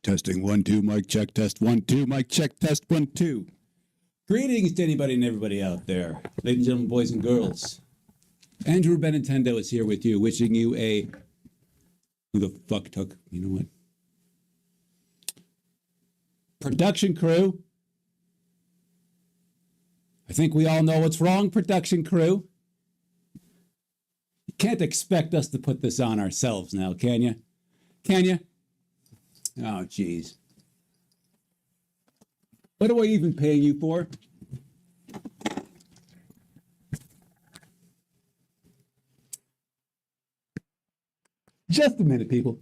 Testing 1 2 mic check test 1 2 mic check test 1 2. Greetings to anybody and everybody out there, ladies and gentlemen, boys and girls. Andrew Benintendo is here with you, wishing you a who the fuck took you know what production crew. I think we all know what's wrong, production crew. You can't expect us to put this on ourselves now, can you? Can you? Oh, geez. What am I even paying you for? Just a minute, people.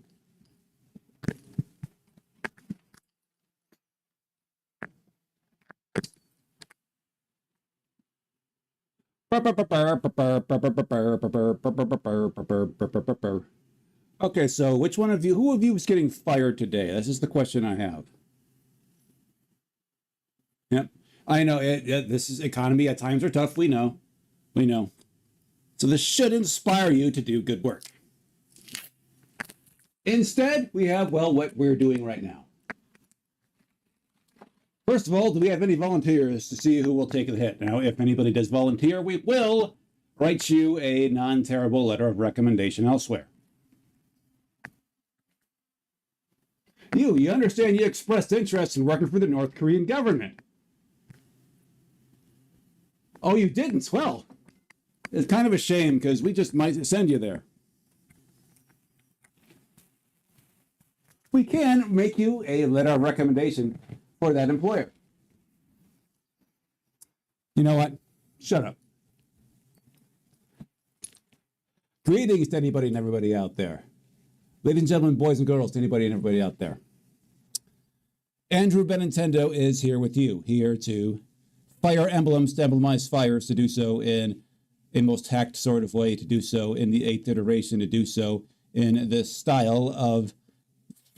Okay, so who of you is getting fired today? This is the question I have. Yep, I know this is economy. At times are tough. We know. So this should inspire you to do good work. Instead, we have, well, what we're doing right now. First of all, do we have any volunteers to see who will take the hit? Now, if anybody does volunteer, we will write you a non-terrible letter of recommendation elsewhere. You understand you expressed interest in working for the North Korean government. Oh, you didn't? Well, it's kind of a shame because we just might send you there. We can make you a letter of recommendation for that employer. You know what? Shut up. Greetings to anybody and everybody out there. Ladies and gentlemen, boys and girls, to anybody and everybody out there. Andrew Benintendo is here with you, here to fire emblems, to emblemize fires, to do so in a most hacked sort of way, to do so in the 8th iteration, to do so in the style of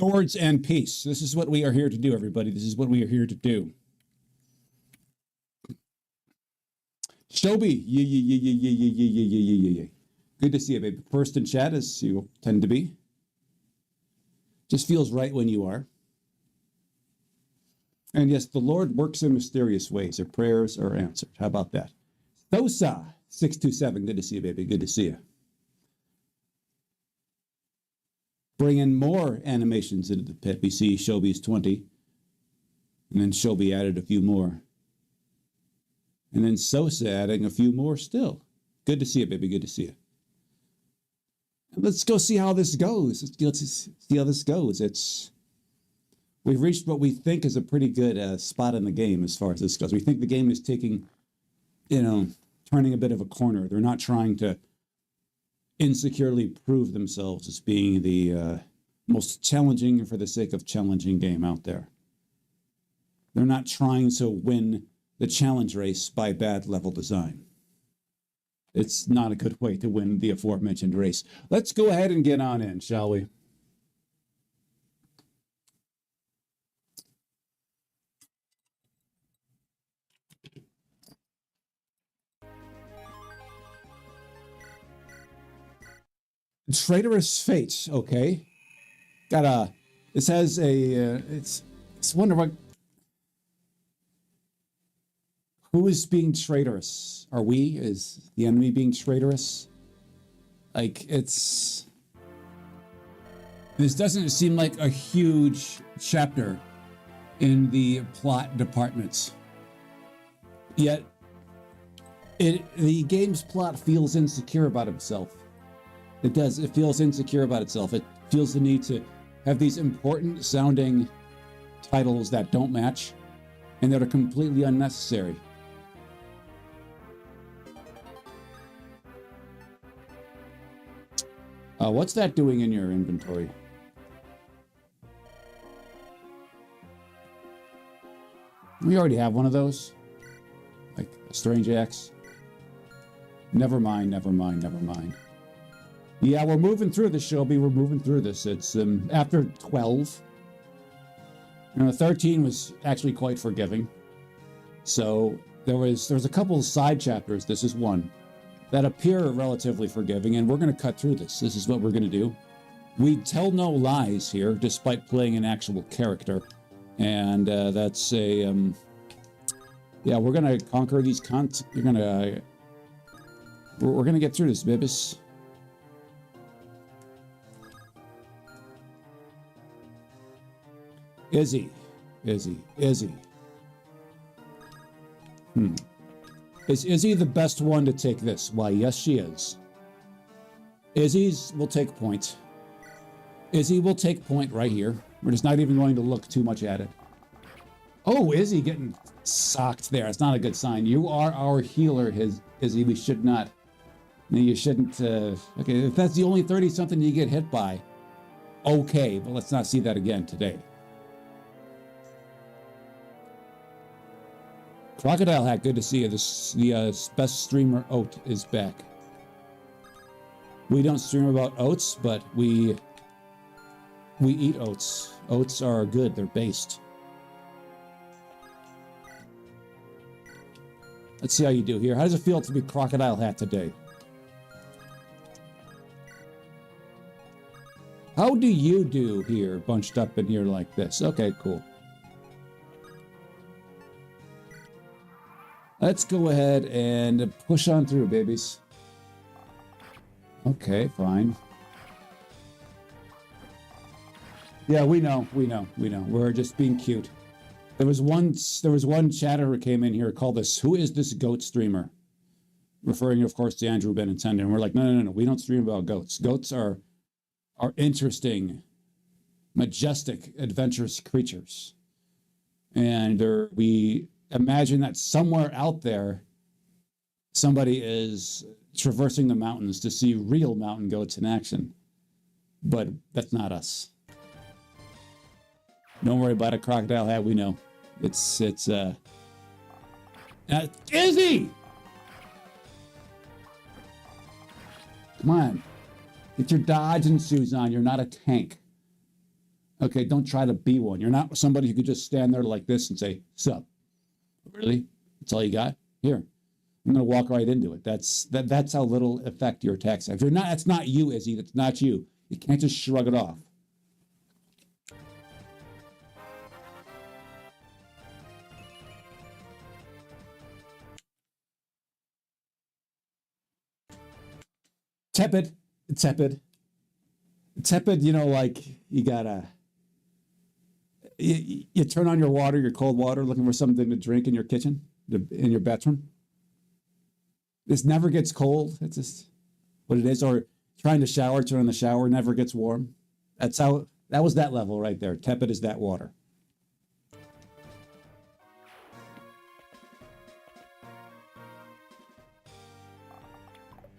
swords and peace. This is what we are here to do, everybody. This is what we are here to do. Shobi, yeah. Good to see you, baby. First in chat, as you tend to be. Just feels right when you are. And yes, the Lord works in mysterious ways. Your prayers are answered. How about that? Thosa, 627. Good to see you, baby. Good to see you. Bring in more animations into the pit. We see Shobi's 20. And then Shobi added a few more. And then Sosa adding a few more still. Good to see you, baby. Good to see you. And let's go see how this goes. Let's see how this goes. We've reached what we think is a pretty good spot in the game as far as this goes. We think the game is taking, turning a bit of a corner. They're not trying to insecurely prove themselves as being the most challenging for the sake of challenging game out there. They're not trying to win the challenge race by bad level design. It's not a good way to win the aforementioned race. Let's go ahead and get on in, shall we? Traitorous Fate, okay. This has it's wonder what, who is being traitorous? Are we? Is the enemy being traitorous? This doesn't seem like a huge chapter in the plot departments. Yet, the game's plot feels insecure about himself. It does. It feels insecure about itself. It feels the need to have these important sounding titles that don't match and that are completely unnecessary. What's that doing in your inventory? We already have one of those. Like a strange axe. Never mind. Yeah, we're moving through this, Shelby. We're moving through this. It's after 12. 13 was actually quite forgiving. So there's a couple of side chapters. This is one that appear relatively forgiving, and we're going to cut through this. This is what we're going to do. We tell no lies here, despite playing an actual character. And that's a... yeah, we're going to conquer these We're going to get through this, Bibis. Izzy. Is Izzy the best one to take this? Why, yes, she is. Izzy's will take point. Izzy will take point right here. We're just not even going to look too much at it. Oh, Izzy getting socked there. It's not a good sign. You are our healer, Izzy. We should not. You shouldn't. Okay, if that's the only 30-something you get hit by, okay, but let's not see that again today. Crocodile Hat, good to see you. The best streamer Oat is back. We don't stream about oats, but we eat oats. Oats are good. They're based. Let's see how you do here. How does it feel to be Crocodile Hat today? How do you do here, bunched up in here like this? Okay, cool. Let's go ahead and push on through, babies. Okay, fine. Yeah, we know. We're just being cute. There was one chatter who came in here called us, "Who is this goat streamer?" Referring, of course, to Andrew Benintendi. And we're like, no. We don't stream about goats. Goats are interesting, majestic, adventurous creatures. And we imagine that somewhere out there, somebody is traversing the mountains to see real mountain goats in action. But that's not us. Don't worry about a Crocodile Hat. We know. It's Izzy! Come on. Get your dodging shoes on. You're not a tank. Okay, don't try to be one. You're not somebody who could just stand there like this and say, "Sup?" Really? That's all you got? Here. I'm gonna walk right into it. That's how little effect your attacks have. If you're not, that's not you, Izzy. That's not you. You can't just shrug it off. Tepid, you know, like you gotta, you turn on your water, your cold water, looking for something to drink in your kitchen, in your bathroom. This never gets cold. It's just what it is. Or trying to shower, turn on the shower, never gets warm. That was that level right there. Tepid is that water.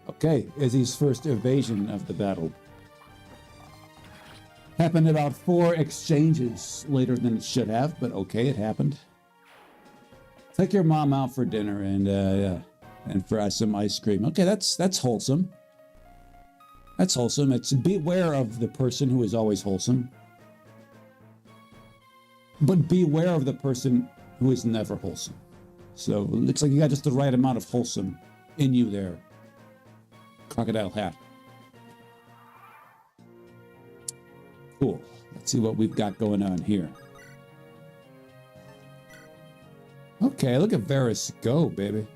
Okay, Izzy's first evasion of the battle. Happened about 4 exchanges later than it should have, but okay, it happened. Take your mom out for dinner and for some ice cream. Okay, that's wholesome. That's wholesome. It's beware of the person who is always wholesome. But beware of the person who is never wholesome. So it looks like you got just the right amount of wholesome in you there. Crocodile Hat. Cool. Let's see what we've got going on here. Okay, look at Varus go, baby.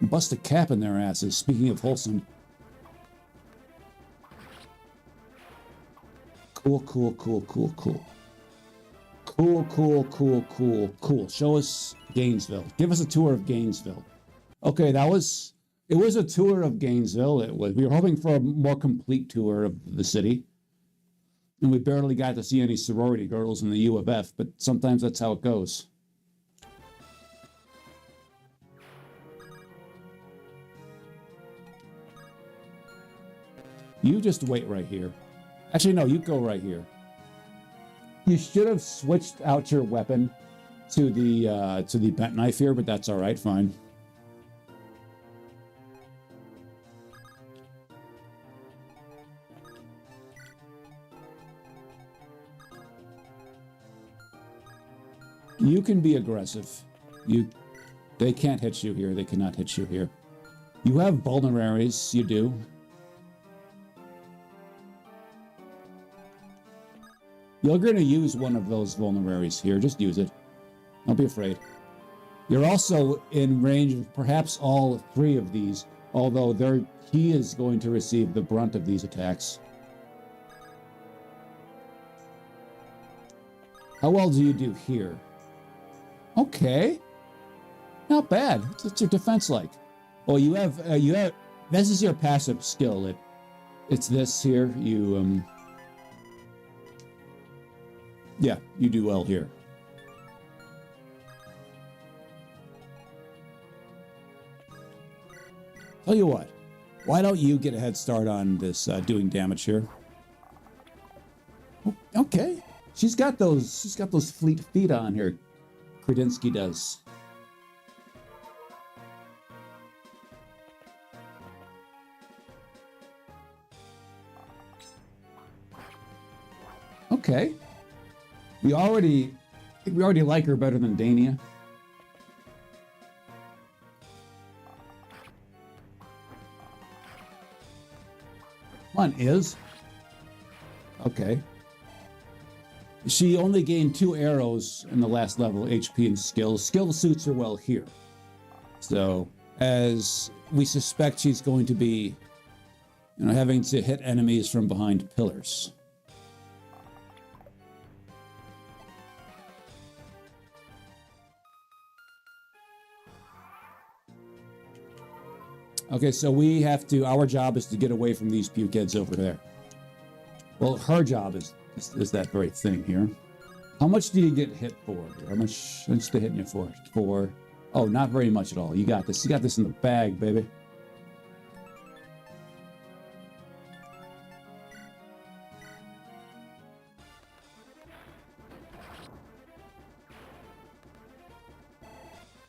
Bust a cap in their asses, speaking of wholesome. Cool. Cool. Show us Gainesville. Give us a tour of Gainesville. Okay, it was a tour of Gainesville. We were hoping for a more complete tour of the city. And we barely got to see any sorority girls in the U of F, but sometimes that's how it goes. You just wait right here. Actually, no, you go right here. You should have switched out your weapon to the bent knife here, but that's all right, fine. You can be aggressive. They can't hit you here. They cannot hit you here. You have vulneraries. You do. You're going to use one of those vulneraries here. Just use it. Don't be afraid. You're also in range of perhaps all three of these, although he is going to receive the brunt of these attacks. How well do you do here? Okay. Not bad. What's your defense like? Oh, you have, this is your passive skill. It's this here. Yeah, you do well here. Tell you what, why don't you get a head start on this doing damage here? Okay, she's got those fleet feet on here. Kredinsky does. Okay. We already like her better than Dania. Come on, Iz. Okay. She only gained 2 arrows in the last level, HP and skill. Skill suits her well here. So, as we suspect, she's going to be, having to hit enemies from behind pillars. Okay, so our job is to get away from these pukeheads over there. Well, her job is that very thing here. How much do you get hit for? How much they hitting you for? Oh, not very much at all. You got this. You got this in the bag, baby.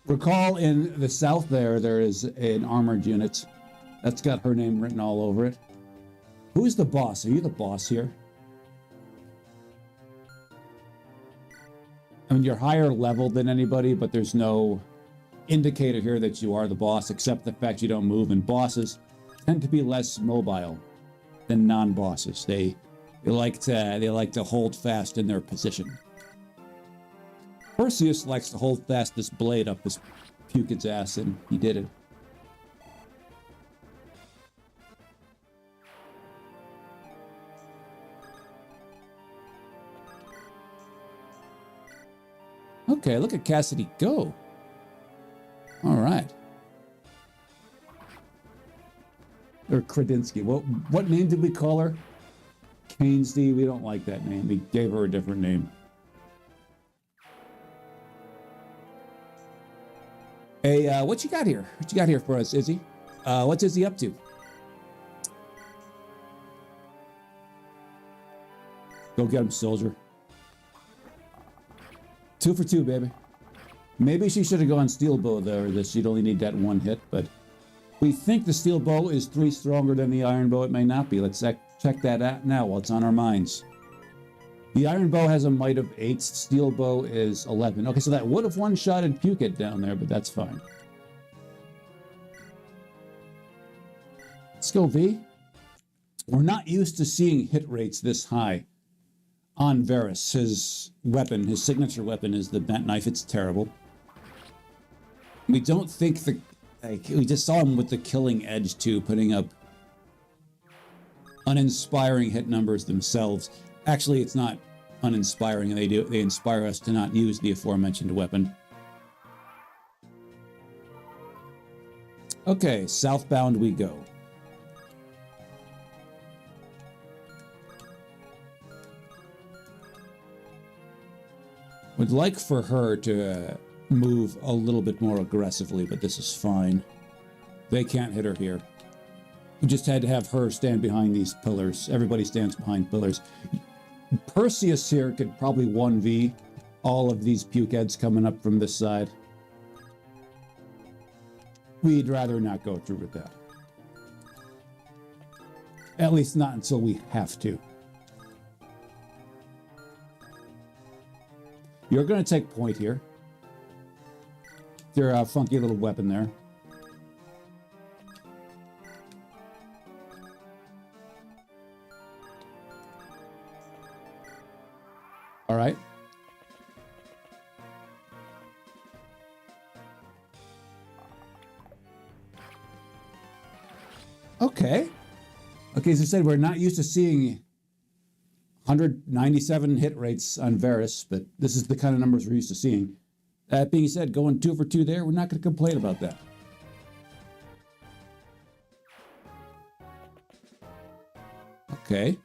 Recall in the south there is an armored unit. That's got her name written all over it. Who's the boss? Are you the boss here? I mean, you're higher level than anybody, but there's no indicator here that you are the boss, except the fact you don't move. And bosses tend to be less mobile than non-bosses. They like to hold fast in their position. Perseus likes to hold fast this blade up this pukehead's ass, and he did it. Okay, look at Cassidy go. All right. Or Kredinsky. What name did we call her? Cainsley. We don't like that name. We gave her a different name. Hey, what you got here? What you got here for us, Izzy? What's Izzy up to? Go get him, soldier. 2 for 2, baby. Maybe she should have gone steel bow though, that she'd only need that 1 hit, but we think the steel bow is 3 stronger than the iron bow. It may not be. Let's check that out now while it's on our minds. The iron bow has a might of 8. Steel bow is 11. Okay, so that would have one-shotted Puket down there, but that's fine. Let's go, V. We're not used to seeing hit rates this high on Varus. His signature weapon is the bent knife. It's terrible. We don't think we just saw him with the killing edge too, putting up uninspiring hit numbers themselves. Actually, it's not uninspiring, and they inspire us to not use the aforementioned weapon. Okay, southbound we go. Would like for her to move a little bit more aggressively, but this is fine. They can't hit her here. We just had to have her stand behind these pillars. Everybody stands behind pillars. Perseus here could probably 1v all of these pukeheads coming up from this side. We'd rather not go through with that. At least not until we have to. You're going to take point here. Your funky little weapon there. Okay. Okay, as I said, we're not used to seeing 197 hit rates on Varus, but this is the kind of numbers we're used to seeing. That being said, going 2 for 2 there, we're not going to complain about that. Okay.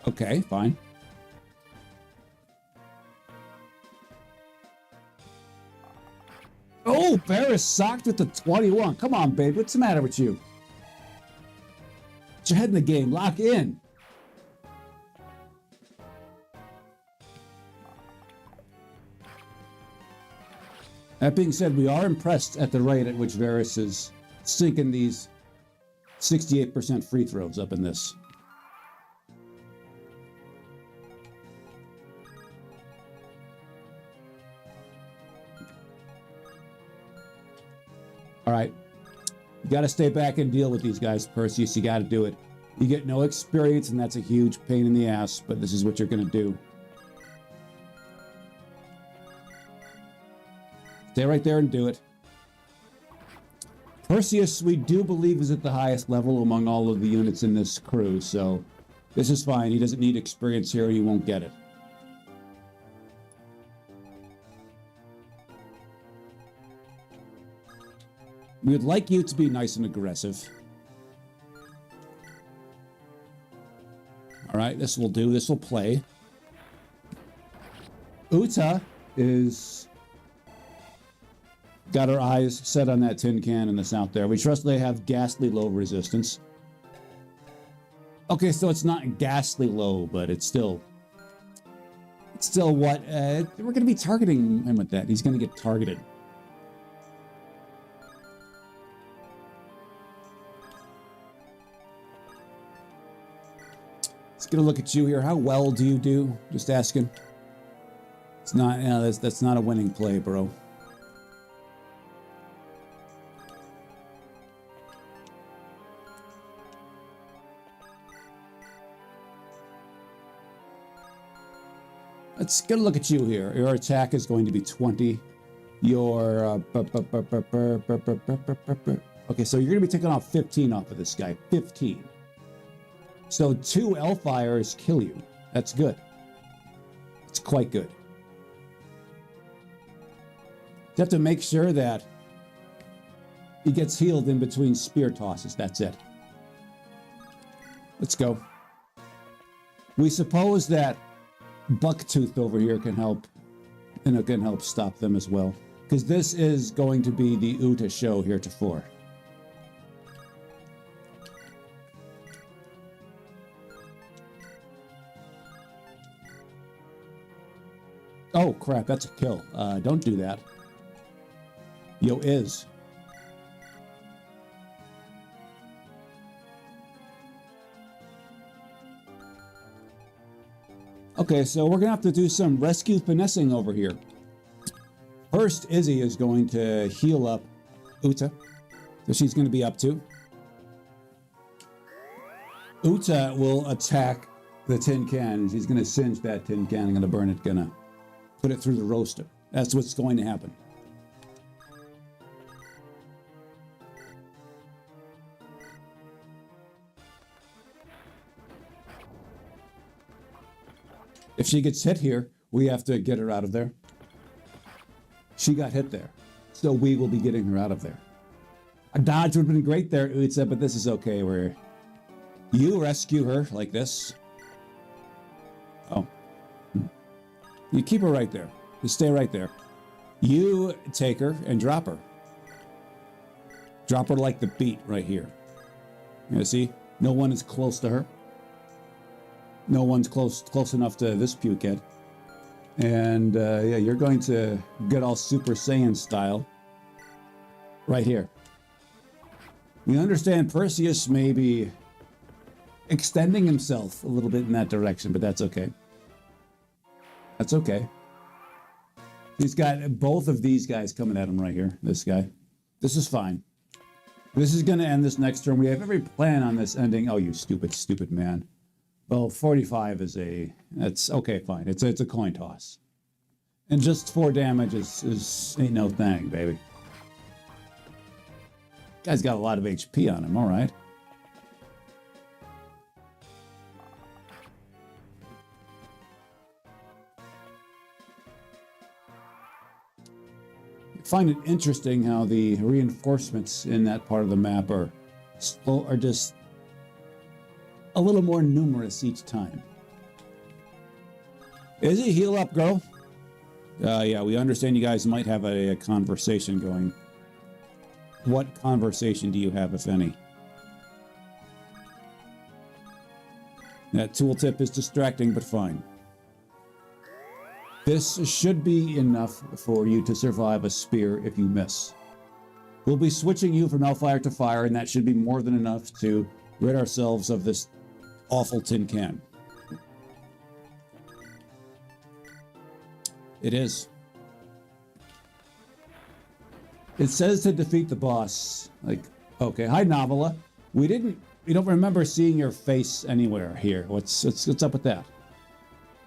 Okay, fine. Oh, Varus socked with the 21. Come on, babe. What's the matter with you? Get your head in the game. Lock in. That being said, we are impressed at the rate at which Varus is sinking these 68% free throws up in this. All right. You got to stay back and deal with these guys, Perseus. You got to do it. You get no experience, and that's a huge pain in the ass, but this is what you're going to do. Stay right there and do it. Perseus, we do believe, is at the highest level among all of the units in this crew, so this is fine. He doesn't need experience here. He won't get it. We would like you to be nice and aggressive. All right, this will do. This will play. Uta is got her eyes set on that tin can in the south there. We trust they have ghastly low resistance. Okay, so it's not ghastly low, but it's still what? We're going to be targeting him with that. He's going to get targeted. Let's get a look at you here. How well do you do? Just asking. It's not, you know, that's not a winning play, bro. Let's get a look at you here. Your attack is going to be 20. Your okay, so you're going to be taking off 15 off of this guy. 15. So 2 Hellfires kill you. That's good. It's quite good. You have to make sure that he gets healed in between spear tosses. That's it. Let's go. We suppose that Bucktooth over here can help, and it can help stop them as well. Because this is going to be the Uta show heretofore. Oh, crap, that's a kill. Don't do that. Yo, is. Okay, so we're going to have to do some rescue finessing over here. First, Izzy is going to heal up Uta. So she's going to be up 2. Uta will attack the tin can. She's going to singe that tin can. I'm going to burn it. Going to put it through the roaster. That's what's going to happen. If she gets hit here, we have to get her out of there. She got hit there, so we will be getting her out of there. A dodge would have been great there, Utsa, but this is okay. Where you rescue her like this. Oh. You keep her right there. Just stay right there. You take her and drop her. Drop her like the beat right here. You see? No one is close to her. No one's close enough to this pukehead. And yeah, you're going to get all Super Saiyan style right here. We understand Perseus may be extending himself a little bit in that direction, but that's okay. That's okay. He's got both of these guys coming at him right here. This guy. This is fine. This is going to end this next turn. We have every plan on this ending. Oh, you stupid, stupid man. Well, 45 is that's okay, fine. It's a coin toss. And just 4 damage is ain't no thing, baby. Guy's got a lot of HP on him, all right. I find it interesting how the reinforcements in that part of the map are just a little more numerous each time. Izzy, heal up, girl. Yeah, we understand you guys might have a conversation going. What conversation do you have, if any? That tooltip is distracting, but fine. This should be enough for you to survive a spear if you miss. We'll be switching you from hellfire to fire, and that should be more than enough to rid ourselves of this awful tin can. It is. It says to defeat the boss. Like, okay, hi Novella. We don't remember seeing your face anywhere here. What's up with that?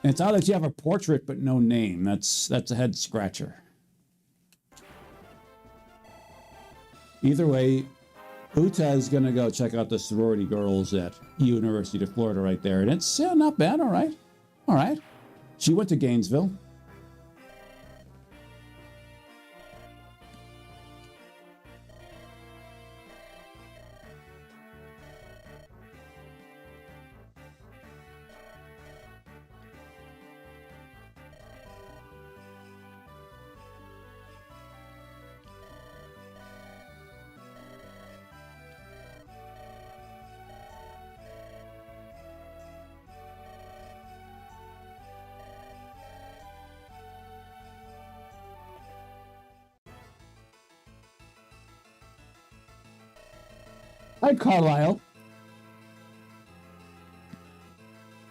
And it's odd that you have a portrait but no name. That's a head scratcher. Either way, Uta is gonna go check out the sorority girls at University of Florida right there, and it's not bad. All right, all right. She went to Gainesville. Hi, Carlisle.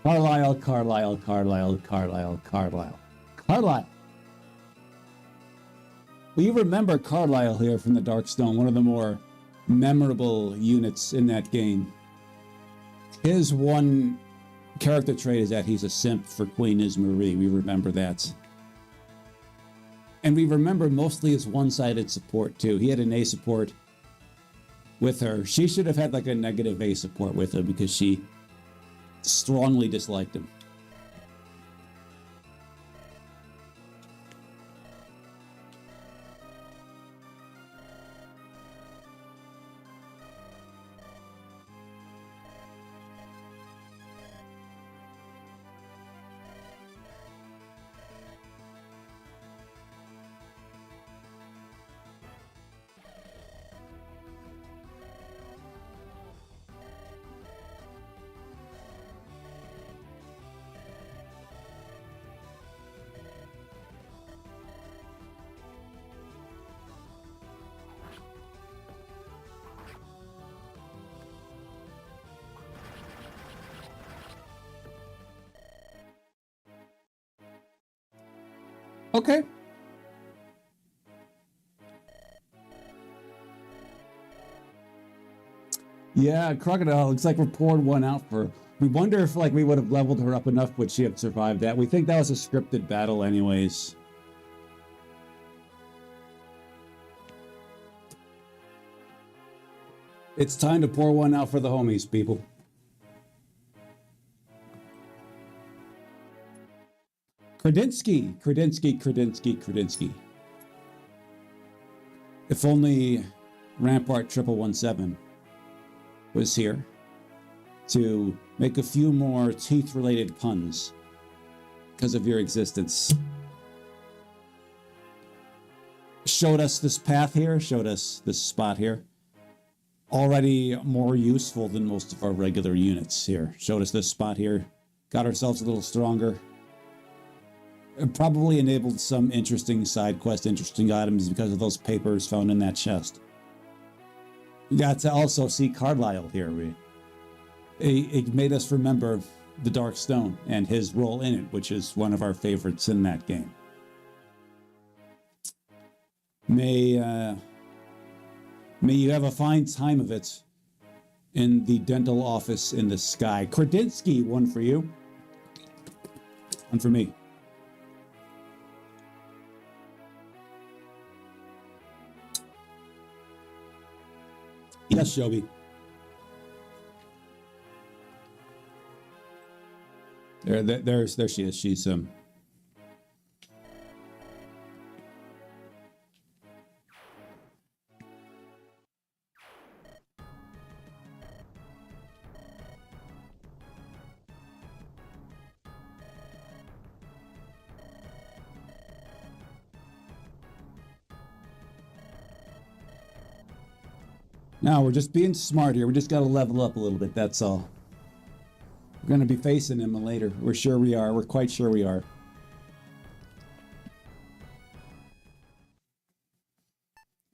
Carlisle, Carlisle, Carlisle, Carlisle, Carlisle. Carlisle. Well, you remember Carlisle here from the Darkstone, one of the more memorable units in that game. His one character trait is that he's a simp for Queen Ismarie. We remember that. And we remember mostly his one-sided support, too. He had an A support with her. She should have had like a negative A support with him because she strongly disliked him. Okay. Yeah, Crocodile, looks like we're pouring one out for... We wonder if like we would have leveled her up enough, would she have survived that? We think that was a scripted battle anyways. It's time to pour one out for the homies, people. Kredinsky, Kredinsky, Kredinsky, Kredinsky. If only Rampart 1117 was here to make a few more teeth-related puns because of your existence. Showed us this path here, showed us this spot here. Already more useful than most of our regular units here. Showed us this spot here, got ourselves a little stronger. It probably enabled some interesting side quest, interesting items because of those papers found in that chest. You got to also see Carlisle here. It made us remember the Dark Stone and his role in it, which is one of our favorites in that game. May you have a fine time of it in the dental office in the sky. Kredinsky, one for you. One for me. Yes, Shelby. There she is. She's Now we're just being smart here. We just got to level up a little bit. That's all. We're going to be facing him later. We're sure we are. We're quite sure we are.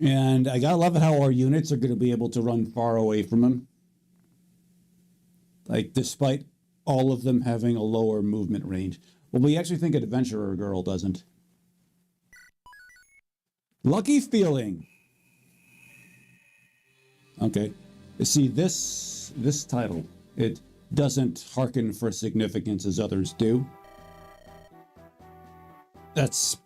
And I gotta love it how our units are going to be able to run far away from him. Like, despite all of them having a lower movement range. Well, we actually think an adventurer girl doesn't. Lucky feeling. Okay. See, this title, it doesn't hearken for significance as others do. That's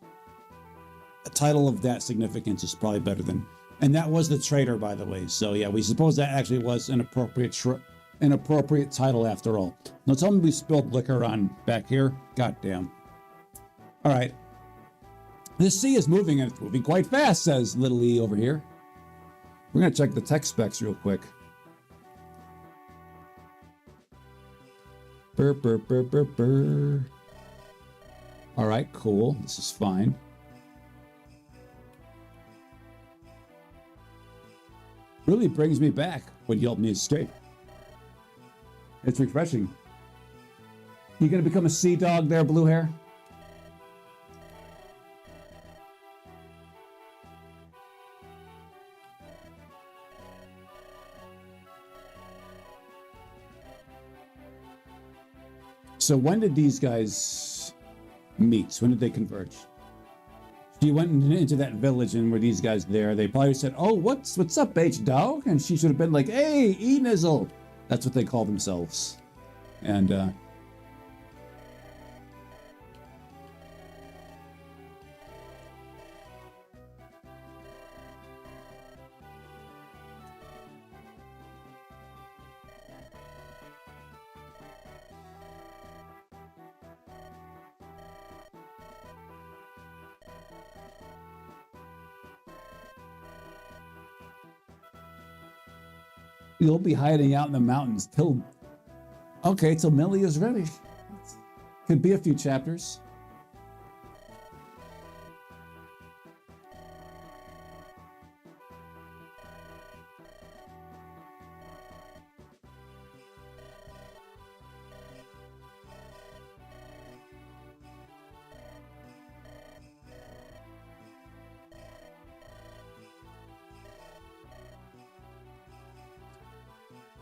a title of that significance is probably better than, and that was the traitor, by the way. So yeah, we suppose that actually was an appropriate title after all. Now tell me we spilled liquor on back here. Goddamn. All right. This sea is moving, and it's moving quite fast, says Little E over here. We're gonna check the tech specs real quick. Burr, burr, burr, burr, burr. All right, cool. This is fine. Really brings me back when you helped me escape. It's refreshing. You gonna become a sea dog there, blue hair? So when did these guys meet? When did they converge? She went into that village and were these guys there? They probably said, "Oh, what's up, H-Dog?" And she should have been like, "Hey, E-Nizzle." That's what they call themselves. And you'll be hiding out in the mountains till Millie is ready. Could be a few chapters.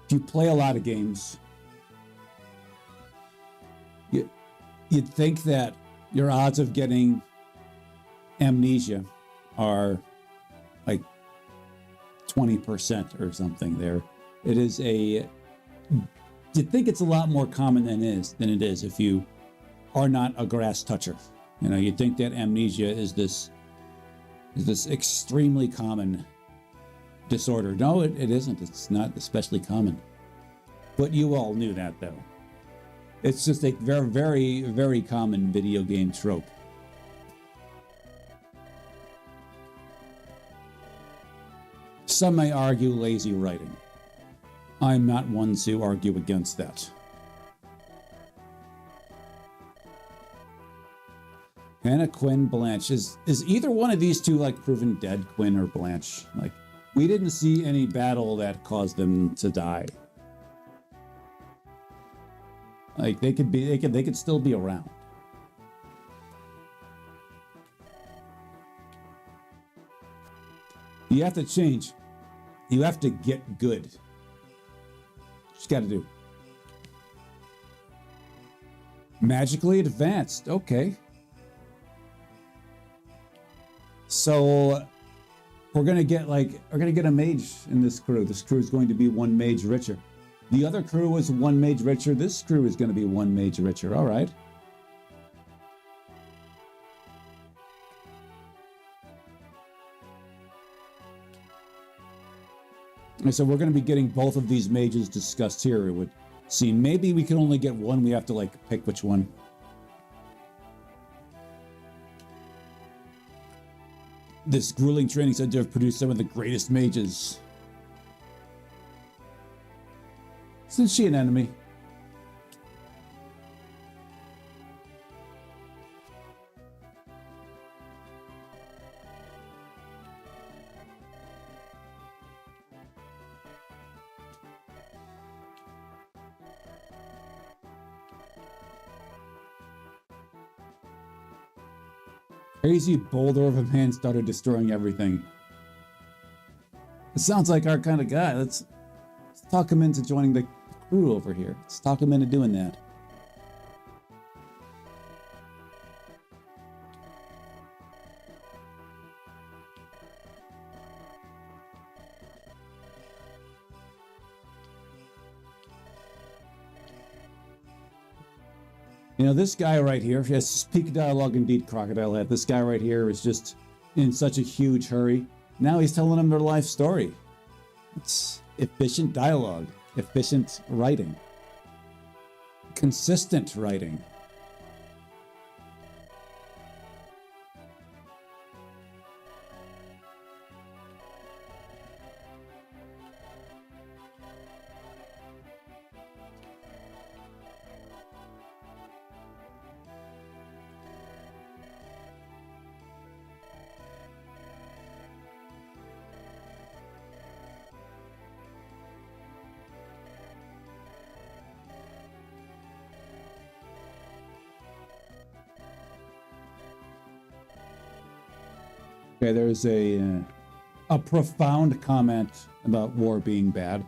You play a lot of games, you'd think that your odds of getting amnesia are like 20% or something there. It is you'd think it's a lot more common than it is if you are not a grass toucher. You know, you'd think that amnesia is this extremely common disorder. No, it isn't. It's not especially common. But you all knew that, though. It's just a very, very, very common video game trope. Some may argue lazy writing. I'm not one to argue against that. Hannah, Quinn, Blanche. Is either one of these two like proven dead, Quinn or Blanche? Like, we didn't see any battle that caused them to die. Like they could still be around. You have to change. You have to get good. Just got to do. Magically advanced. Okay. So we're gonna get a mage in this crew. This crew is going to be one mage richer. The other crew was one mage richer. This crew is going to be one mage richer. All right. And so we're going to be getting both of these mages discussed here, it would seem. Maybe we can only get one. We have to, like, pick which one. This grueling training center have produced some of the greatest mages. Isn't she an enemy? Crazy boulder of a man started destroying everything. It sounds like our kind of guy. Let's talk him into joining the crew over here. Let's talk him into doing that. You know, this guy right here, yes, peak dialogue indeed, Crocodile Head. This guy right here is just in such a huge hurry. Now he's telling them their life story. It's efficient dialogue, efficient writing, consistent writing. Okay, there's a profound comment about war being bad.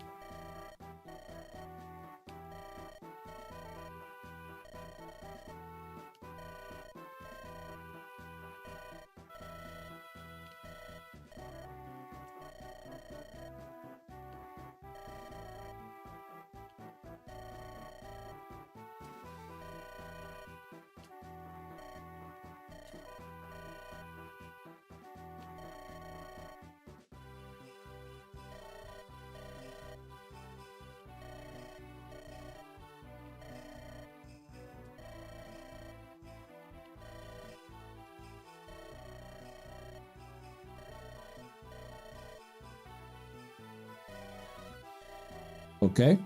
Okay.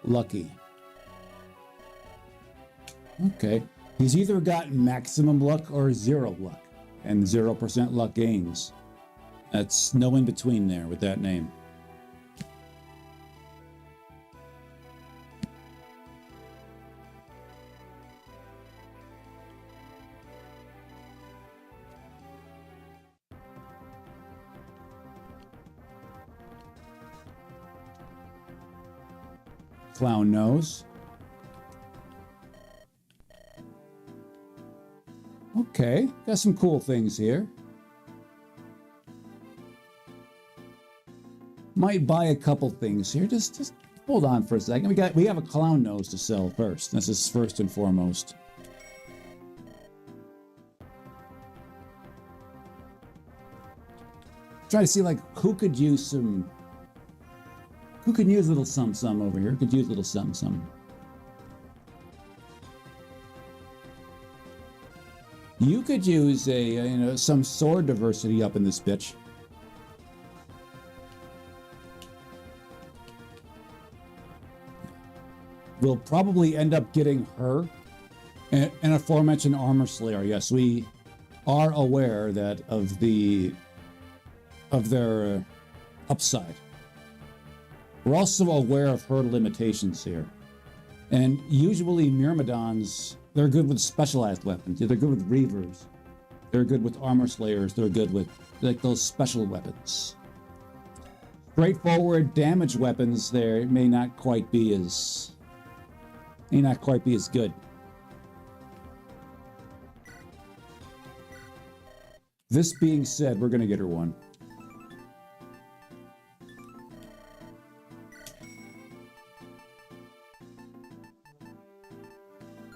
Lucky. Okay. He's either got maximum luck or zero luck, and 0% luck gains. That's no in between there with that name. Clown nose. Okay, got some cool things here. Might buy a couple things here. Just hold on for a second. We have a clown nose to sell first. This is first and foremost. Try to see like who could use a little some over here? Who could use a little some. You could use some sword diversity up in this bitch. We'll probably end up getting her and aforementioned Armor Slayer. Yes, we are aware that of their upside. We're also aware of her limitations here. And usually Myrmidons, they're good with specialized weapons. They're good with Reavers. They're good with Armor Slayers. They're good with like those special weapons. Straightforward damage weapons there may not quite be as good. This being said, we're gonna get her one.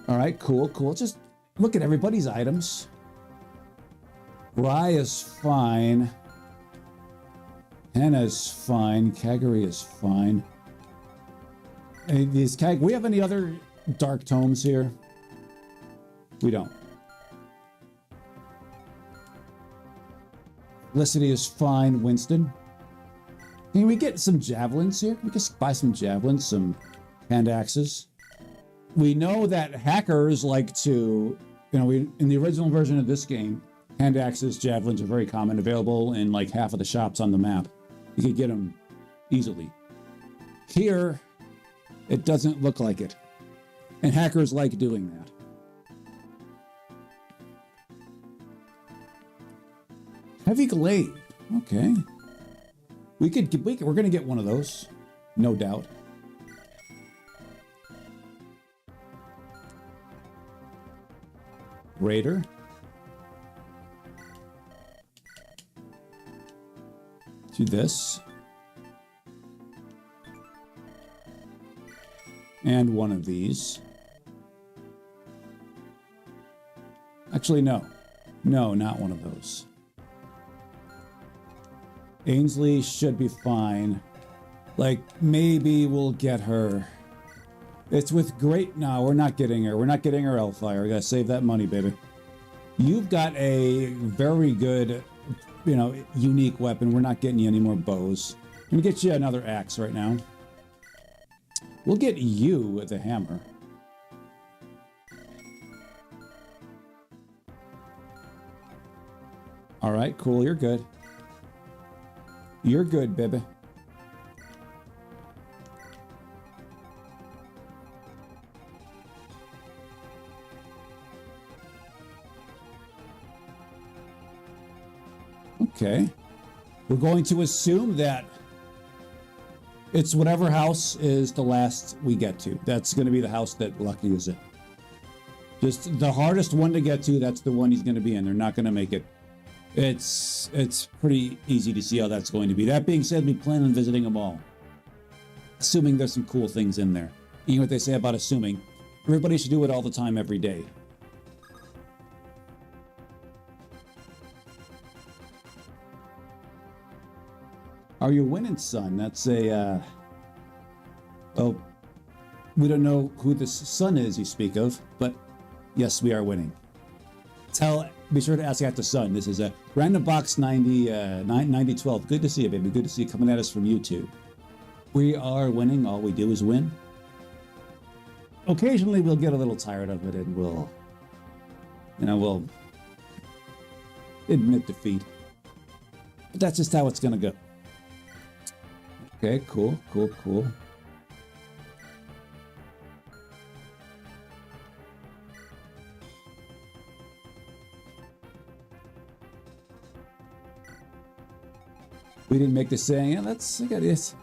All right, cool. Just look at everybody's items. Rye is fine. Hannah is fine. Kagari is fine. We have any other dark tomes here? We don't. Felicity is fine. Winston. Can we get some javelins here? Can we just buy some javelins, some hand axes? We know that hackers like to, in the original version of this game, hand axes, javelins are very common, available in like half of the shops on the map. You could get them easily. Here, it doesn't look like it. And hackers like doing that. Heavy glaive. Okay. We're going to get one of those. No doubt. Raider. Do this. And one of these. Actually, no. No, not one of those. Ainsley should be fine. Like, maybe we'll get her. It's with great... No, we're not getting her. We're not getting her Elfire. We gotta save that money, baby. You've got a very good, unique weapon. We're not getting you any more bows. I'm gonna get you another axe right now. We'll get you with a hammer. All right, cool. You're good. You're good, baby. Okay. We're going to assume that it's whatever house is the last we get to. That's going to be the house that Lucky is in. Just the hardest one to get to, that's the one he's going to be in. They're not going to make it. It's pretty easy to see how that's going to be. That being said, we plan on visiting them all. Assuming there's some cool things in there. You know what they say about assuming? Everybody should do it all the time, every day. Are you winning, son? That's a, oh, we don't know who this son is you speak of, but yes, we are winning. Be sure to ask after son. This is a Random Box 9012. Good to see you, baby. Good to see you coming at us from YouTube. We are winning. All we do is win. Occasionally, we'll get a little tired of it and we'll admit defeat. But that's just how it's going to go. Okay, cool. We didn't make the saying. Yeah, I got this.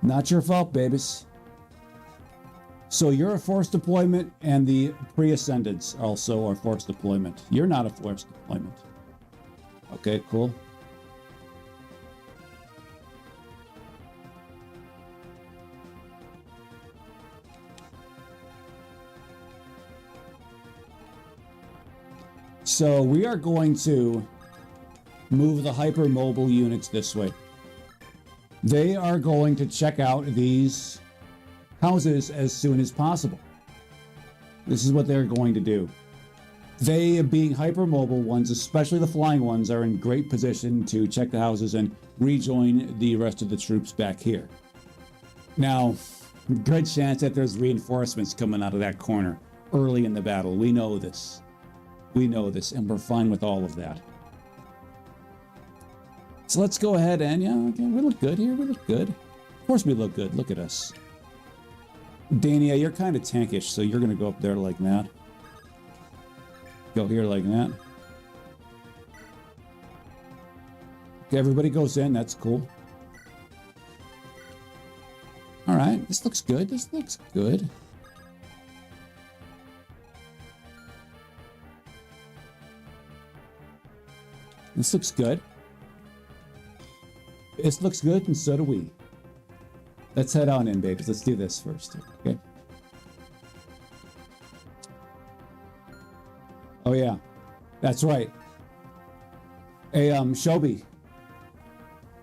Not your fault, babies. So you're a forced deployment, and the pre-ascendants also are forced deployment. You're not a forced deployment. Okay, cool. So we are going to move the hypermobile units this way. They are going to check out these houses as soon as possible. This is what they're going to do. They, being hypermobile ones, especially the flying ones, are in great position to check the houses and rejoin the rest of the troops back here. Now, good chance that there's reinforcements coming out of that corner early in the battle. We know this. We know this, and we're fine with all of that. So let's go ahead and, yeah, okay, we look good here. We look good. Of course we look good. Look at us. Dania, you're kind of tankish, so you're going to go up there like that. Go here like that. Okay, everybody goes in. That's cool. All right, this looks good. This looks good. This looks good. This looks good, and so do we. Let's head on in, babies. Let's do this first, okay? Oh yeah, that's right. A Shobi.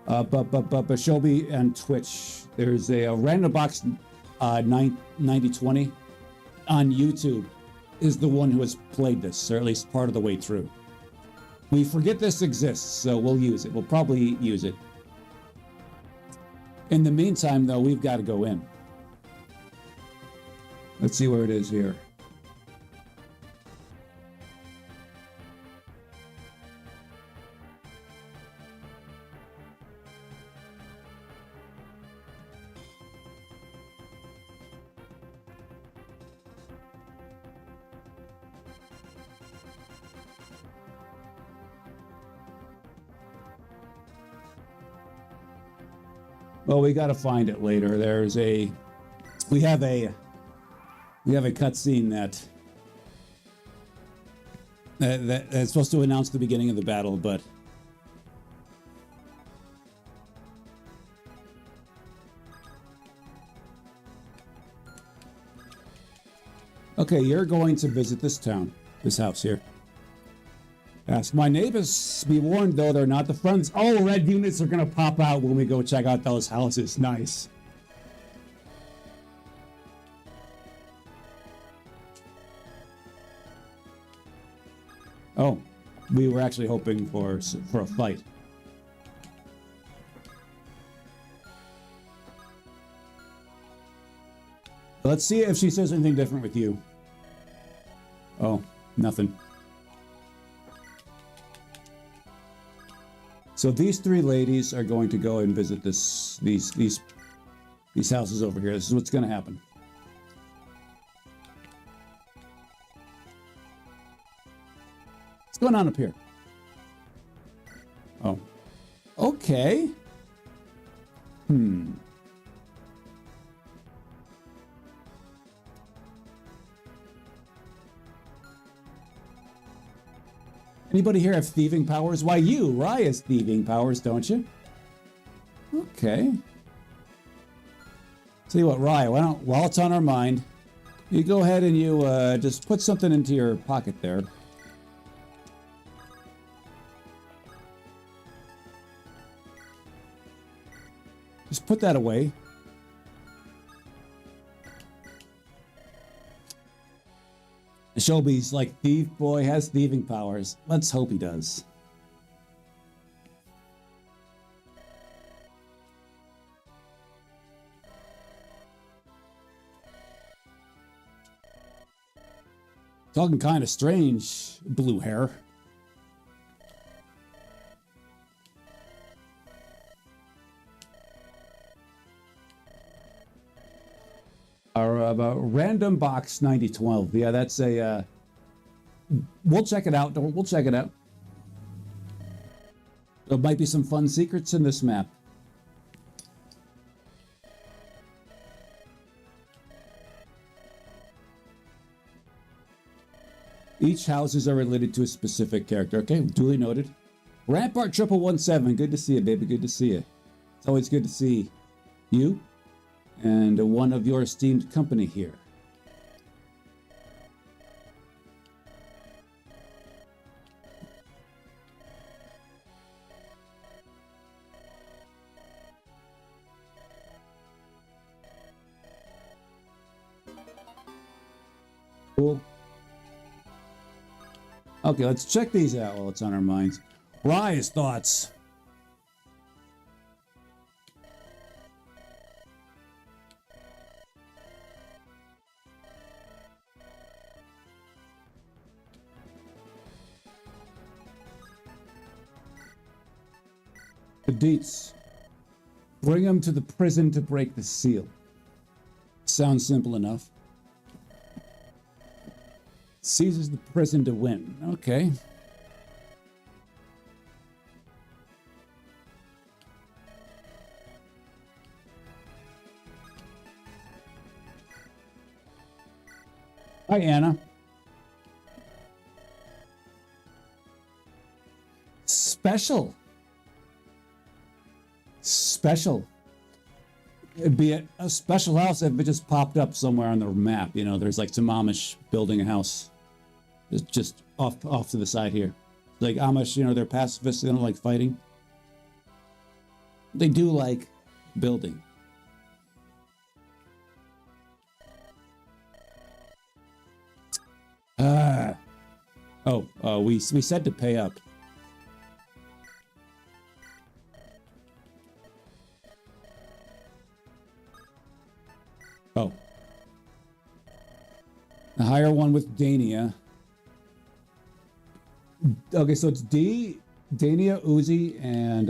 But Shobi and Twitch. There's a random box 9020 on YouTube is the one who has played this, or at least part of the way through. We forget this exists, so we'll use it. We'll probably use it. In the meantime, though, we've got to go in. Let's see where it is here. Well, we got to find it later. There's a, we have a cutscene that's supposed to announce the beginning of the battle, but okay, you're going to visit this town, this house here. Ask my neighbors. Be warned, though, they're not the friends. Oh, red units are going to pop out when we go check out those houses. Nice. Oh, we were actually hoping for a fight. Let's see if she says anything different with you. Oh, nothing. So these three ladies are going to go and visit these houses over here. This is what's going to happen. What's going on up here? Oh, okay. Anybody here have thieving powers? Why, you, Rye, has thieving powers, don't you? Okay. Tell you what, Rye, why don't, while it's on our mind, you go ahead and you just put something into your pocket there. Just put that away. Shelby's like, thief boy has thieving powers. Let's hope he does. Talking kind of strange, blue hair. Random box 9012. Yeah, that's a. We'll check it out. We'll check it out. There might be some fun secrets in this map. Each houses are related to a specific character. Okay, duly noted. Rampart 1117. Good to see you, baby. Good to see you. It's always good to see you and one of your esteemed company here. Cool. Okay, let's check these out while it's on our minds. Rye's thoughts. The deets. Bring him to the prison to break the seal. Sounds simple enough. Seizes the prison to win. Okay. Hi, Anna. Special. Special. It'd be a special house if it just popped up somewhere on the map. You know, there's like some Amish building a house. It's just off to the side here. Like Amish, you know, they're pacifists. They don't like fighting. They do like building. We said to pay up. Oh. The higher one with Dania. Okay, so it's Dania, Uzi, and...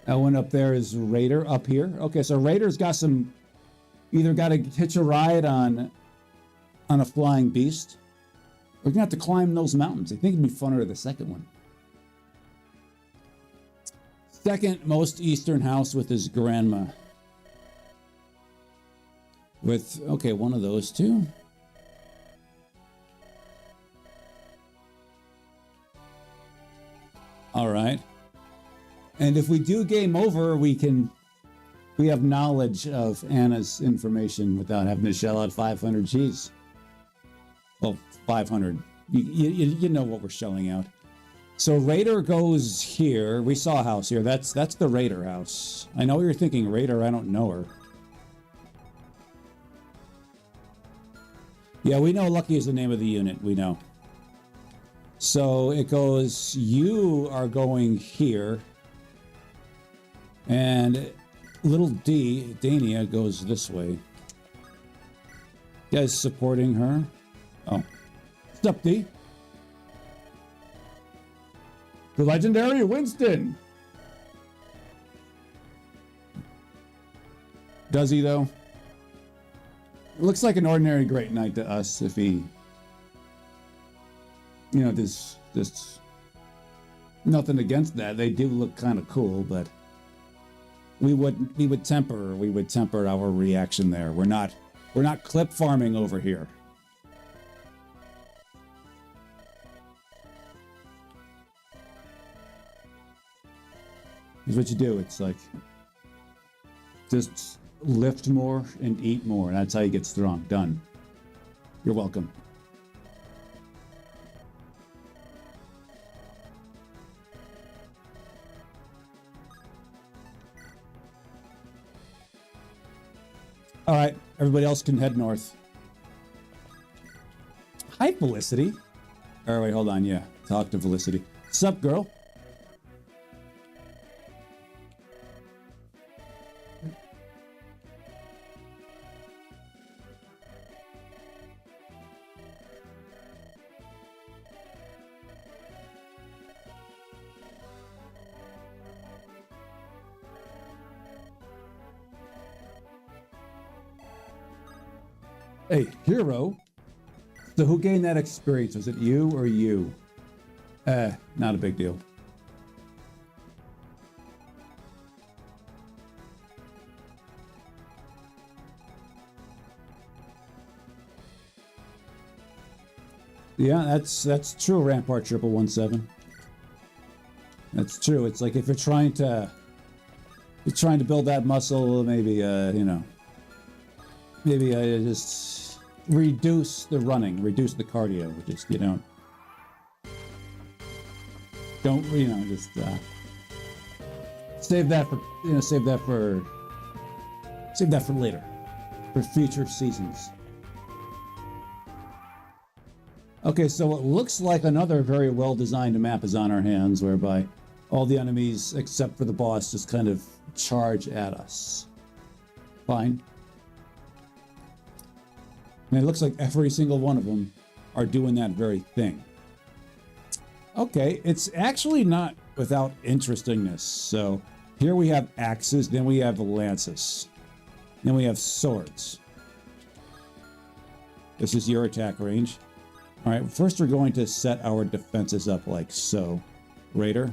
that one up there is Raider up here. Okay, so Raider's got some... either got to hitch a ride on a flying beast. We're going to have to climb those mountains. I think it'd be funner to the second one. Second most eastern house with his grandma. With, okay, one of those two. All right. And if we do game over, we have knowledge of Anna's information without having to shell out 500 G's. Well, 500. You know what we're shelling out. So Raider goes here. We saw a house here. That's the Raider house. I know you're thinking Raider, I don't know her. Yeah, we know Lucky is the name of the unit. We know. So it goes, you are going here. And little D, Dania, goes this way. You guys supporting her? Oh. What's up, D? The legendary Winston! Does he, though? It looks like an ordinary Great Knight to us if he... You know, this nothing against that. They do look kind of cool, but... We would temper our reaction there. We're not clip farming over here. Here's what you do. It's like just lift more and eat more. That's how you get strong. Done. You're welcome. All right, everybody else can head north. Hi, Felicity. All right, wait, hold on. Yeah, talk to Felicity. Sup, girl? Hey, hero. So who gained that experience? Was it you or you? Not a big deal. Yeah, that's true, Rampart 117. That's true. It's like if you're trying to build that muscle, maybe you know, maybe just reduce the running, reduce the cardio. Just don't just save that for later, for future seasons. Okay, so it looks like another very well-designed map is on our hands, whereby all the enemies except for the boss just kind of charge at us. Fine. And it looks like every single one of them are doing that very thing. Okay, it's actually not without interestingness. So here we have axes, then we have lances, then we have swords. This is your attack range. All right, first we're going to set our defenses up like so. Raider.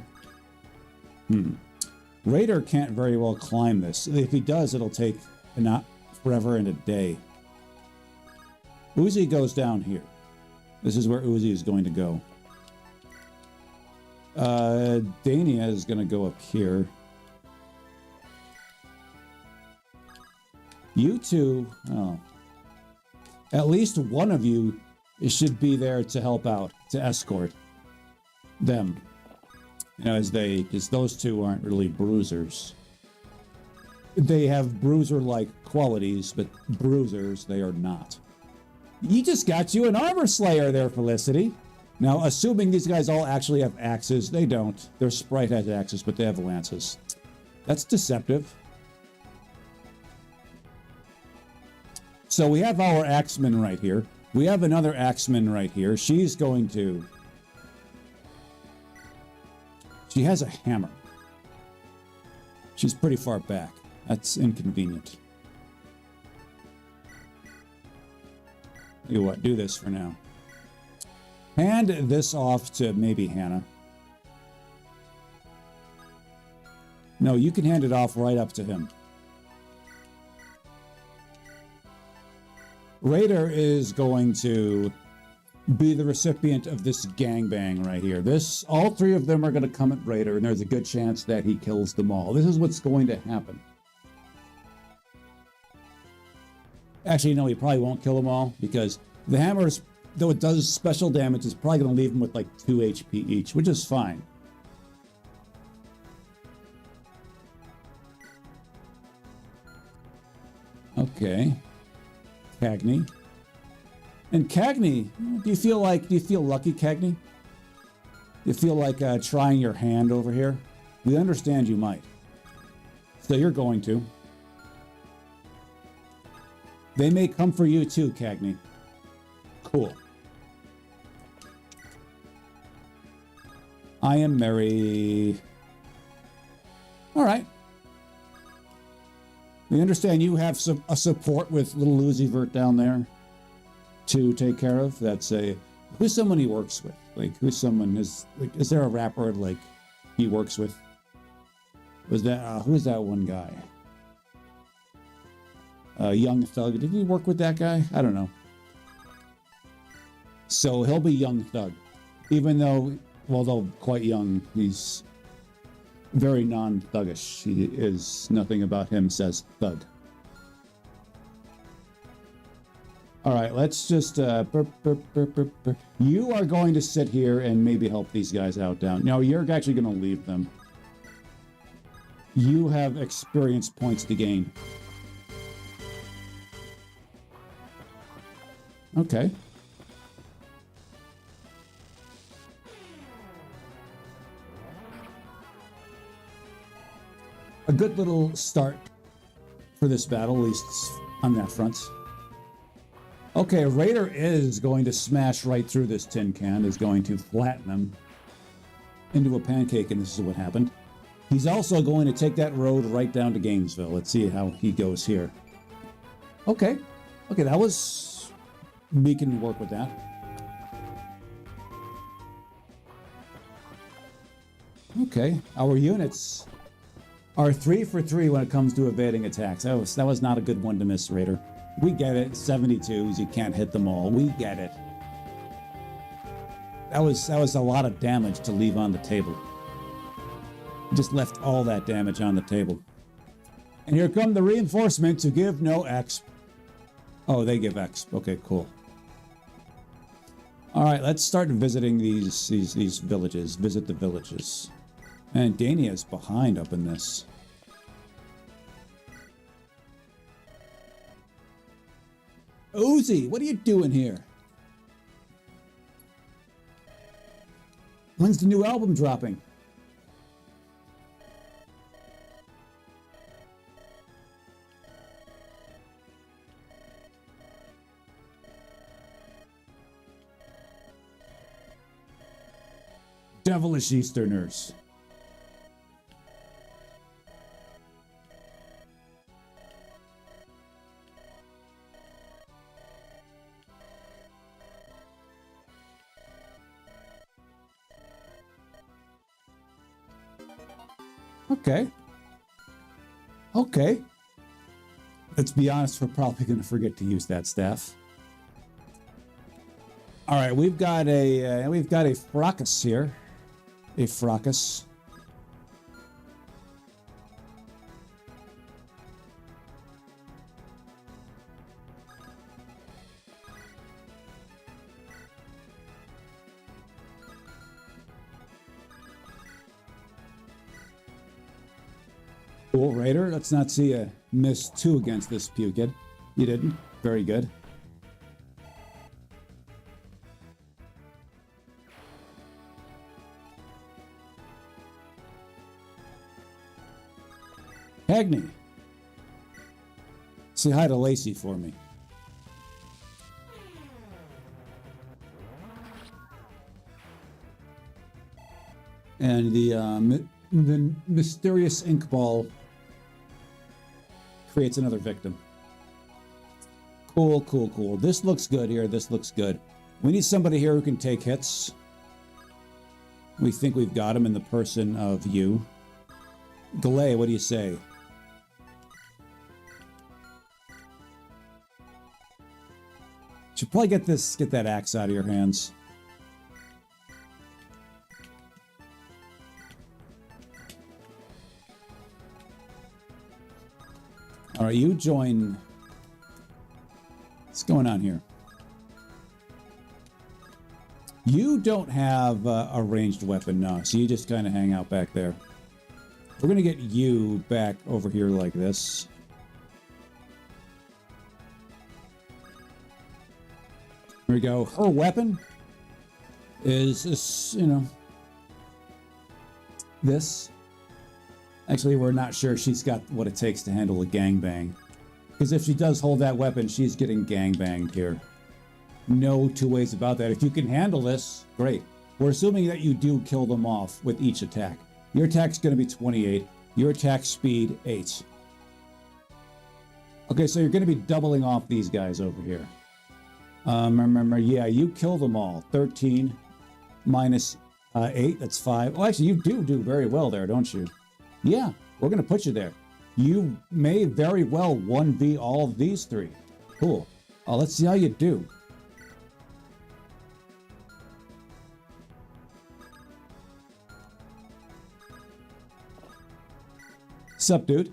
Raider can't very well climb this. If he does, it'll take not forever and a day. Uzi goes down here. This is where Uzi is going to go. Dania is going to go up here. You two, oh. At least one of you should be there to help out, to escort them. You know, because those two aren't really bruisers. They have bruiser-like qualities, but bruisers they are not. You just got you an armor slayer there, Felicity. Now, assuming these guys all actually have axes, they don't. Their sprite has axes, but they have lances. That's deceptive. So we have our axeman right here. We have another axeman right here. She's going to... She has a hammer. She's pretty far back. That's inconvenient. You what? Do this for now. Hand this off to maybe Hannah. No, you can hand it off right up to him. Raider is going to be the recipient of this gangbang right here. All three of them are going to come at Raider, and there's a good chance that he kills them all. This is what's going to happen. Actually, no, he probably won't kill them all, because the hammer, though it does special damage, is probably going to leave them with like 2 HP each, which is fine. Okay. Cagney. And Cagney, do you feel lucky, Cagney? Do you feel like trying your hand over here? We understand you might. So you're going to. They may come for you too, Cagney. Cool. I am merry. All right. We understand you have a support with little Uzivert down there to take care of. Who's someone he works with? Like, is there a rapper like he works with? Who's that one guy? Young Thug. Did he work with that guy? I don't know. So he'll be Young Thug. Even though, although quite young, he's very non-thuggish. He is, nothing about him says thug. All right, let's just... You are going to sit here and maybe help these guys out down. No, you're actually going to leave them. You have experience points to gain. Okay. A good little start for this battle, at least on that front. Okay, Raider is going to smash right through this tin can, is going to flatten him into a pancake, and this is what happened. He's also going to take that road right down to Gainesville. Let's see how he goes here. Okay. Okay, that was... We can work with that. Okay, our units are 3 for 3 when it comes to evading attacks. That was not a good one to miss, Raider. We get it. 72s, you can't hit them all. We get it. That was a lot of damage to leave on the table. Just left all that damage on the table. And here come the reinforcements who give no X. Oh, they give X. Okay, cool. All right, let's start visiting these villages. Visit the villages. And Dania is behind up in this. Uzi, what are you doing here? When's the new album dropping? Devilish Easterners. Okay. Okay. Let's be honest, we're probably going to forget to use that staff. All right, we've got a fracas here. A fracas. Cool, Raider. Let's not see a miss 2 against this Pukid. You didn't. Very good. Hagney. Say hi to Lacey for me. And the mysterious ink ball creates another victim. Cool, cool, cool. This looks good here. This looks good. We need somebody here who can take hits. We think we've got him in the person of you. Galay, what do you say? Should probably get that axe out of your hands. All right, you join. What's going on here? You don't have a ranged weapon, no, so you just kind of hang out back there. We're going to get you back over here like this. Here we go. Her weapon is this, you know, this. Actually, we're not sure she's got what it takes to handle a gangbang. Because if she does hold that weapon, she's getting gangbanged here. No two ways about that. If you can handle this, great. We're assuming that you do kill them off with each attack. Your attack's going to be 28. Your attack speed, 8. Okay, so you're going to be doubling off these guys over here. Remember, yeah, you kill them all. 13 minus 8, that's 5. Oh, actually, you do very well there, don't you? Yeah, we're going to put you there. You may very well 1v all of these 3. Cool. Let's see how you do. Sup, dude?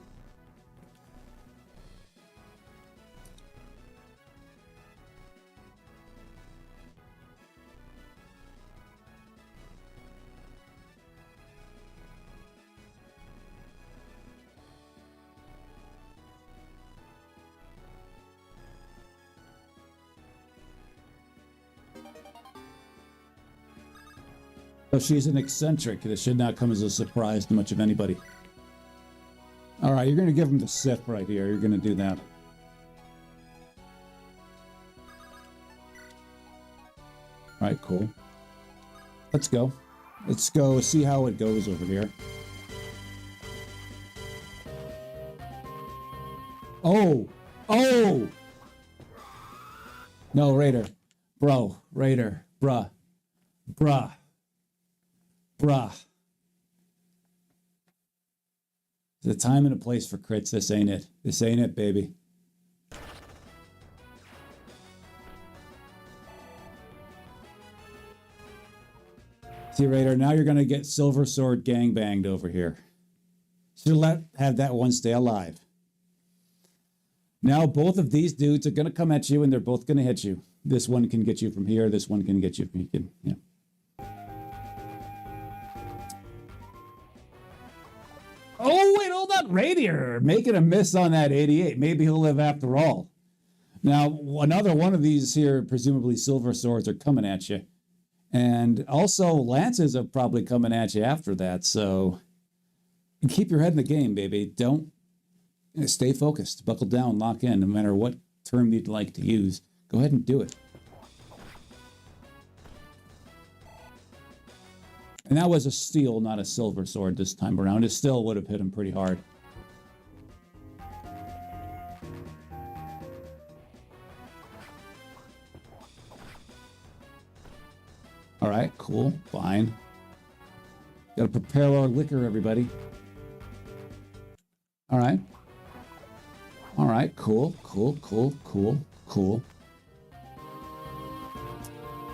So she's an eccentric. This should not come as a surprise to much of anybody. All right, you're going to give him the sip right here. You're going to do that. All right, cool. Let's go. Let's go see how it goes over here. Oh! Oh! No, Raider. Bro. Raider. Bruh. Bruh. Bruh. There's a time and a place for crits. This ain't it. This ain't it, baby. See, Raider, now you're going to get Silver Sword gangbanged over here. Should have that one stay alive. Now both of these dudes are going to come at you and they're both going to hit you. This one can get you from here. This one can get you from here. Yeah. Oh, wait, hold on. Raider making a miss on that 88. Maybe he'll live after all. Now, another one of these here, presumably Silver Swords, are coming at you. And also, Lances are probably coming at you after that. So keep your head in the game, baby. Don't stay focused. Buckle down, lock in, no matter what term you'd like to use. Go ahead and do it. And that was a steel, not a silver sword this time around. It still would have hit him pretty hard. All right, cool, fine. Gotta prepare our liquor, everybody. All right. All right, cool, cool, cool, cool, cool.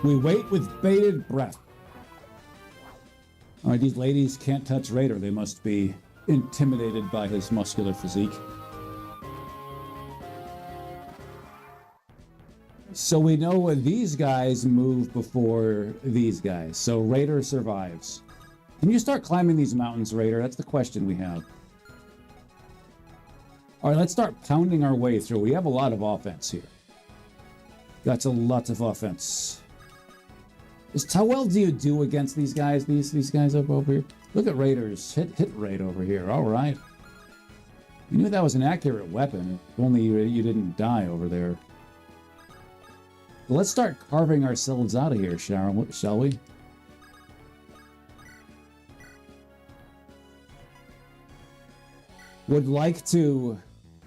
We wait with bated breath. All right, these ladies can't touch Raider. They must be intimidated by his muscular physique. So we know these guys move before these guys. So Raider survives. Can you start climbing these mountains, Raider? That's the question we have. All right, let's start pounding our way through. We have a lot of offense here. That's a lot of offense. How well do you do against these guys? These guys up over here. Look at Raiders hit rate over here. All right. You knew that was an accurate weapon. If only you didn't die over there. Let's start carving ourselves out of here, shall we? Would like to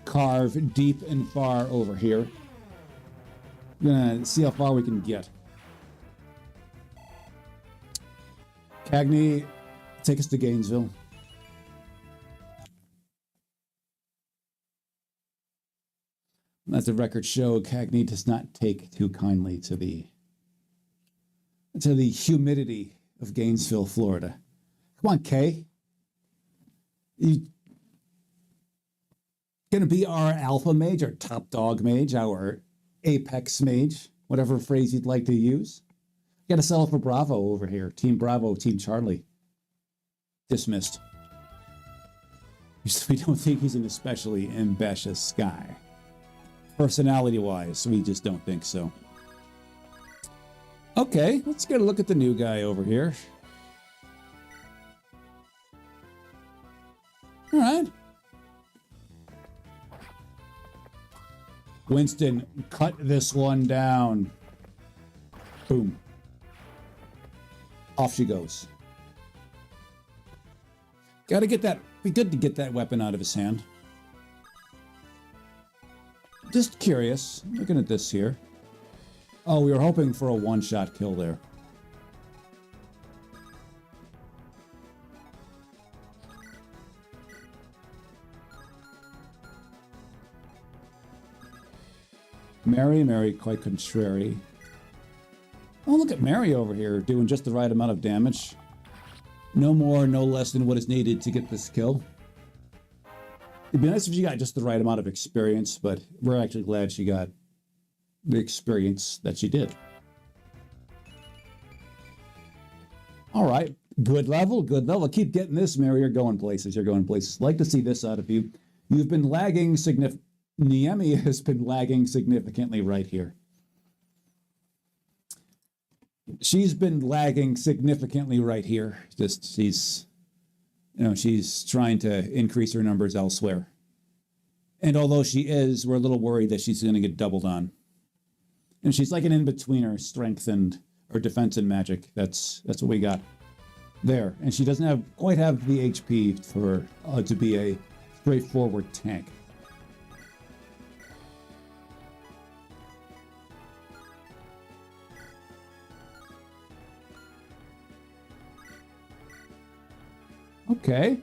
carve deep and far over here. I'm gonna see how far we can get. Cagney, take us to Gainesville. Let the record show Cagney does not take too kindly to the humidity of Gainesville, Florida. Come on, Kay. You gonna be our alpha mage, our top dog mage, our apex mage, whatever phrase you'd like to use. Got to settle for Bravo over here. Team Bravo, Team Charlie. Dismissed. We don't think he's an especially ambitious guy. Personality-wise, we just don't think so. Okay, let's get a look at the new guy over here. All right. Winston, cut this one down. Boom. Off she goes. Gotta get that. Be good to get that weapon out of his hand. Just curious. Looking at this here. Oh, we were hoping for a one-shot kill there. Mary, quite contrary. Oh, look at Mary over here doing just the right amount of damage. No more, no less than what is needed to get this kill. It'd be nice if she got just the right amount of experience, but we're actually glad she got the experience that she did. All right, good level, good level. Keep getting this, Mary. You're going places, you're going places. Like to see this out of you. You've been lagging significantly. Niemi has been lagging significantly right here. She's been lagging significantly right here. Just she's trying to increase her numbers elsewhere. And although she is, we're a little worried that she's going to get doubled on. And she's like an in-betweener, strength and or defense and magic. That's what we got there. And she doesn't quite have the HP for to be a straightforward tank. Okay.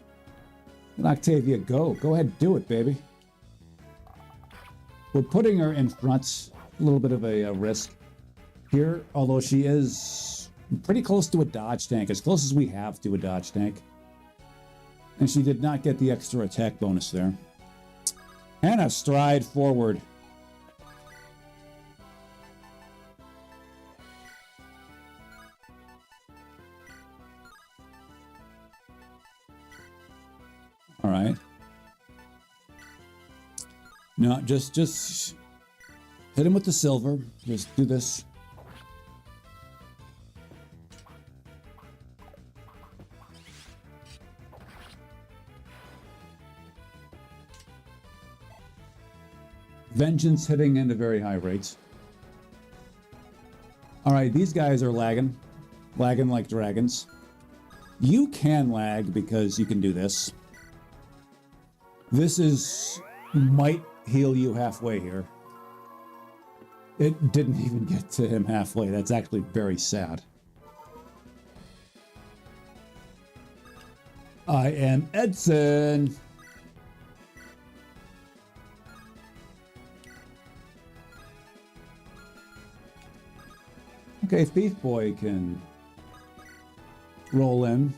And Octavia, go. Go ahead, do it, baby. We're putting her in front. A little bit of a risk here, although she is pretty close to a dodge tank, as close as we have to a dodge tank. And she did not get the extra attack bonus there. And a stride forward. All right. No, just hit him with the silver. Just do this. Vengeance hitting into very high rates. All right, these guys are lagging. Lagging like dragons. You can lag because you can do this. This might heal you halfway here. It didn't even get to him halfway. That's actually very sad. I am Edson. Okay, Thief Boy can roll in.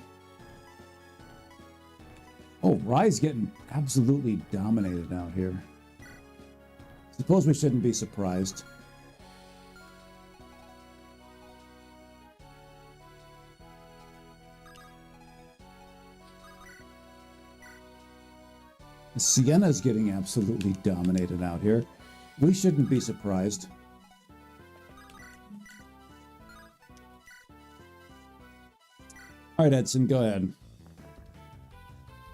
Oh, Rye's getting absolutely dominated out here. Suppose we shouldn't be surprised. Sienna's getting absolutely dominated out here. We shouldn't be surprised. All right, Edson, go ahead.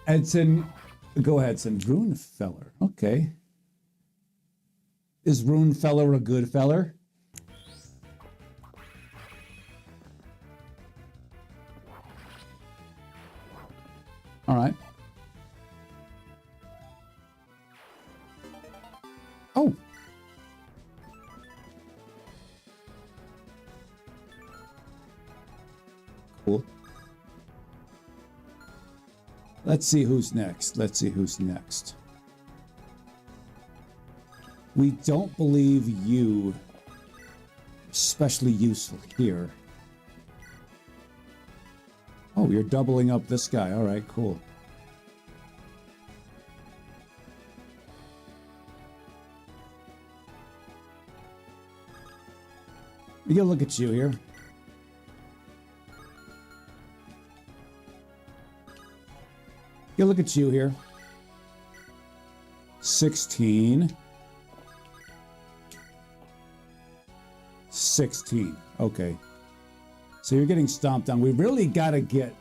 Edson, go ahead, Edson. Runefeller, okay. Is Runefeller a good feller? All right. Oh. Cool. Let's see who's next. Let's see who's next. We don't believe you especially useful here. Oh, you're doubling up this guy. All right, cool. We get a look at you here. Get a look at you here. 16. 16. Okay. So you're getting stomped on. We really got to get...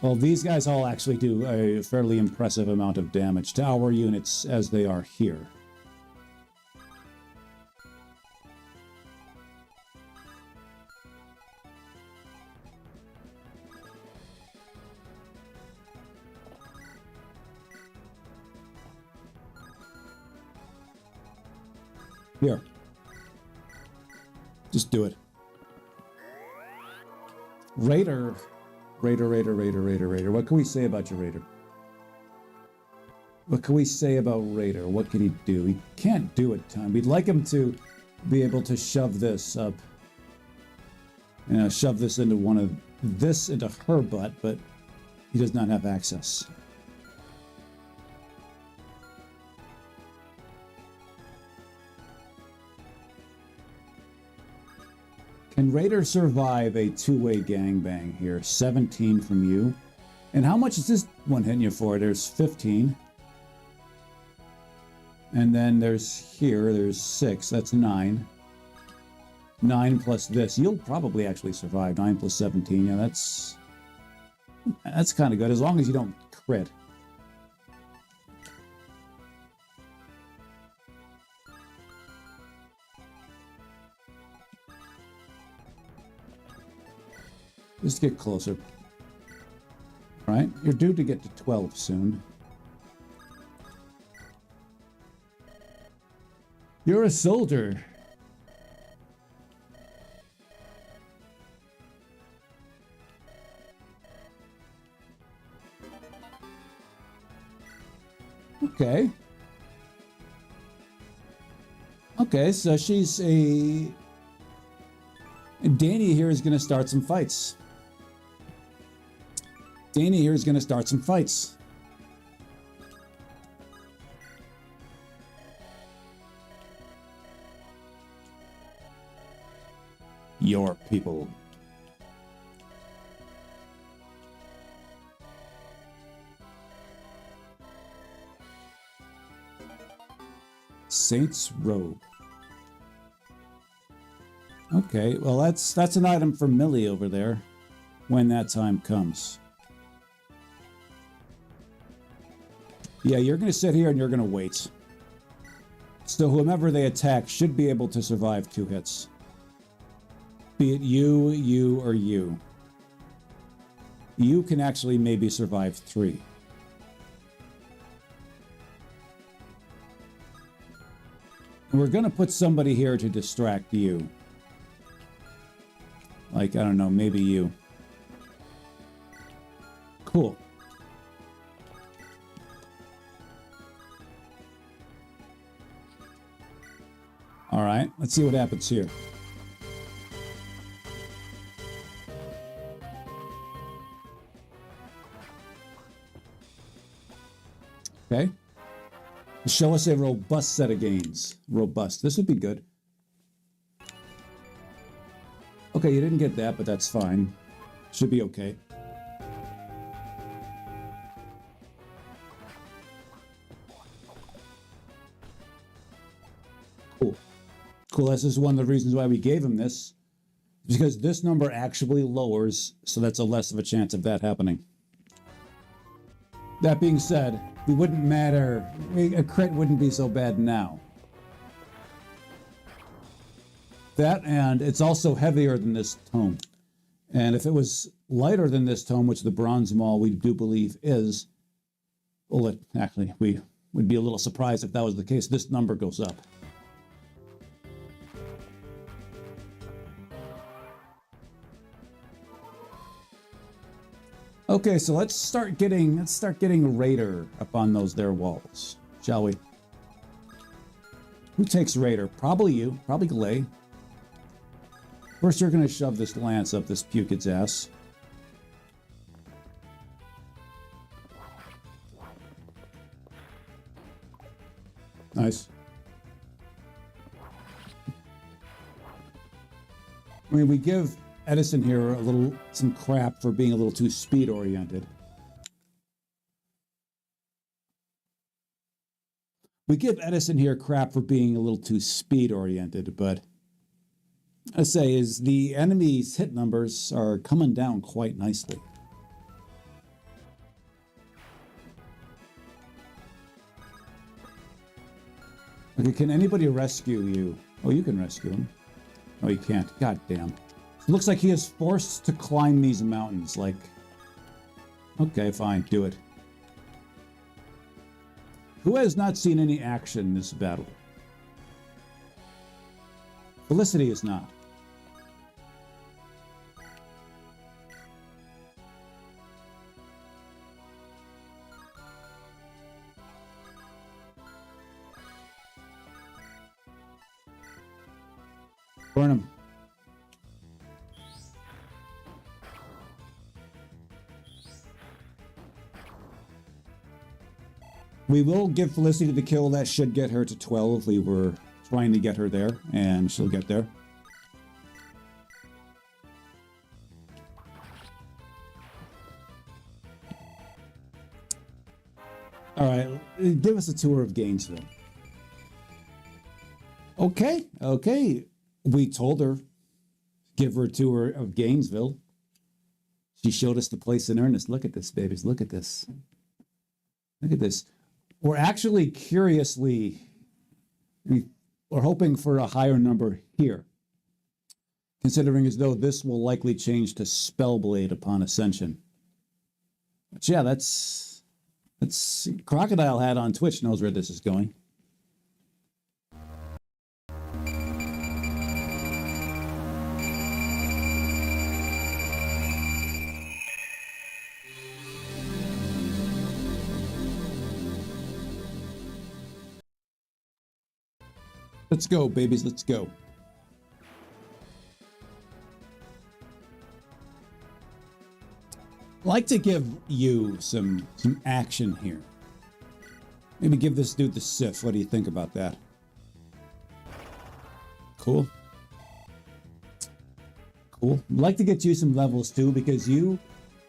Well, these guys all actually do a fairly impressive amount of damage to our units as they are here. Here. Just do it. Raider. Raider. What can we say about your Raider? What can we say about Raider? What can he do? He can't do a ton. We'd like him to be able to shove this up. You know, shove this into into her butt, but he does not have access. Can Raider survive a two-way gangbang here? 17 from you. And how much is this one hitting you for? There's 15. And then there's 6. That's 9. 9 plus this. You'll probably actually survive. 9 plus 17. Yeah, that's kind of good, as long as you don't crit. Just get closer. All right, you're due to get to 12 soon. You're a soldier. Okay. Okay, so she's a... Danny here is going to start some fights. Danny here is going to start some fights. Your people. Saints Row. Okay, well that's an item for Millie over there when that time comes. Yeah, you're going to sit here and you're going to wait. So whomever they attack should be able to survive 2 hits. Be it you, or you. You can actually maybe survive 3. And we're going to put somebody here to distract you. Like, I don't know, maybe you. Cool. All right, let's see what happens here. Okay. Show us a robust set of gains. Robust. This would be good. Okay, you didn't get that, but that's fine. Should be okay. cool. This is one of the reasons why we gave him this. Because this number actually lowers, so that's a less of a chance of that happening. That being said, it wouldn't matter. A crit wouldn't be so bad now. That, and it's also heavier than this tome. And if it was lighter than this tome, which the Bronze Maul we do believe is, well, actually, we would be a little surprised if that was the case. This number goes up. Okay, so let's start getting Raider up on those there walls, shall we? Who takes Raider? Probably you. Probably Glay. First, you're going to shove this lance up this Pukid's ass. Nice. I mean, we give Edison here some crap for being a little too speed oriented. We give Edison here crap for being a little too speed oriented, but I say is the enemy's hit numbers are coming down quite nicely. Okay, can anybody rescue you? Oh, you can rescue him. Oh, you can't. God damn. It looks like he is forced to climb these mountains, like... Okay, fine, do it. Who has not seen any action in this battle? Felicity is not. Burn him. We will give Felicity the kill. That should get her to 12. We were trying to get her there, and she'll get there. All right, give us a tour of Gainesville. Okay, okay. We told her, give her a tour of Gainesville. She showed us the place in earnest. Look at this, babies. Look at this. Look at this. We're actually curiously, we're hoping for a higher number here, considering as though this will likely change to Spellblade upon Ascension. But yeah, that's Crocodile Hat on Twitch knows where this is going. Let's go, babies, let's go. I'd like to give you some action here. Maybe give this dude the Sif. What do you think about that? Cool. Cool. I'd like to get you some levels too, because you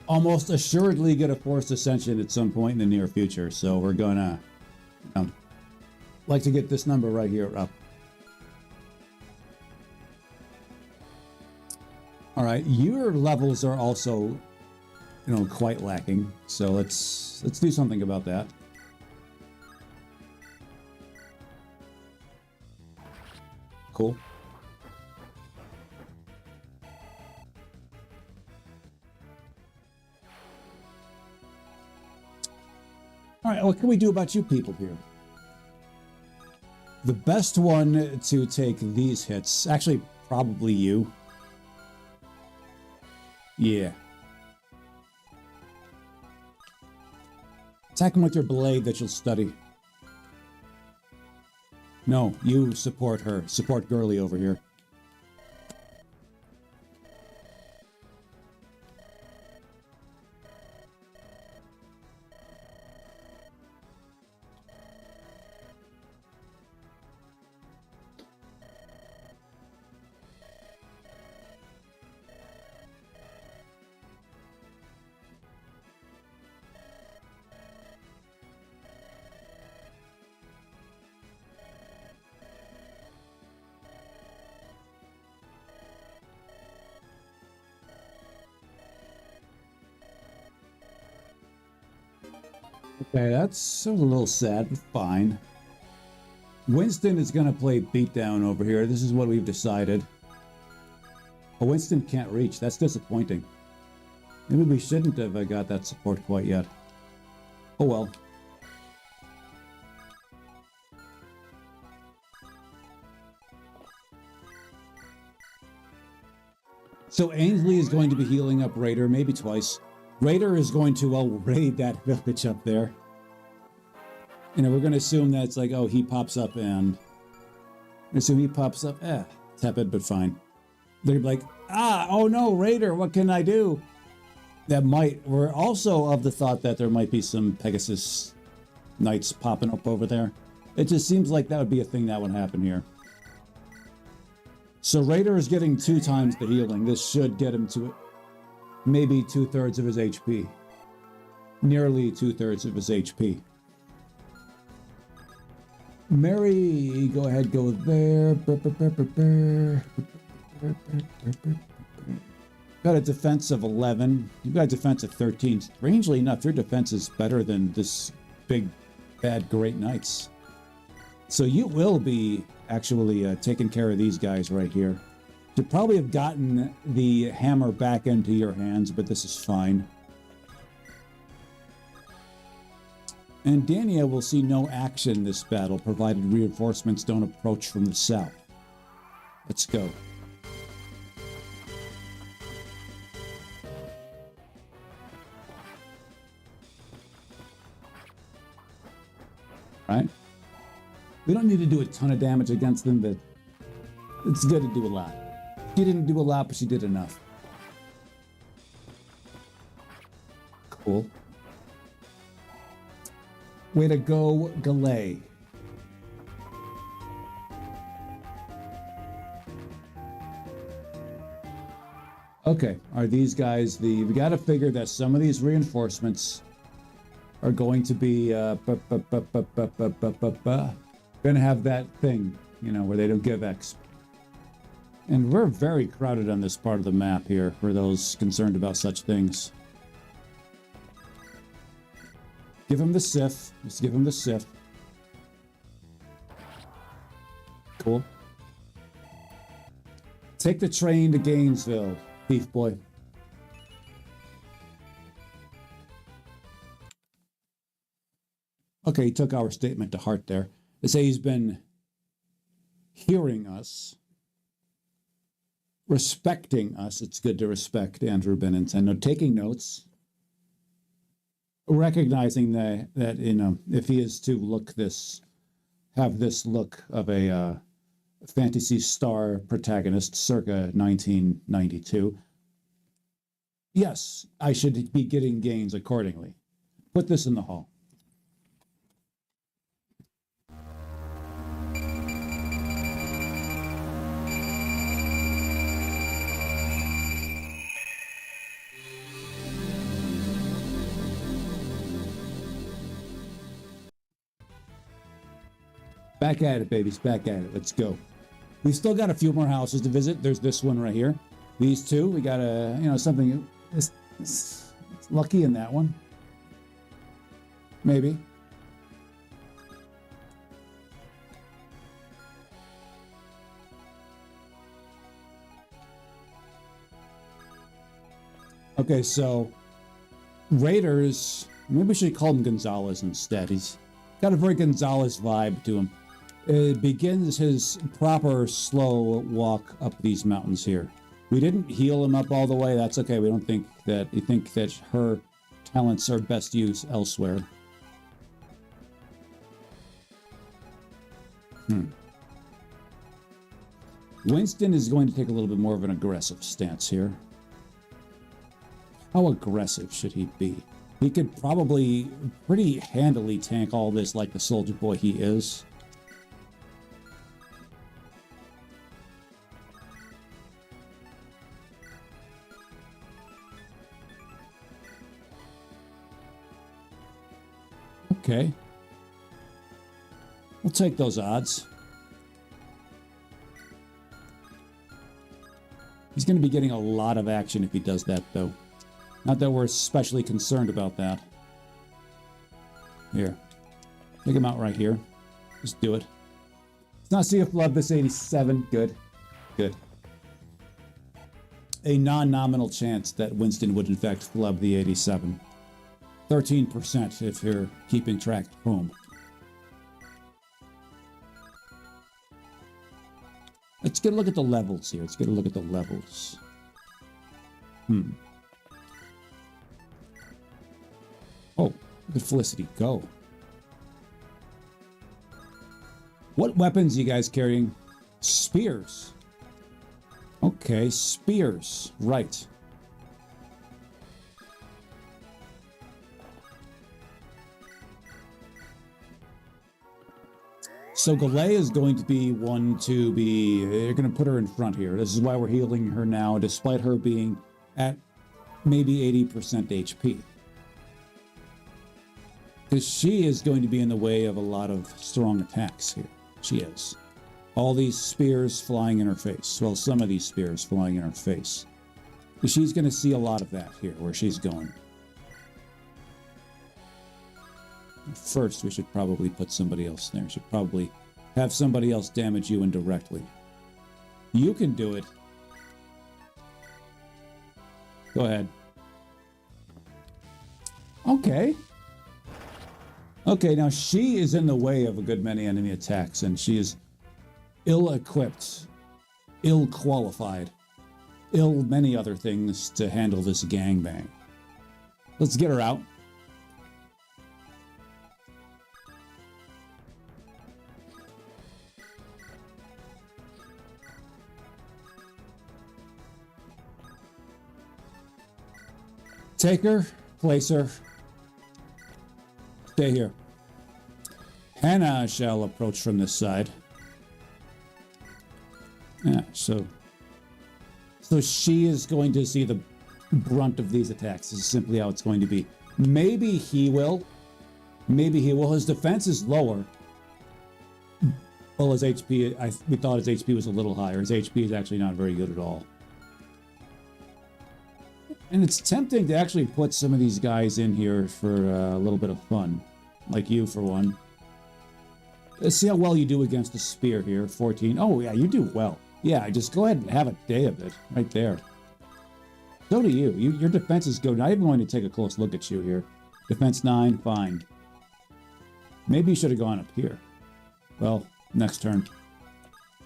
almost assuredly get a Forced Ascension at some point in the near future. So we're gonna like to get this number right here up. All right, your levels are also, quite lacking. So let's do something about that. Cool. All right, what can we do about you people here? The best one to take these hits, actually, probably you. Yeah. Attack him with your blade that you'll study. No, you support her. Support Girly over here. Okay, that's a little sad, but fine. Winston is going to play beatdown over here. This is what we've decided. Oh, Winston can't reach. That's disappointing. Maybe we shouldn't have got that support quite yet. Oh well. So Ainsley is going to be healing up Raider, maybe twice. Raider is going to, well, raid that village up there. You know, we're going to assume that it's like, oh, he pops up and... assume he pops up, tepid, but fine. They're like, oh no, Raider, what can I do? That might... We're also of the thought that there might be some Pegasus Knights popping up over there. It just seems like that would be a thing that would happen here. So Raider is getting 2 times the healing. This should get him to maybe 2/3 of his HP. Nearly 2/3 of his HP. Mary, go ahead, go there. Got a defense of 11. You've got a defense of 13. Strangely enough, your defense is better than this big, bad, great knights. So you will be actually taking care of these guys right here. You probably have gotten the hammer back into your hands, but this is fine. And Dania will see no action this battle, provided reinforcements don't approach from the south. Let's go. Right? We don't need to do a ton of damage against them, but it's good to do a lot. She didn't do a lot, but she did enough. Cool. Way to go, Galay. Okay, are these guys the... We gotta figure that some of these reinforcements are going to be... gonna have that thing, you know, where they don't give X. And we're very crowded on this part of the map here for those concerned about such things. Give him the Sif. Just give him the Sif. Cool. Take the train to Gainesville, Thief Boy. Okay, he took our statement to heart there. They say he's been hearing us, respecting us. It's good to respect Andrew Benintendi, taking notes, recognizing that you know, if he is to look this, have this look of a Phantasy Star protagonist circa 1992, yes, I should be getting gains accordingly. Put this in the hall. Back at it, babies. Back at it. Let's go. We've still got a few more houses to visit. There's this one right here. These two. We got a, you know, something. It's lucky in that one. Maybe. Okay, so Raiders. Maybe we should call him Gonzalez instead. He's got a very Gonzalez vibe to him. It begins his proper slow walk up these mountains here. We didn't heal him up all the way. That's okay. We don't think that... We think that her talents are best used elsewhere. Winston is going to take a little bit more of an aggressive stance here. How aggressive should he be? He could probably pretty handily tank all this like the soldier boy he is. Okay. We'll take those odds. He's going to be getting a lot of action if he does that, though. Not that we're especially concerned about that. Here. Take him out right here. Just do it. Let's not see a flub this 87. Good. Good. A non-nominal chance that Winston would in fact flub the 87. 13% if you're keeping track at home. Let's get a look at the levels here. Let's get a look at the levels. Oh, look at Felicity go. What weapons are you guys carrying? Spears. Okay, spears. Right. So Galea is going to be one to be... You're going to put her in front here. This is why we're healing her now, despite her being at maybe 80% HP. Because she is going to be in the way of a lot of strong attacks here. She is. All these spears flying in her face. Well, some of these spears flying in her face. She's going to see a lot of that here, where she's going. First, we should probably put somebody else there. We should probably have somebody else damage you indirectly. You can do it. Go ahead. Okay. Okay, now she is in the way of a good many enemy attacks, and she is ill-equipped, ill-qualified, many other things to handle this gangbang. Let's get her out. Take her, place her. Stay here. Hannah shall approach from this side. Yeah, so she is going to see the brunt of these attacks. This is simply how it's going to be. Maybe he will. Maybe he will. His defense is lower. Well, his HP, we thought his HP was a little higher. His HP is actually not very good at all. And it's tempting to actually put some of these guys in here for a little bit of fun. Like you, for one. Let's see how well you do against the spear here. 14. Oh, yeah, you do well. Yeah, just go ahead and have a day of it. Right there. So do you. Your defense is good. Not even going to take a close look at you here. Defense 9, fine. Maybe you should have gone up here. Well, next turn.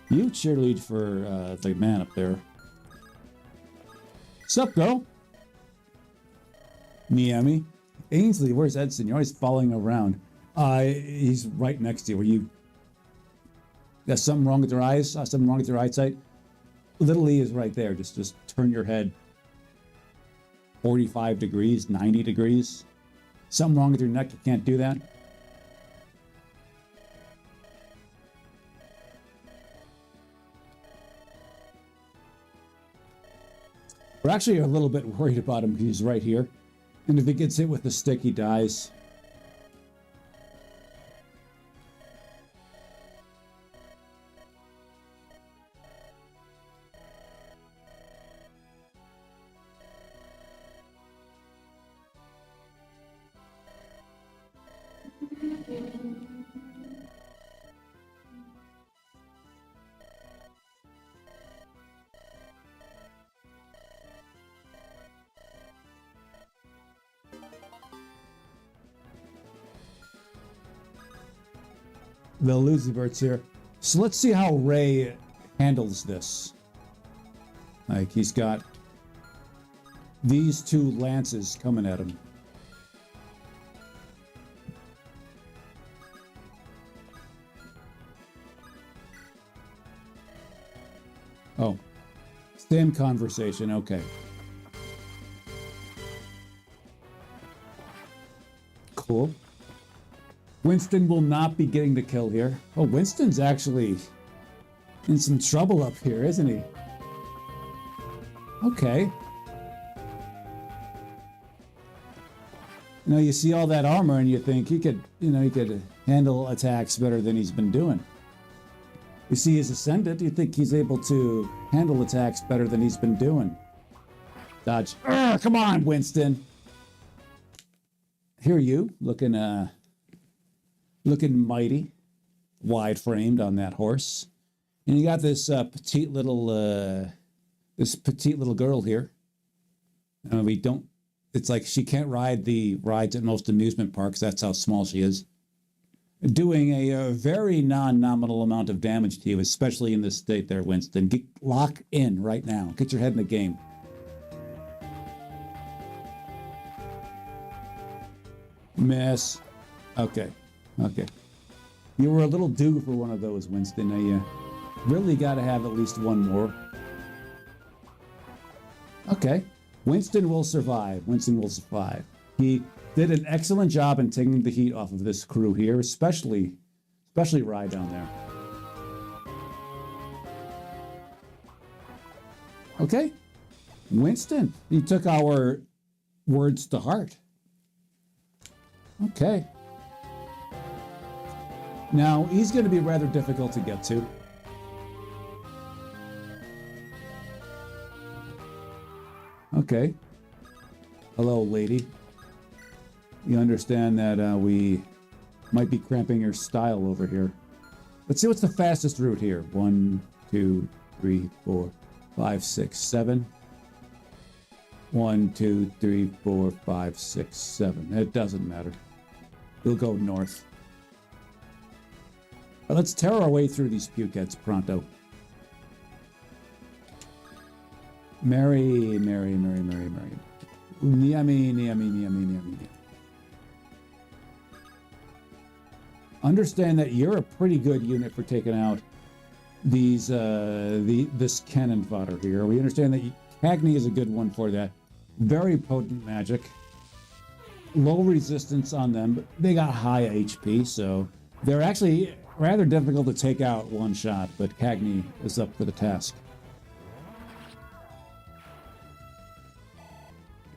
You cheerlead for the man up there. Sup, girl? Miami. Ainsley, where's Edson? You're always following around. He's right next to you. Were you... Got something wrong with your eyes? Something wrong with your eyesight? Little E is right there. Just turn your head 45 degrees, 90 degrees. Something wrong with your neck? You can't do that? We're actually a little bit worried about him because he's right here. And if he gets hit with the stick, he dies. The Lucifer's here. So let's see how Ray handles this. Like, he's got these two lances coming at him. Oh. Same conversation, okay. Cool. Winston will not be getting the kill here. Oh, Winston's actually in some trouble up here, isn't he? Okay. You know, you see all that armor and you think he could, he could handle attacks better than he's been doing. You see his Ascendant, you think he's able to handle attacks better than he's been doing. Dodge. Come on, Winston. Here you, looking looking mighty, wide framed on that horse. And you got this petite little girl here. It's like she can't ride the rides at most amusement parks. That's how small she is. Doing a very non-nominal amount of damage to you, especially in this state there, Winston. Lock in right now. Get your head in the game. Miss. Okay. You were a little due for one of those, Winston. You really got to have at least one more. Okay. Winston will survive. He did an excellent job in taking the heat off of this crew here, especially Rye down there. Okay. Winston, he took our words to heart. Okay. Now, he's going to be rather difficult to get to. Okay. Hello, lady. You understand that we might be cramping your style over here. Let's see what's the fastest route here. 1, 2, 3, 4, 5, 6, 7. 1, 2, 3, 4, 5, 6, 7. It doesn't matter. We'll go north. But let's tear our way through these pukeheads pronto. Mary. Yummy. Understand that you're a pretty good unit for taking out these this cannon fodder here. We understand that Cagney is a good one for that. Very potent magic. Low resistance on them, but they got high HP, so they're actually rather difficult to take out one shot, but Cagney is up for the task.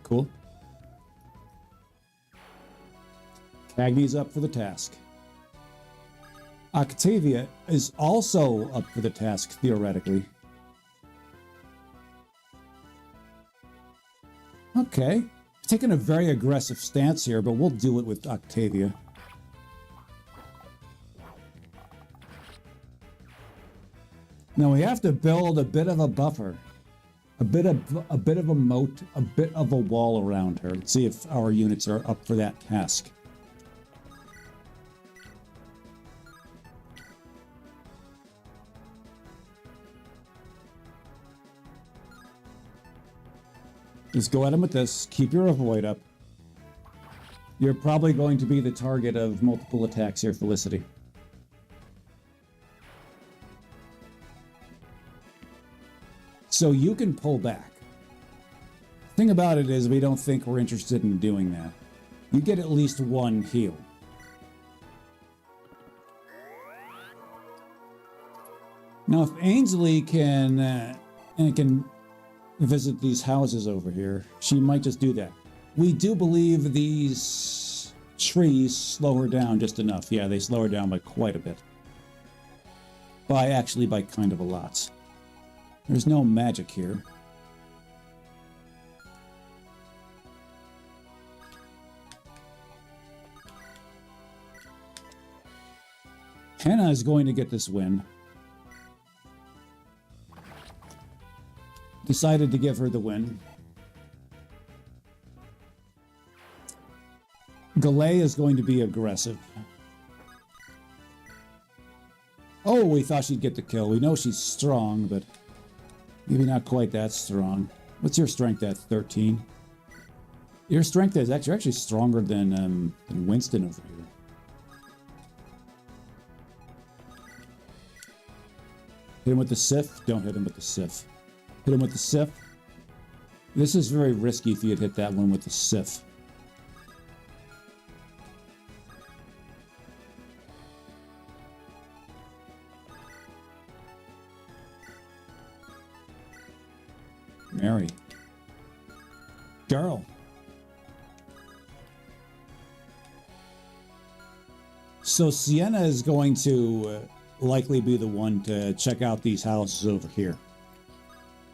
Cool. Cagney's up for the task. Octavia is also up for the task, theoretically. Okay. Taking a very aggressive stance here, but we'll do it with Octavia. Now we have to build a bit of a buffer. A bit of a moat, a bit of a wall around her. Let's see if our units are up for that task. Just go at him with this. Keep your avoid up. You're probably going to be the target of multiple attacks here, Felicity. So you can pull back. The thing about it is we don't think we're interested in doing that. You get at least one heal. Now if Ainsley can visit these houses over here, she might just do that. We do believe these trees slow her down just enough. Yeah, they slow her down by quite a bit. By kind of a lot. There's no magic here. Hannah is going to get this win. Decided to give her the win. Galay is going to be aggressive. Oh, we thought she'd get the kill. We know she's strong, but maybe not quite that strong. What's your strength at? 13? Your strength is actually stronger than Winston over here. Hit him with the Sif. Don't hit him with the Sif. Hit him with the Sif. This is very risky if you'd hit that one with the Sif. Mary. Girl. So Sienna is going to likely be the one to check out these houses over here.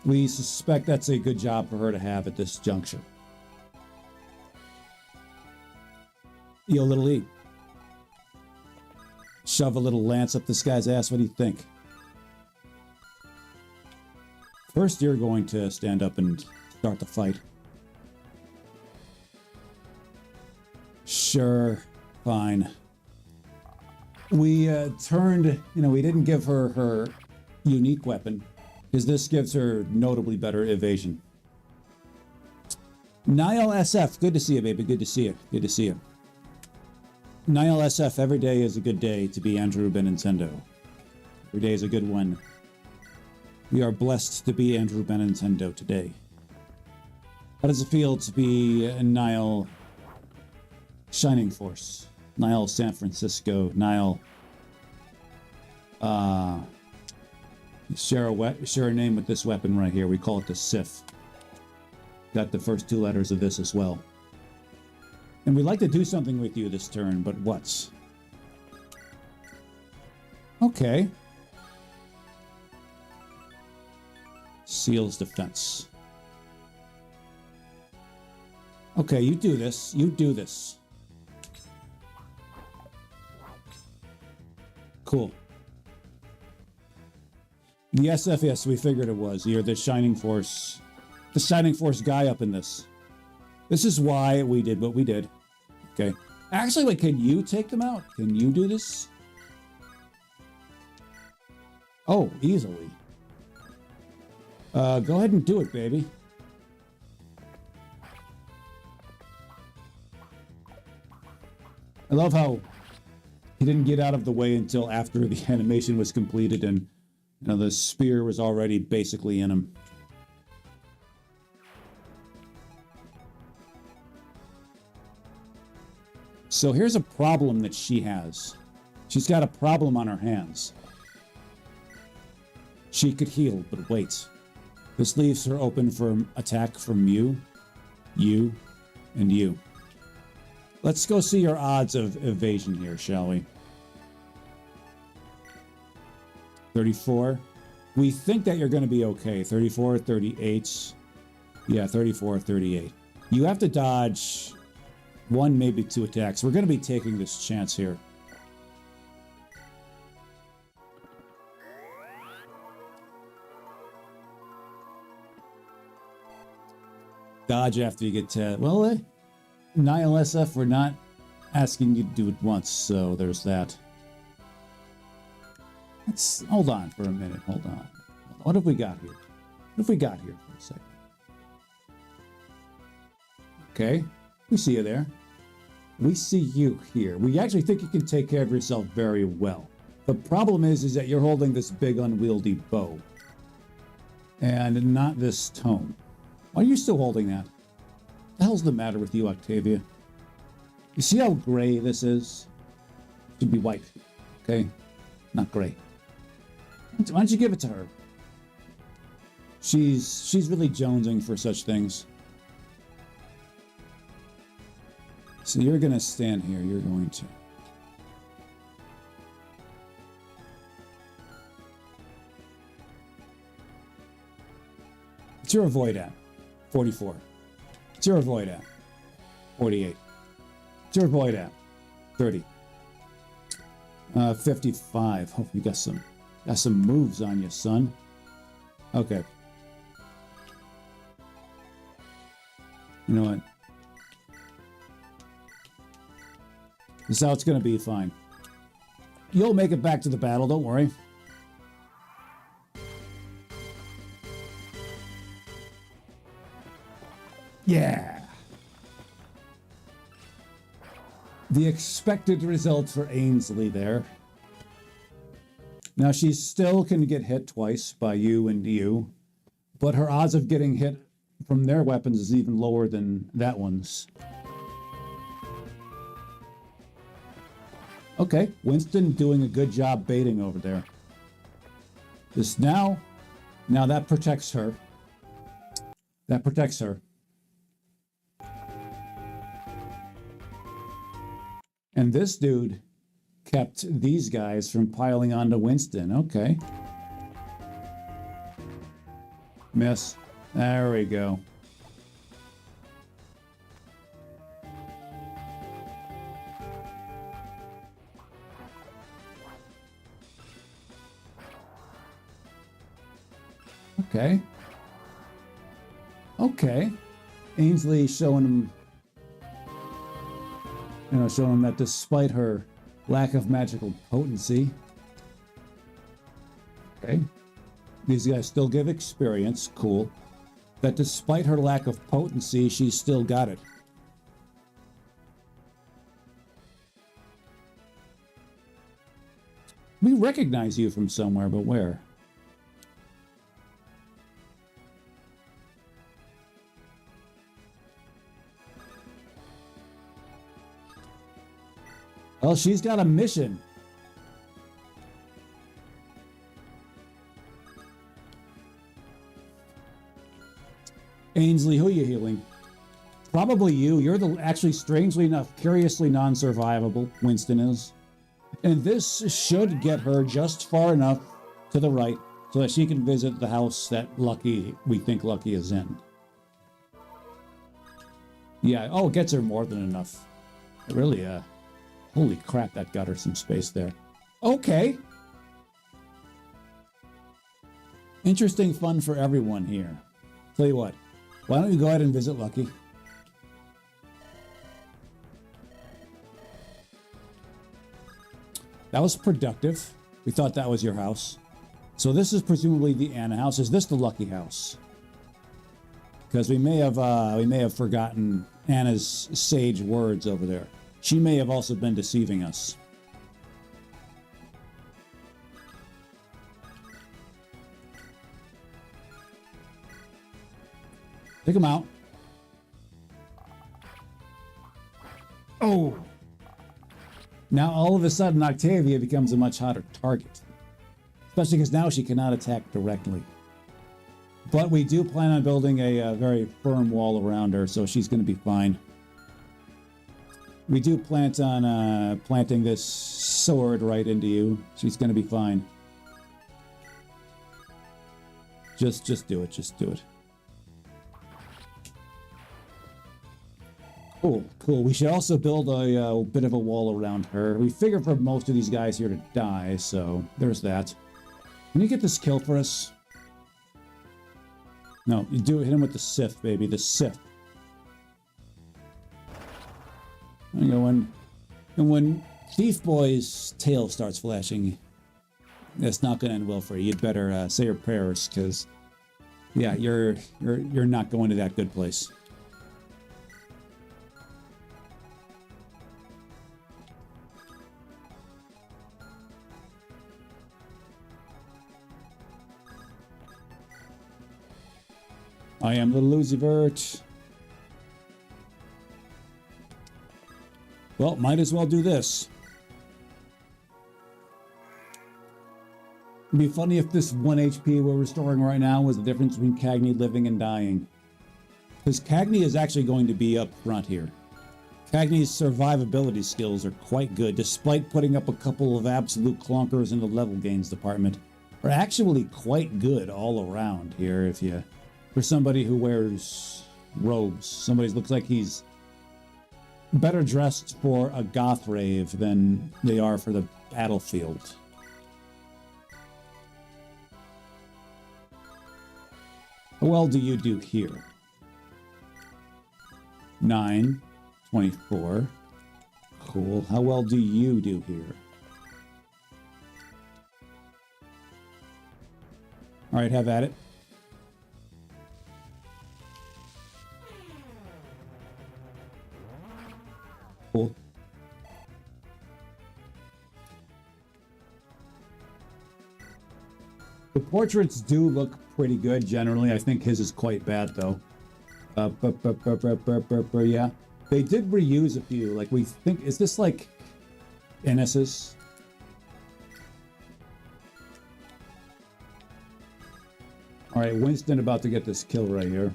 We suspect that's a good job for her to have at this juncture. Yo, little E. shove a little lance up this guy's ass. What do you think? First, you're going to stand up and start the fight. Sure, fine. We turned, we didn't give her her unique weapon, because this gives her notably better evasion. Niall SF, good to see you, baby. Good to see you. Good to see you. Niall SF, every day is a good day to be Andrew Ben Nintendo. Every day is a good one. We are blessed to be Andrew Ben Nintendo today. How does it feel to be Niall Shining Force? Niall San Francisco, Niall share a name with this weapon right here. We call it the Sif. Got the first two letters of this as well. And we'd like to do something with you this turn, but what? Okay. Seals defense. Okay, you do this. You do this. Cool. The SFS, we figured it was. You're the Shining Force. The Shining Force guy up in this. This is why we did what we did. Okay. Actually, wait, can you take them out? Can you do this? Oh, easily. Go ahead and do it, baby. I love how he didn't get out of the way until after the animation was completed and the spear was already basically in him. So here's a problem that she has. She's got a problem on her hands. She could heal, but wait. This leaves her open for attack from you, and you. Let's go see your odds of evasion here, shall we? 34. We think that you're going to be okay. 34, 38. Yeah, 34, 38. You have to dodge one, maybe two attacks. We're going to be taking this chance here. Dodge after you get to... Well, Niall SF, we're not asking you to do it once, so there's that. Let's... Hold on for a minute. Hold on. What have we got here? What have we got here for a second? Okay. We see you there. We see you here. We actually think you can take care of yourself very well. The problem is that you're holding this big unwieldy bow. And not this tome. Why are you still holding that? What the hell's the matter with you, Octavia? You see how gray this is? It should be white. Okay? Not gray. Why don't you give it to her? She's really jonesing for such things. So you're going to stand here. You're going to... What's your avoid at? 44. What's your avoid at? 48. What's your avoid at? 30. 55. Hope you got some moves on you, son. Okay. You know what? This is how it's going to be, fine. You'll make it back to the battle, don't worry. Yeah. The expected result for Ainsley there. Now, she still can get hit twice by you and you, but her odds of getting hit from their weapons is even lower than that one's. Okay, Winston doing a good job baiting over there. This now that protects her. That protects her. And this dude kept these guys from piling onto Winston. Okay. Miss. There we go. Okay. Okay. Ainsley showing him, showing him that despite her lack of magical potency, okay, these guys still give experience. Cool. That despite her lack of potency, she's still got it. We recognize you from somewhere, but where? Well, she's got a mission. Ainsley, who are you healing? Probably you. You're actually, strangely enough, curiously non-survivable. Winston is. And this should get her just far enough to the right so that she can visit the house that we think Lucky is in. Yeah, oh, it gets her more than enough. It really, holy crap, that got her some space there. Okay. Interesting fun for everyone here. Tell you what, why don't you go ahead and visit Lucky? That was productive. We thought that was your house. So this is presumably the Anna house. Is this the Lucky house? Because we may have forgotten Anna's sage words over there. She may have also been deceiving us. Take him out. Oh! Now all of a sudden Octavia becomes a much hotter target. Especially because now she cannot attack directly. But we do plan on building a very firm wall around her, so she's going to be fine. We do plan on planting this sword right into you. She's going to be fine. Just do it. Just do it. Cool. We should also build a bit of a wall around her. We figure for most of these guys here to die, so there's that. Can you get this kill for us? No, you do hit him with the Sith, baby. The Sith. You know, when Thief Boy's tail starts flashing, it's not going to end well for you. You'd better say your prayers, because yeah, you're not going to that good place. I am the Lucivert. Well, might as well do this. It'd be funny if this 1 HP we're restoring right now was the difference between Cagney living and dying. Because Cagney is actually going to be up front here. Cagney's survivability skills are quite good, despite putting up a couple of absolute clunkers in the level gains department. Are actually quite good all around here if you... For somebody who wears robes. Somebody looks like he's better dressed for a goth rave than they are for the battlefield. How well do you do here? 9, 24. Cool. How well do you do here? All right, have at it. Cool. The portraits do look pretty good generally. I think his is quite bad though. Yeah. They did reuse a few. Like we think, is this like Ennis's? All right, Winston about to get this kill right here.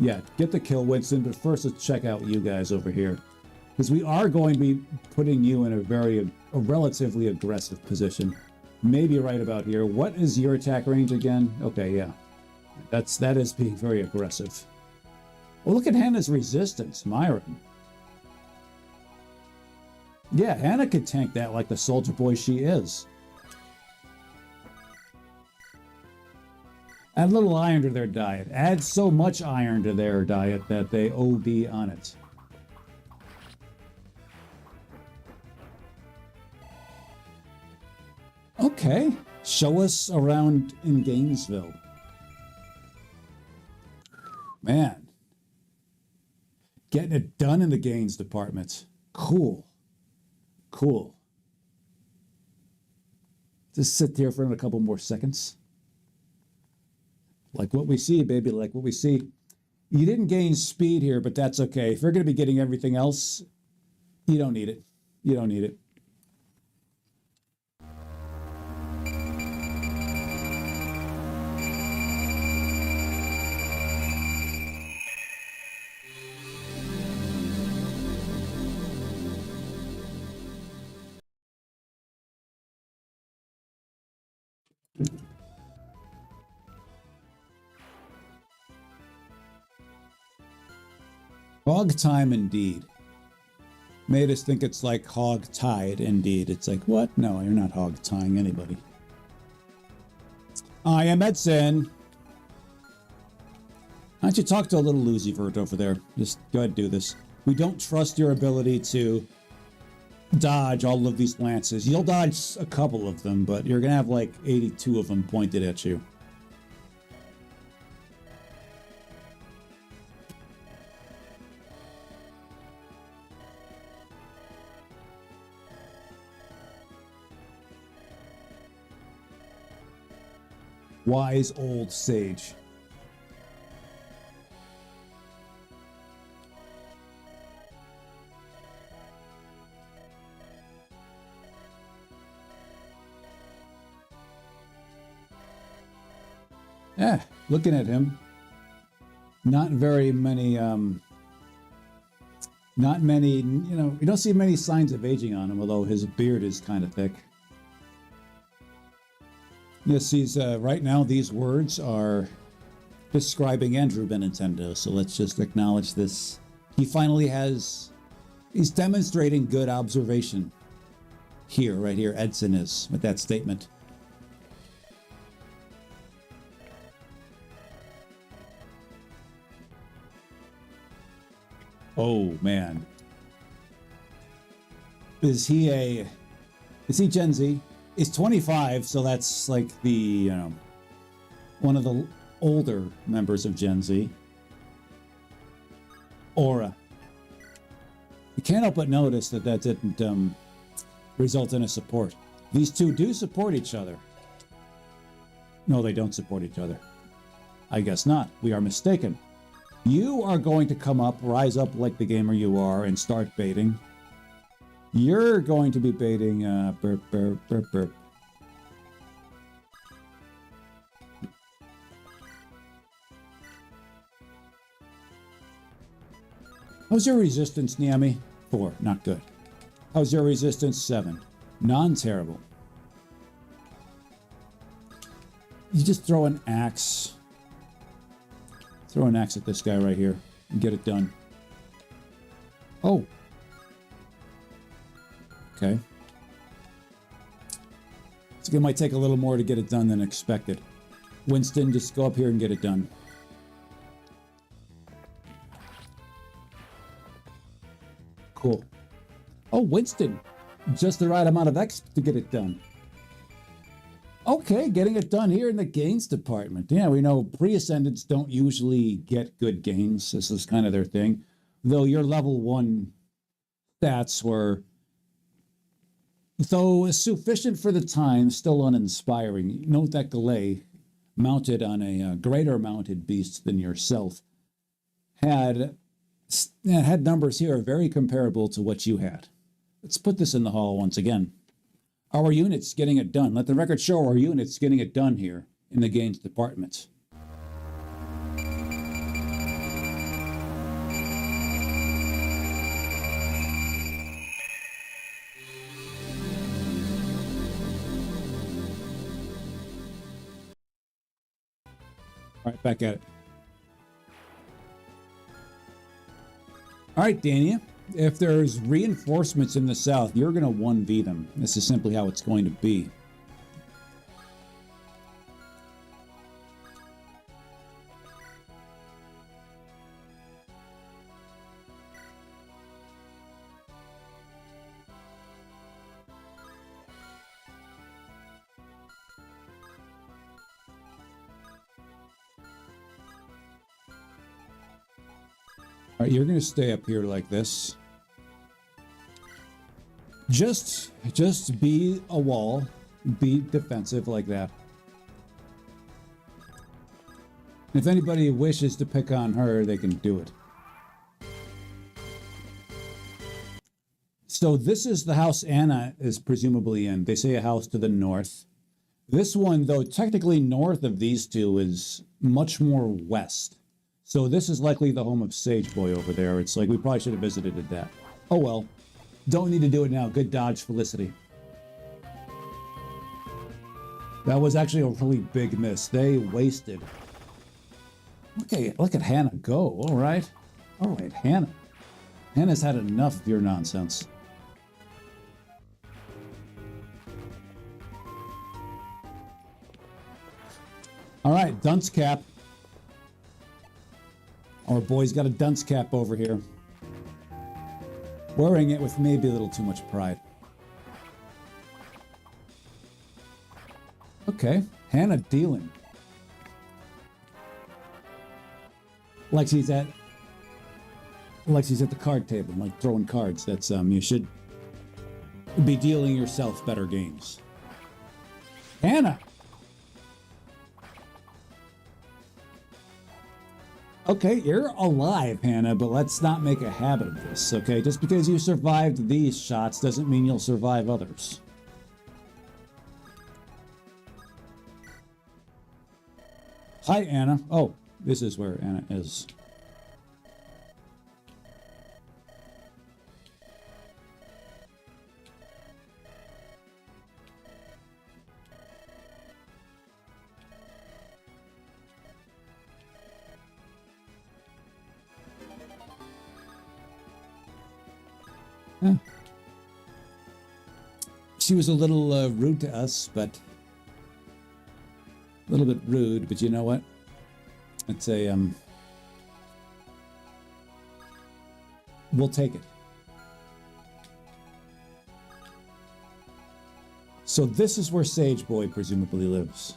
Yeah, get the kill, Winston, but first let's check out you guys over here. Because we are going to be putting you in a relatively aggressive position. Maybe right about here. What is your attack range again? Okay, yeah. That is being very aggressive. Oh, look at Hannah's resistance, Myron. Yeah, Hannah could tank that like the soldier boy she is. Add a little iron to their diet. Add so much iron to their diet that they OD on it. Okay. Show us around in Gainesville. Man. Getting it done in the Gaines department. Cool. Cool. Just sit there for a couple more seconds. Like what we see, baby, like what we see. You didn't gain speed here, but that's okay. If you're going to be getting everything else, you don't need it. You don't need it. Hog time indeed. Made us think it's like hog tied indeed. It's like, what? No, you're not hog tying anybody. I am Edson. Why don't you talk to a little Lucifert over there? Just go ahead and do this. We don't trust your ability to dodge all of these lances. You'll dodge a couple of them, but you're going to have like 82 of them pointed at you. Wise old sage. Yeah, looking at him. Not very many, not many, you don't see many signs of aging on him, although his beard is kind of thick. Yes, he's, right now these words are describing Andrew Benintendi, so let's just acknowledge this. He finally he's demonstrating good observation. Here, right here, Edson is, with that statement. Oh, man. Is he Gen Z? He's 25, so that's like the, one of the older members of Gen Z. Aura. You can't help but notice that didn't result in a support. These two do support each other. No, they don't support each other. I guess not. We are mistaken. You are going to come up, rise up like the gamer you are, and start baiting. You're going to be baiting, burp, burp, burp, burp. How's your resistance, Niami? 4, not good. How's your resistance? 7. Non-terrible. You just throw an axe. Throw an axe at this guy right here and get it done. Oh. Okay. So it might take a little more to get it done than expected. Winston, just go up here and get it done. Cool. Oh, Winston. Just the right amount of X to get it done. Okay, getting it done here in the gains department. Yeah, we know pre-ascendants don't usually get good gains. This is kind of their thing. Though your level 1 stats were, though sufficient for the time, still uninspiring. Note that Galay, mounted on a greater mounted beast than yourself, had numbers here very comparable to what you had. Let's put this in the hall once again. Our unit's getting it done. Let the record show our unit's getting it done here in the gains department. All right, back at it. All right, Dania. If there's reinforcements in the south, you're going to 1v them. This is simply how it's going to be. All right, you're going to stay up here like this. Just be a wall. Be defensive like that. If anybody wishes to pick on her, they can do it. So this is the house Anna is presumably in. They say a house to the north. This one, though technically north of these two, is much more west. So this is likely the home of Sage Boy over there. It's like we probably should have visited that. Oh well. Don't need to do it now. Good dodge, Felicity. That was actually a really big miss. They wasted. Okay, look at Hannah go. All right. All right, Hannah. Hannah's had enough of your nonsense. All right, dunce cap. Our boy's got a dunce cap over here. Wearing it with maybe a little too much pride. Okay, Hannah dealing. Like she's at the card table, like throwing cards. That's you should be dealing yourself better games. Hannah. Okay, you're alive, Hannah, but let's not make a habit of this, okay? Just because you survived these shots doesn't mean you'll survive others. Hi, Anna. Oh, this is where Anna is. Huh. She was a little rude to us, but a little bit rude, but you know what? It's a, we'll take it. So this is where Sage Boy presumably lives.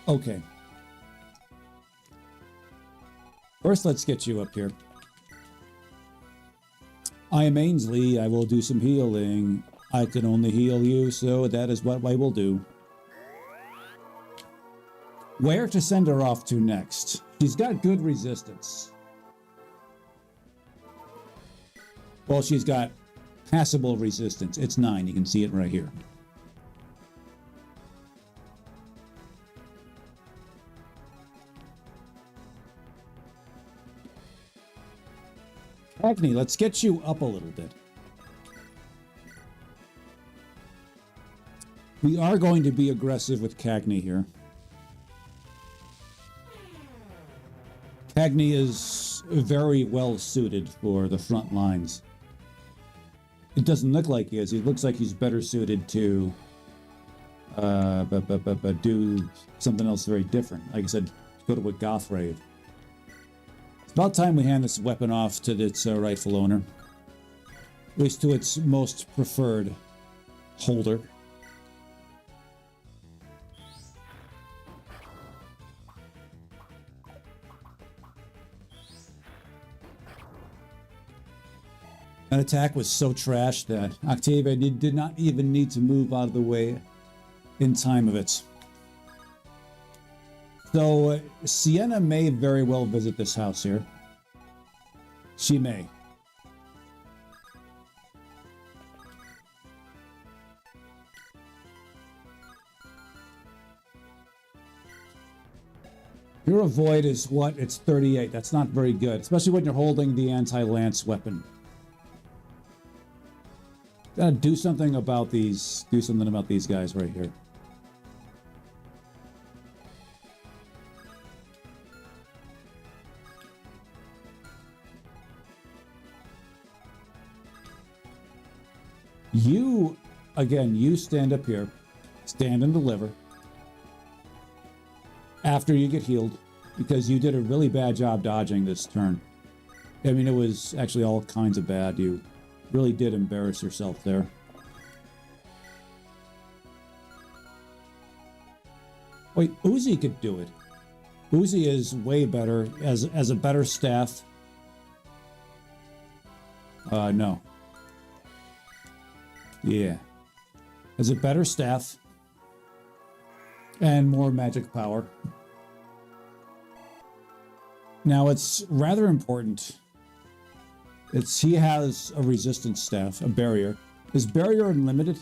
Okay. First, let's get you up here. I am Ainsley. I will do some healing. I can only heal you, so that is what I will do. Where to send her off to next? She's got good resistance. Well, she's got passable resistance. It's 9. You can see it right here. Agni, let's get you up a little bit. We are going to be aggressive with Cagney here. Cagney is very well suited for the front lines. It doesn't look like he is. He looks like he's better suited to do something else very different. Like I said, go to a Goth Raid. It's about time we hand this weapon off to its rightful owner. At least to its most preferred holder. That attack was so trash that Octavia did not even need to move out of the way in time of it. So, Sienna may very well visit this house here. She may. Your avoid is what? It's 38. That's not very good, especially when you're holding the anti-lance weapon. Gotta do something about these. Do something about these guys right here. You, again, you stand up here, stand and deliver after you get healed, because you did a really bad job dodging this turn. I mean, it was actually all kinds of bad. You really did embarrass yourself there. Wait, Uzi could do it. Uzi is way better as a better staff. No. Yeah. As a better staff and more magic power. Now it's rather important. He has a resistance staff, a barrier. Is barrier unlimited?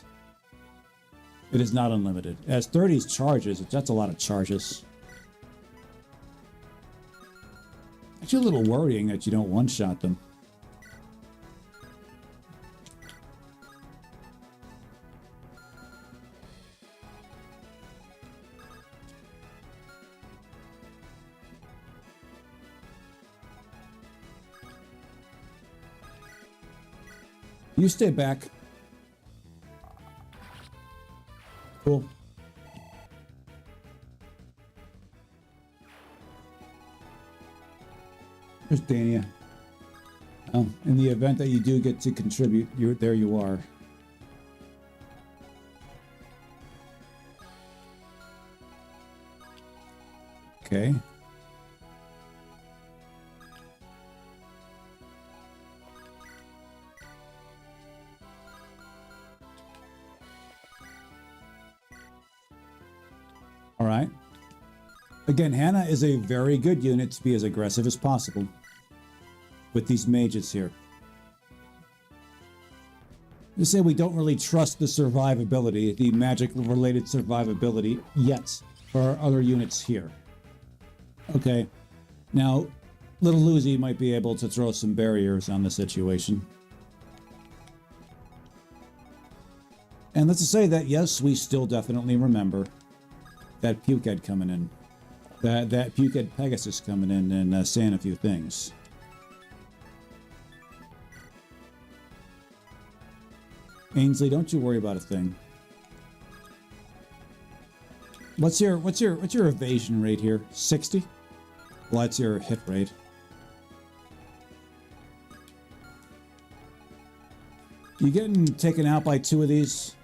It is not unlimited. It has 30 charges. That's a lot of charges. Actually, a little worrying that you don't one-shot them. You stay back. Cool. There's Dania. Oh, in the event that you do get to contribute, there you are. Okay. All right. Again, Hannah is a very good unit to be as aggressive as possible with these mages here. You say we don't really trust the survivability, the magic-related survivability yet for our other units here. Okay. Now, little Lucy might be able to throw some barriers on the situation. And let's just say that, yes, we still definitely remember that Pukehead coming in. That Pukehead Pegasus coming in and saying a few things. Ainsley, don't you worry about a thing. What's your evasion rate here? 60? Well, that's your hit rate. You getting taken out by 2 of these?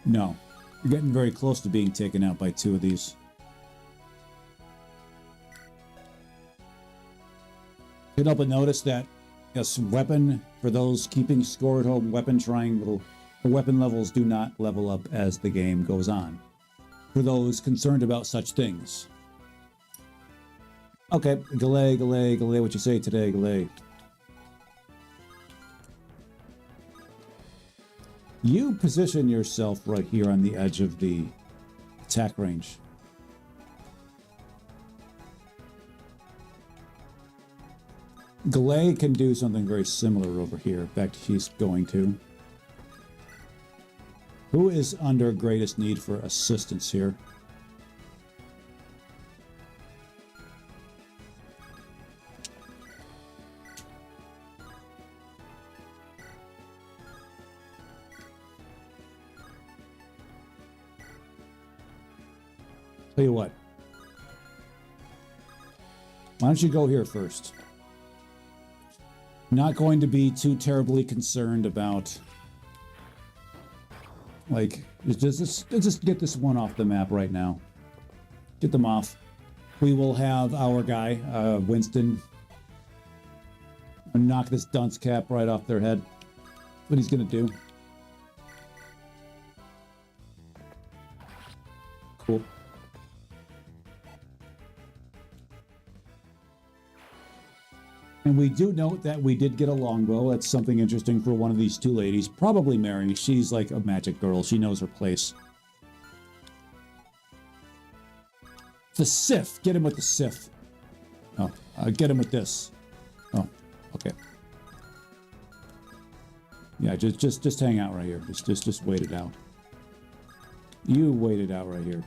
No. You're getting very close to being taken out by 2 of these. Couldn't help but notice that, yes, weapon, for those keeping score at home, weapon triangle, the weapon levels do not level up as the game goes on. For those concerned about such things. Okay, Galay, what you say today, Galay? You position yourself right here on the edge of the attack range. Galay can do something very similar over here. In fact, he's going to. Who is under greatest need for assistance here? Tell you what. Why don't you go here first? Not going to be too terribly concerned about, like, just get this one off the map right now. Get them off. We will have our guy, Winston, knock this dunce cap right off their head. That's what he's gonna do. Cool. And we do note that we did get a longbow. That's something interesting for one of these 2 ladies. Probably Mary. She's like a magic girl. She knows her place. The Sif. Get him with the Sif. Oh, get him with this. Oh, okay. Yeah, just hang out right here. Just wait it out. You wait it out right here.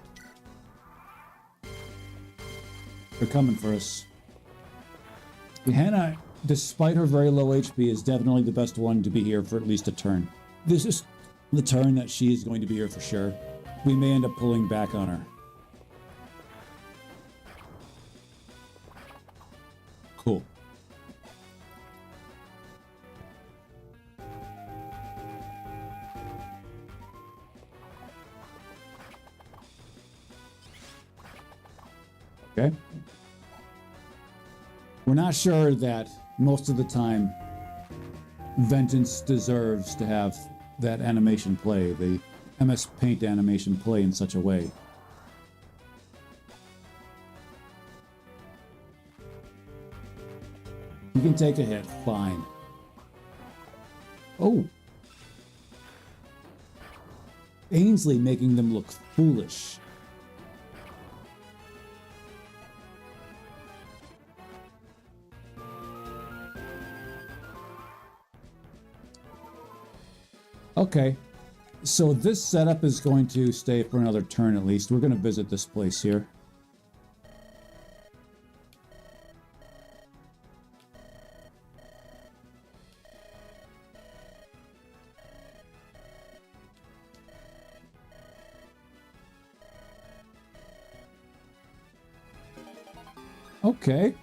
They're coming for us. Hannah, despite her very low HP, is definitely the best one to be here for at least a turn. This is the turn that she is going to be here for sure. We may end up pulling back on her. Cool. Okay. We're not sure that most of the time Vengeance deserves to have that animation play, the MS Paint animation play in such a way. You can take a hit, fine. Oh. Ainsley making them look foolish. Okay, so this setup is going to stay for another turn at least. We're going to visit this place here. Okay.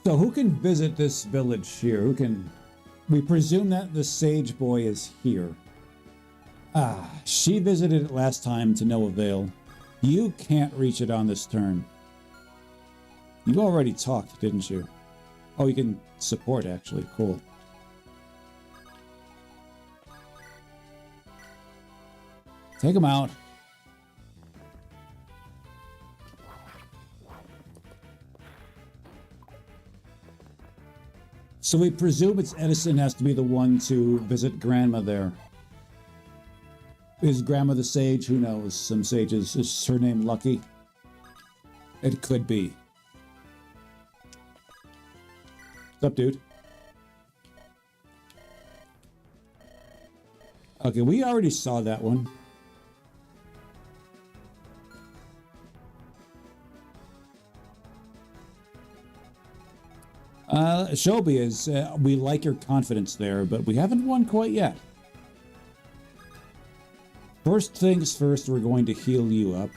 So who can visit this village here? Who can... We presume that the Sage Boy is here. Ah, she visited it last time to no avail. You can't reach it on this turn. You already talked, didn't you? Oh, you can support, actually. Cool. Take him out. So we presume it's Edison has to be the one to visit Grandma there. Is Grandma the sage? Who knows? Some sages. Is her name Lucky? It could be. What's up, dude? Okay, we already saw that one. Shelby is, we like your confidence there, but we haven't won quite yet. First things first, we're going to heal you up.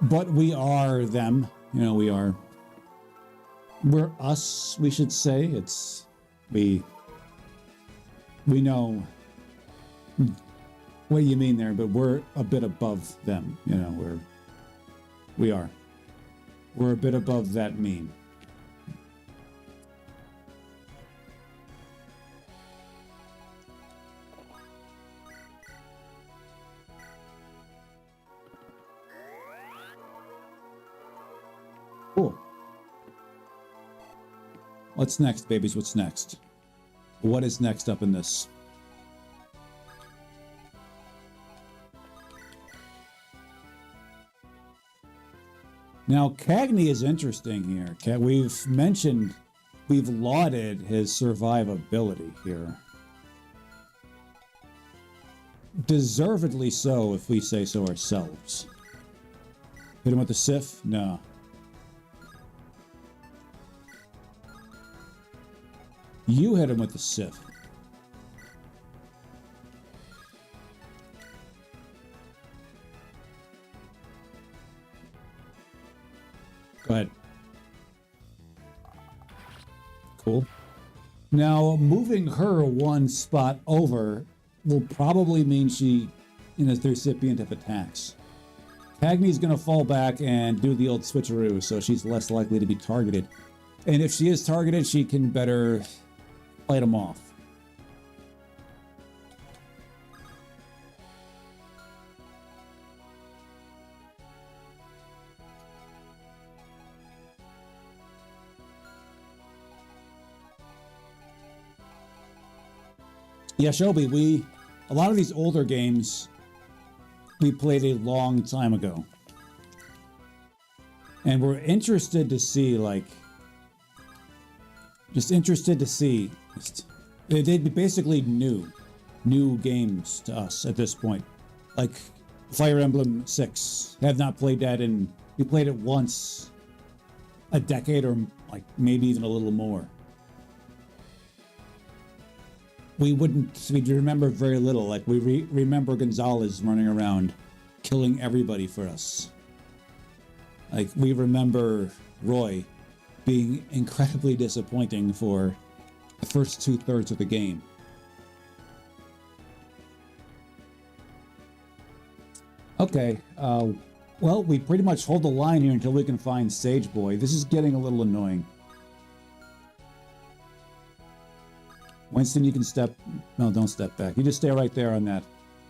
But we are them. You know, we are. We're us, we should say. It's, we know what you mean there, but we're a bit above them. You know, we are. We're a bit above that mean. Cool. What's next, babies? What's next? What is next up in this? Now, Cagney is interesting here. We've mentioned, we've lauded his survivability here. Deservedly so, if we say so ourselves. Hit him with the Sif? No. You hit him with the Sif. Go ahead. Cool. Now, moving her one spot over will probably mean she is the recipient of attacks. Cagney's going to fall back and do the old switcheroo, so she's less likely to be targeted. And if she is targeted, she can better fight them off. Yeah, Shelby, a lot of these older games, we played a long time ago. And we're interested to see, like, they'd be basically new games to us at this point. Like, Fire Emblem 6, have not played that we played it once a decade or, like, maybe even a little more. We'd remember very little. Like, we remember Gonzalez running around killing everybody for us. Like, we remember Roy being incredibly disappointing for the first 2/3 of the game. Okay, well, we pretty much hold the line here until we can find Sage Boy. This is getting a little annoying. Winston, you can step... No, don't step back. You just stay right there on that.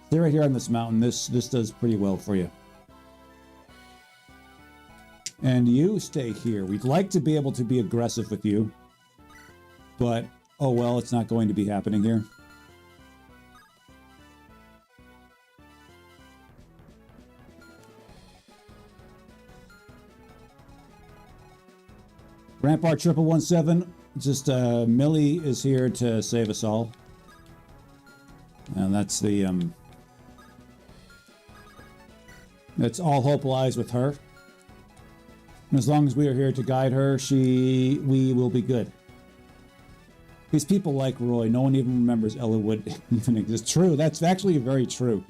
Stay right here on this mountain. This does pretty well for you. And you stay here. We'd like to be able to be aggressive with you. But, oh well, it's not going to be happening here. Rampart 1117, just Millie is here to save us all. And that's the, that's all hope lies with her. And as long as we are here to guide her, we will be good. These people like Roy, no one even remembers Elwood even exists. True, that's actually very true.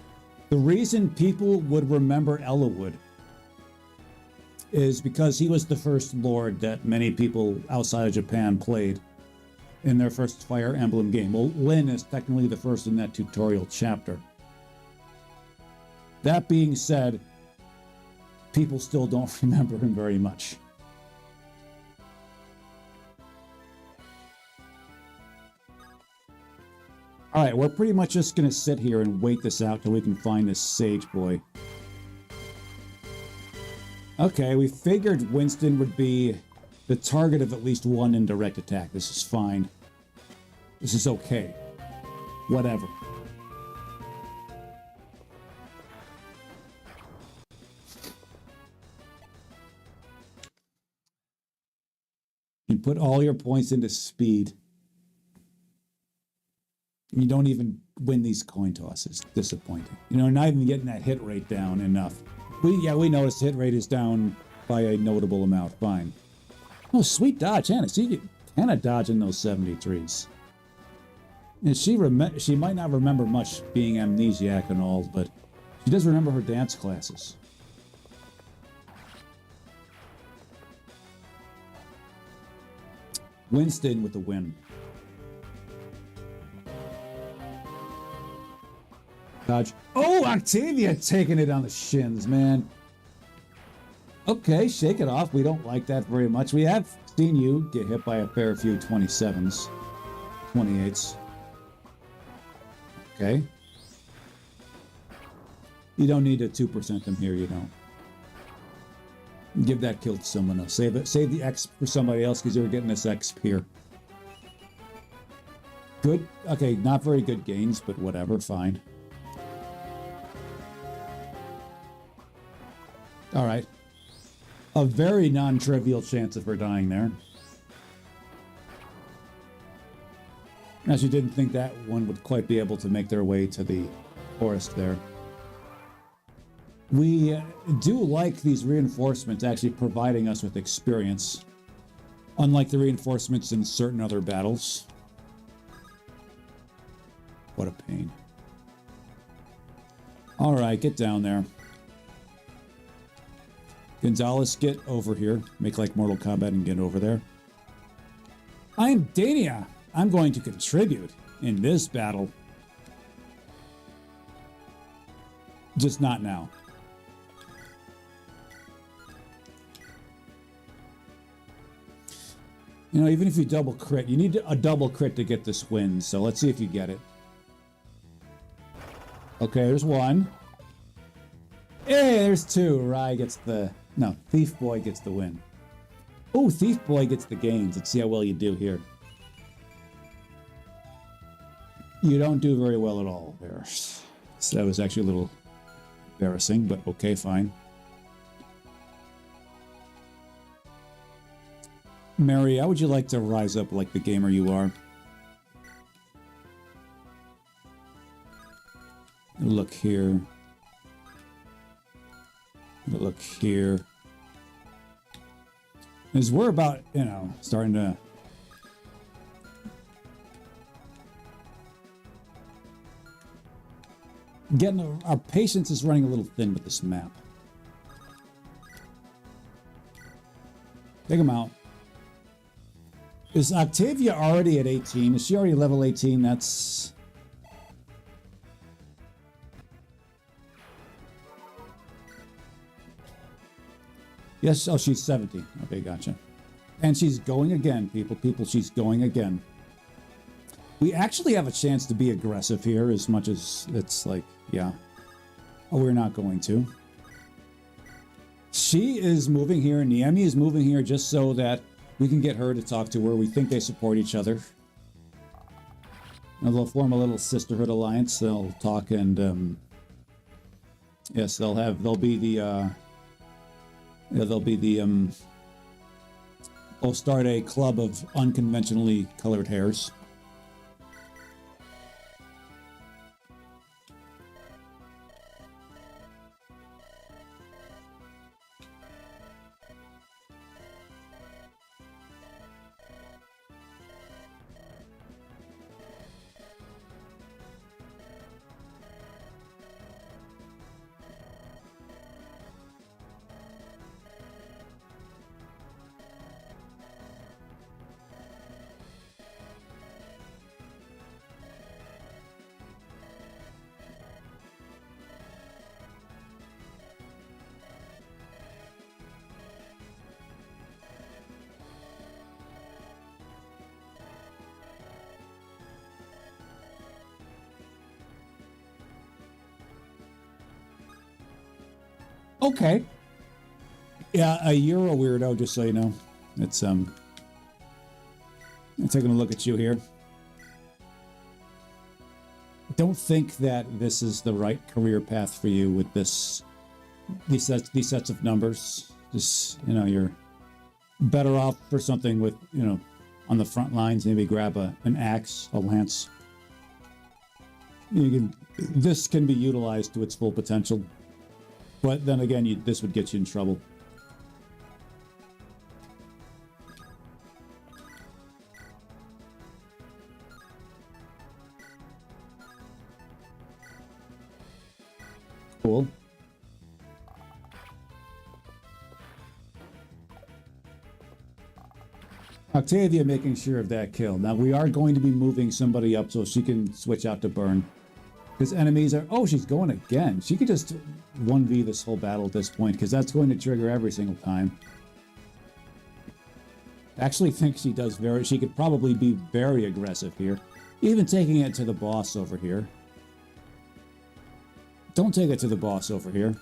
The reason people would remember Elwood is because he was the first lord that many people outside of Japan played in their first Fire Emblem game. Well, Lyn is technically the first in that tutorial chapter. That being said, people still don't remember him very much. Alright, we're pretty much just gonna sit here and wait this out till we can find this Sage Boy. Okay, we figured Winston would be the target of at least one indirect attack. This is fine. This is okay. Whatever. You put all your points into speed. You don't even win these coin tosses. Disappointing. You know, not even getting that hit rate down enough. We noticed hit rate is down by a notable amount. Fine. Oh, sweet dodge, Hannah. See, Hannah dodging those 73s. And she might not remember much being amnesiac and all, but she does remember her dance classes. Winston with the win. Dodge. Oh, Octavia taking it on the shins, man. Okay, shake it off. We don't like that very much. We have seen you get hit by a fair few 27s, 28s. Okay. You don't need to 2% them here, you don't. Give that kill to someone else. Save the X for somebody else because you're getting this X here. Good. Okay, not very good gains, but whatever, fine. All right. A very non-trivial chance of her dying there. As you didn't think that one would quite be able to make their way to the forest there. We do like these reinforcements actually providing us with experience, unlike the reinforcements in certain other battles. What a pain. All right, get down there. Gonzalez, get over here. Make like Mortal Kombat and get over there. I'm Dania. I'm going to contribute in this battle. Just not now. You know, even if you double crit, you need a double crit to get this win. So let's see if you get it. Okay, there's one. Hey, there's two. Rai gets the... No, Thief Boy gets the win. Oh, Thief Boy gets the gains. Let's see how well you do here. You don't do very well at all there. So that was actually a little embarrassing, but okay, fine. Mary, how would you like to rise up like the gamer you are? Look here. Look here. As we're about, you know, starting to... Our patience is running a little thin with this map. Take him out. Is Octavia already at 18? Is she already level 18? That's... Yes, oh, she's 17. Okay, gotcha. And she's going again, people. People, she's going again. We actually have a chance to be aggressive here as much as it's like, yeah. Oh, we're not going to. She is moving here, and Niemi is moving here just so that we can get her to talk to her. We think they support each other. And they'll form a little sisterhood alliance. They'll talk and, yes, they'll be the, they'll start a club of unconventionally colored hairs. Okay. Yeah, you're a weirdo, just so you know. It's I'm taking a look at you here. Don't think that this is the right career path for you with these sets of numbers. Just, you know, you're better off for something with, you know, on the front lines. Maybe grab an axe, a lance. This can be utilized to its full potential. But then again, this would get you in trouble. Cool. Octavia making sure of that kill. Now we are going to be moving somebody up so she can switch out to burn. Because enemies are... Oh, she's going again. She could just 1v this whole battle at this point, because that's going to trigger every single time. I actually think she does very... She could probably be very aggressive here. Even taking it to the boss over here. Don't take it to the boss over here.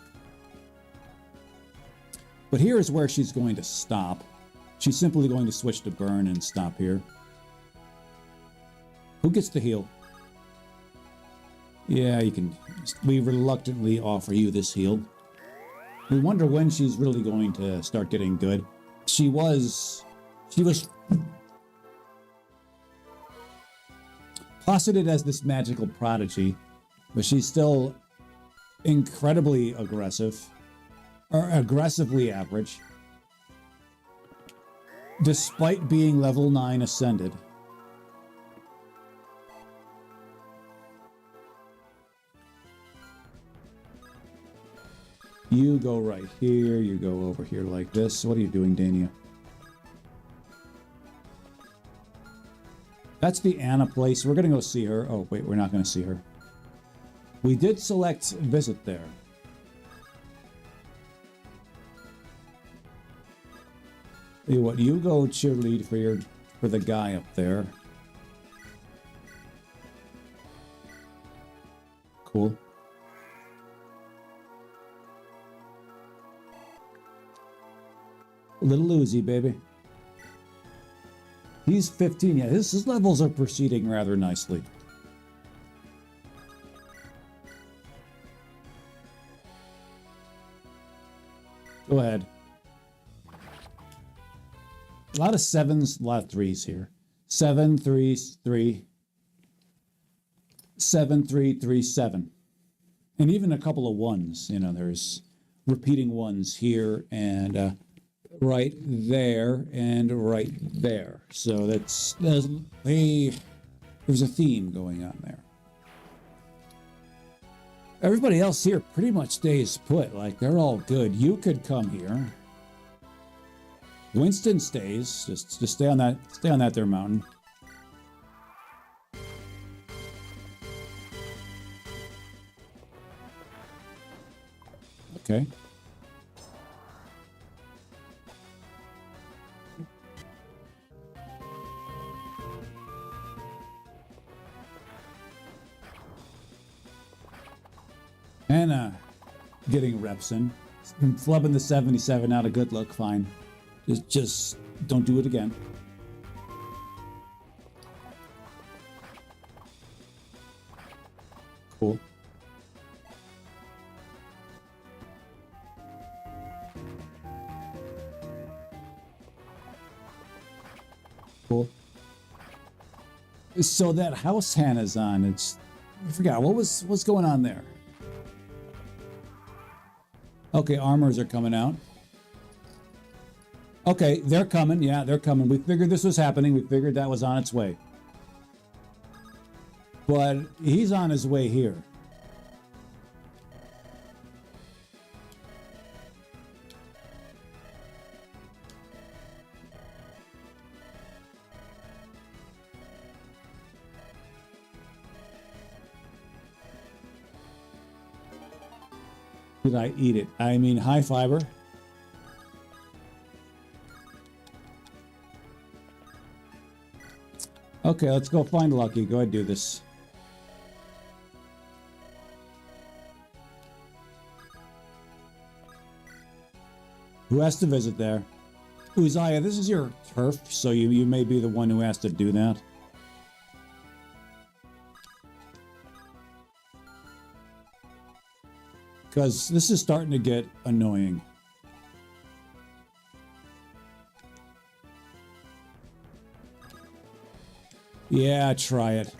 But here is where she's going to stop. She's simply going to switch to burn and stop here. Who gets the heal? Yeah, you can... We reluctantly offer you this heal. We wonder when she's really going to start getting good. She was posited as this magical prodigy, but she's still incredibly aggressive, or aggressively average, despite being level 9 ascended. You go right here, you go over here like this. What are you doing, Dania? That's the Anna place. We're gonna go see her. Oh, wait, we're not gonna see her. We did select visit there. Tell you what, you go cheerlead for the guy up there. Cool. Little Uzi, baby. He's 15. Yeah, his levels are proceeding rather nicely. Go ahead. A lot of 7s, a lot of 3s here. 7, 3, 3. 7, 3, 3, 7. And even a couple of 1s. You know, there's repeating 1s here and right there and right there. So there's a theme going on there. Everybody else here pretty much stays put. Like, they're all good. You could come here. Winston stays. Just stay on that there mountain. Okay. Jepson. Flubbing the 77, not a good look, fine. Just don't do it again. Cool. Cool. So that house Hannah's on, I forgot, what's going on there? Okay, armors are coming out. Okay, they're coming. Yeah, they're coming. We figured this was happening. We figured that was on its way. But he's on his way here. Did I eat it? I mean, high fiber. Okay, let's go find Lucky. Go ahead and do this. Who has to visit there? Uzziah, this is your turf, so you may be the one who has to do that. Because this is starting to get annoying. Yeah, try it.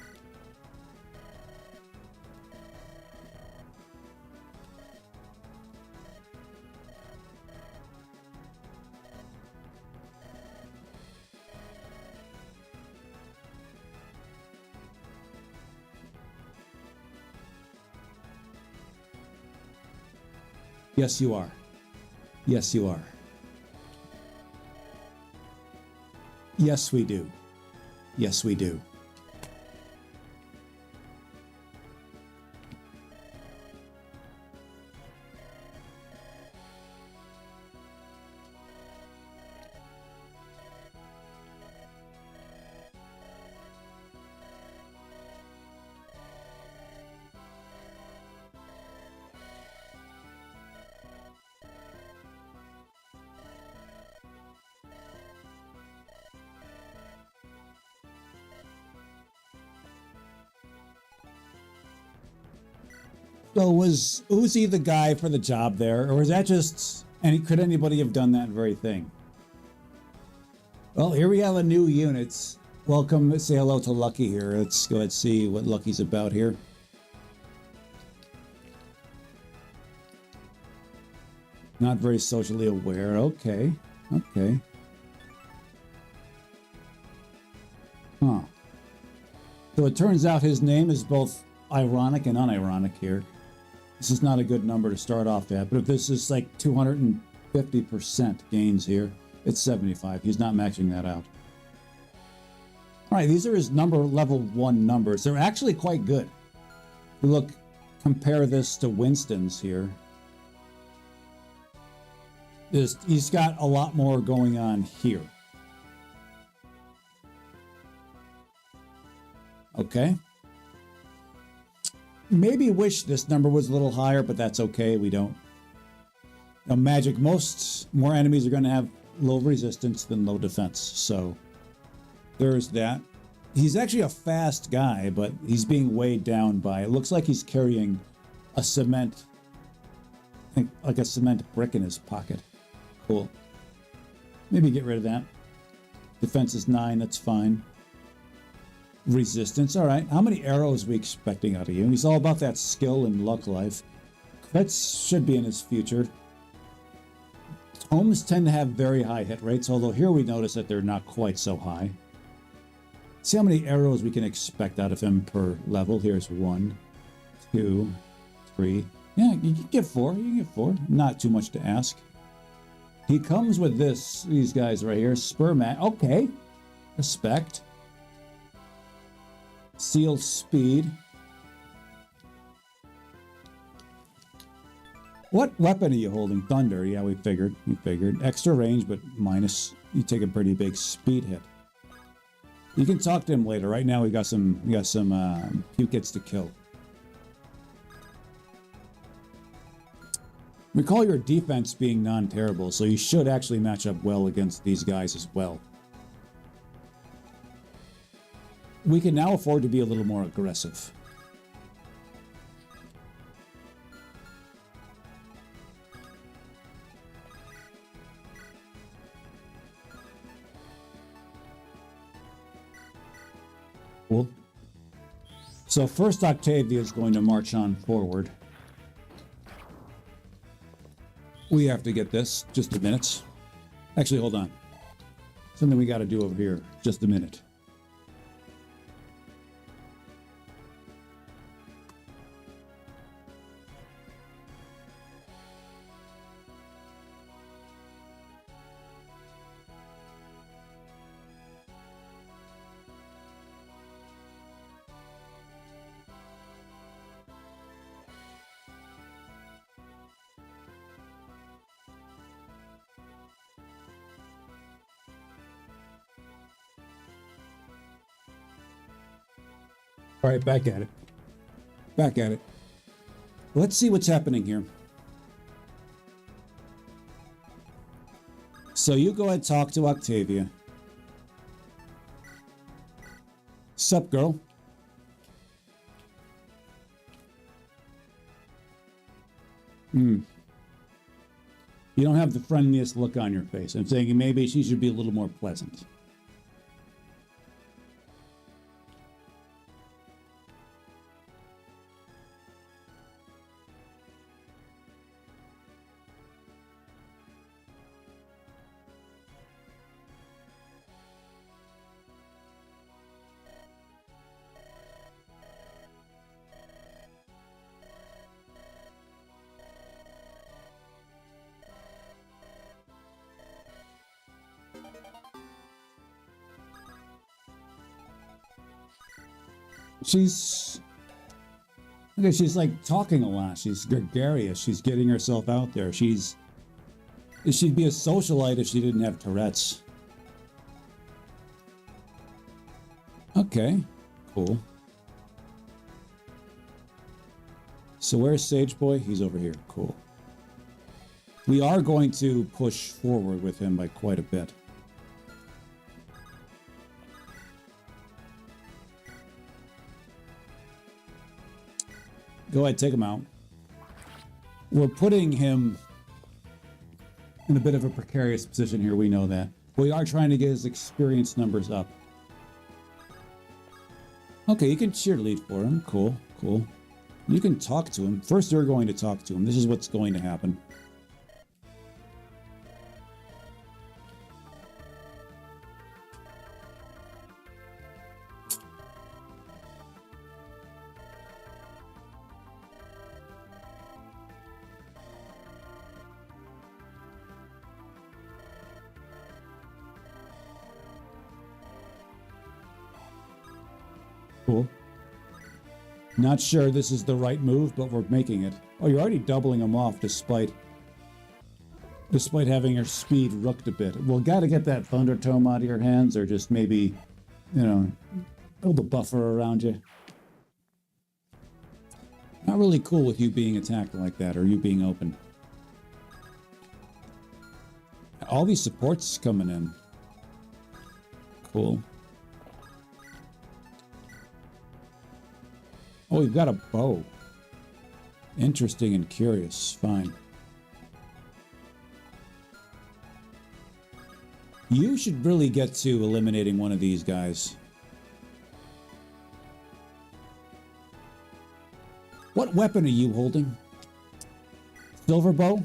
Yes, you are. Yes, you are. Yes, we do. Yes, we do. So was Uzi the guy for the job there, or was that just, and could anybody have done that very thing? Well, here we have a new unit. Welcome, say hello to Lucky here. Let's go ahead and see what Lucky's about here. Not very socially aware. Okay, okay. Huh. So it turns out his name is both ironic and unironic here. This is not a good number to start off at, but if this is like 250% gains here, it's 75. He's not matching that out. All right, these are his level 1 numbers. They're actually quite good. Look, compare this to Winston's here. He's got a lot more going on here. Okay. Maybe wish this number was a little higher, but that's okay. We don't. Now, Magic, more enemies are going to have low resistance than low defense. So there's that. He's actually a fast guy, but he's being weighed down by, it looks like he's carrying a cement, I think like a cement brick in his pocket. Cool. Maybe get rid of that. Defense is 9, that's fine. Resistance, all right. How many arrows are we expecting out of you? He's all about that skill and luck life. That should be in his future. Homes tend to have very high hit rates, although here we notice that they're not quite so high. See how many arrows we can expect out of him per level. Here's 1, 2, 3. Yeah, you can get 4. You can get 4. Not too much to ask. He comes with these guys right here. Spur mat. Okay. Respect. Seal speed. What weapon are you holding? Thunder. Yeah, we figured. Extra range, but minus. You take a pretty big speed hit. You can talk to him later. Right now, we got some puke hits to kill. Recall your defense being non-terrible, so you should actually match up well against these guys as well. We can now afford to be a little more aggressive. Cool. So first Octavia is going to march on forward. We have to get this. Just a minute. Actually, hold on. Something we got to do over here. Just a minute. All right, back at it. Back at it. Let's see what's happening here. So you go ahead and talk to Octavia. Sup, girl? You don't have the friendliest look on your face. I'm saying maybe she should be a little more pleasant. She's like talking a lot. She's gregarious. She's getting herself out there. She'd be a socialite if she didn't have Tourette's. Okay, cool. So where's Sage Boy? He's over here. Cool. We are going to push forward with him by quite a bit. Go ahead, take him out. We're putting him in a bit of a precarious position here, we know that. We are trying to get his experience numbers up. Okay, you can cheerlead for him. Cool, cool. You can talk to him. First, you're going to talk to him. This is what's going to happen. Cool. Not sure this is the right move, but we're making it. Oh, you're already doubling them off despite having your speed rooked a bit. Well, gotta get that Thunder Tome out of your hands, or just maybe, you know, build a buffer around you. Not really cool with you being attacked like that, or you being open. All these supports coming in. Cool. Oh, we've got a bow. Interesting and curious. Fine. You should really get to eliminating one of these guys. What weapon are you holding? Silver bow?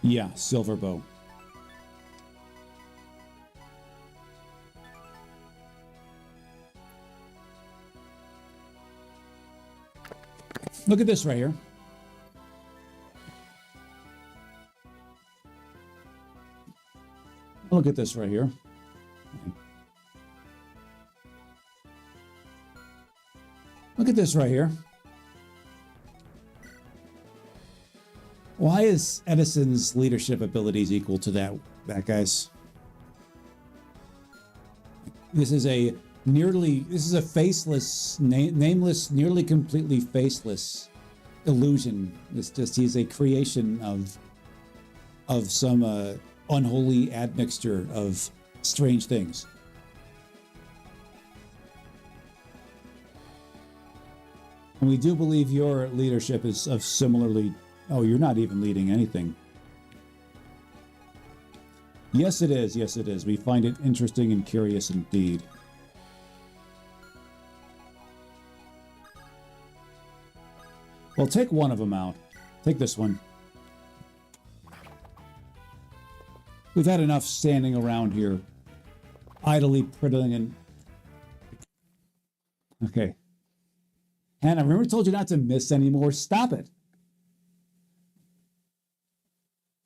Yeah, silver bow. Look at this right here. Look at this right here. Look at this right here. Why is Edison's leadership abilities equal to that guy's? This is a this is a faceless, nameless, nearly completely faceless illusion. He's a creation of some unholy admixture of strange things. And we do believe your leadership is of similarly... Oh, you're not even leading anything. Yes, it is. Yes, it is. We find it interesting and curious indeed. Well, take one of them out. Take this one. We've had enough standing around here, idly priddling and... Okay. Hannah, remember I told you not to miss anymore? Stop it.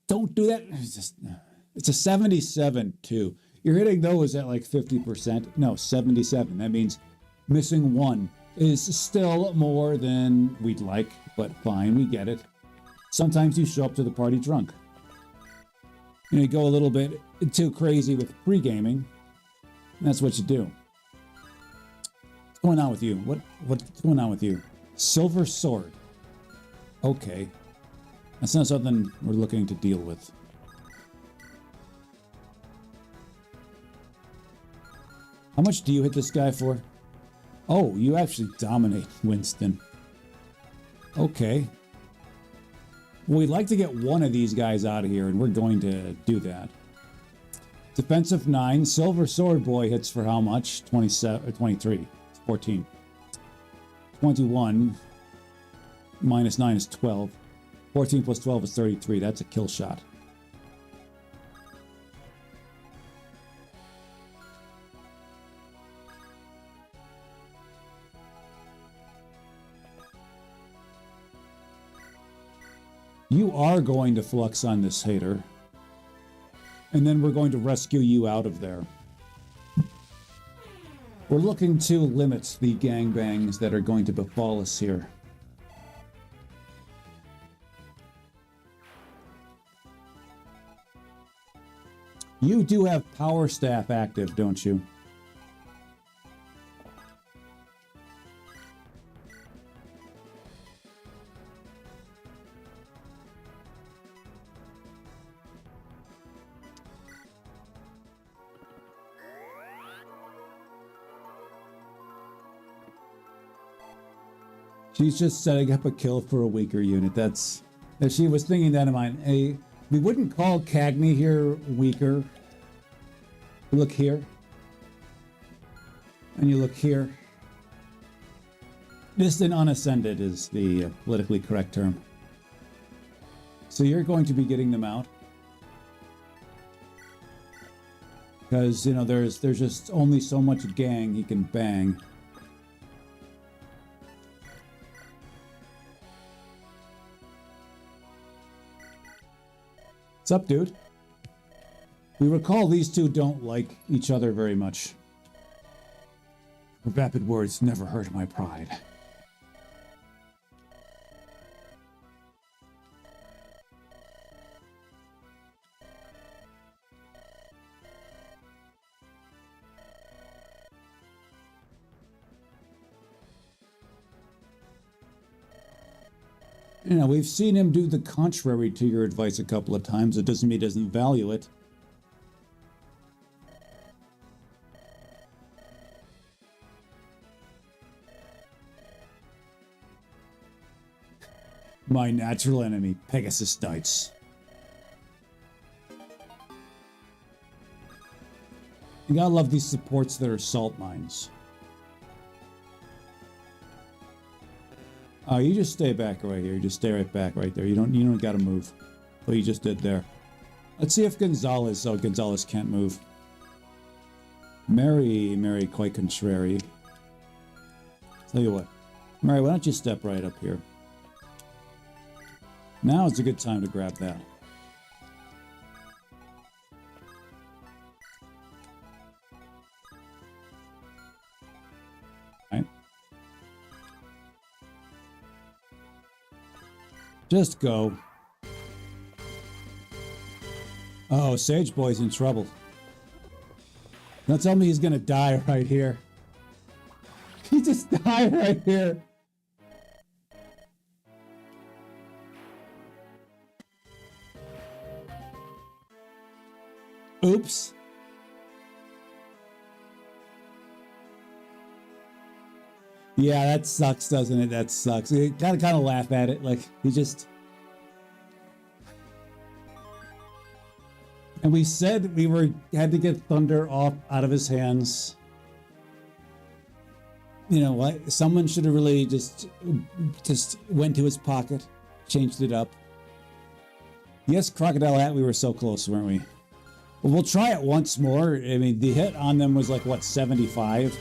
Don't do that. It's a 77, too. You're hitting those at like 50%. No, 77. That means missing one is still more than we'd like, but fine, we get it. Sometimes you show up to the party drunk. You go a little bit too crazy with pre-gaming. That's what you do. What's going on with you? What's going on with you? Silver sword. Okay. That's not something we're looking to deal with. How much do you hit this guy for? Oh, you actually dominate, Winston. Okay. Well, we'd like to get one of these guys out of here, and we're going to do that. Defensive 9. Silver Sword Boy hits for how much? 27 or 23. 14. 21. Minus 9 is 12. 14 plus 12 is 33. That's a kill shot. You are going to flux on this hater. And then we're going to rescue you out of there. We're looking to limit the gangbangs that are going to befall us here. You do have Power Staff active, don't you? She's just setting up a kill for a weaker unit. That's... She was thinking that in mind. We wouldn't call Cagney here weaker. Look here. And you look here. Distant unascended is the politically correct term. So you're going to be getting them out. Because, you know, there's just only so much gang he can bang. What's up, dude? We recall these two don't like each other very much. Her vapid words never hurt my pride. You know, we've seen him do the contrary to your advice a couple of times. It doesn't mean he doesn't value it. My natural enemy, Pegasus Knights. You gotta love these supports that are salt mines. Oh, you just stay back right here. You just stay right back right there. You don't gotta move. What you just did there. Let's see if Gonzalez... Oh, Gonzalez can't move. Mary, quite contrary. Tell you what. Mary, why don't you step right up here? Now is a good time to grab that. Right. Just go. Oh, Sage Boy's in trouble. Don't tell me he's gonna die right here. die right here. Oops. Yeah, that sucks, doesn't it? That sucks. You gotta kind of laugh at it. Like, he just... And we said we had to get Thunder off out of his hands. You know what? Someone should have really just went to his pocket, changed it up. Yes, Crocodile Hat, we were so close, weren't we? Well, we'll try it once more. I mean, the hit on them was like, what, 75?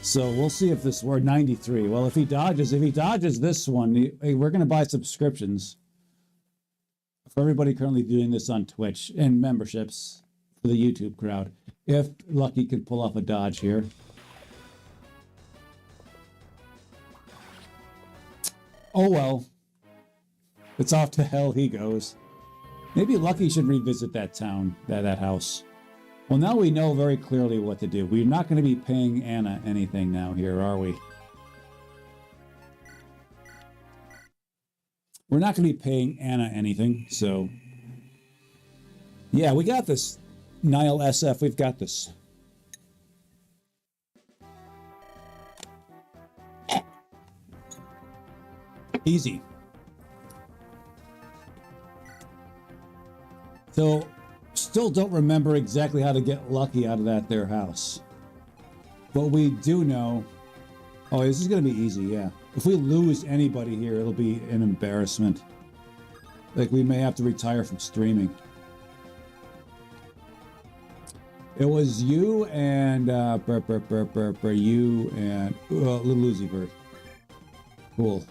So we'll see if this were 93. Well, if he dodges this one, we're going to buy subscriptions for everybody currently doing this on Twitch and memberships for the YouTube crowd. If Lucky can pull off a dodge here. Oh well. It's off to hell he goes. Maybe Lucky should revisit that town, that house. Well, now we know very clearly what to do. We're not going to be paying Anna anything now here, are we? We're not going to be paying Anna anything, so... Yeah, we got this. Nile SF, we've got this. Easy. So, still don't remember exactly how to get Lucky out of that there house. But we do know... Oh, this is going to be easy, yeah. If we lose anybody here, it'll be an embarrassment. Like, we may have to retire from streaming. It was you and... you and... Little Uzi Bird. Cool.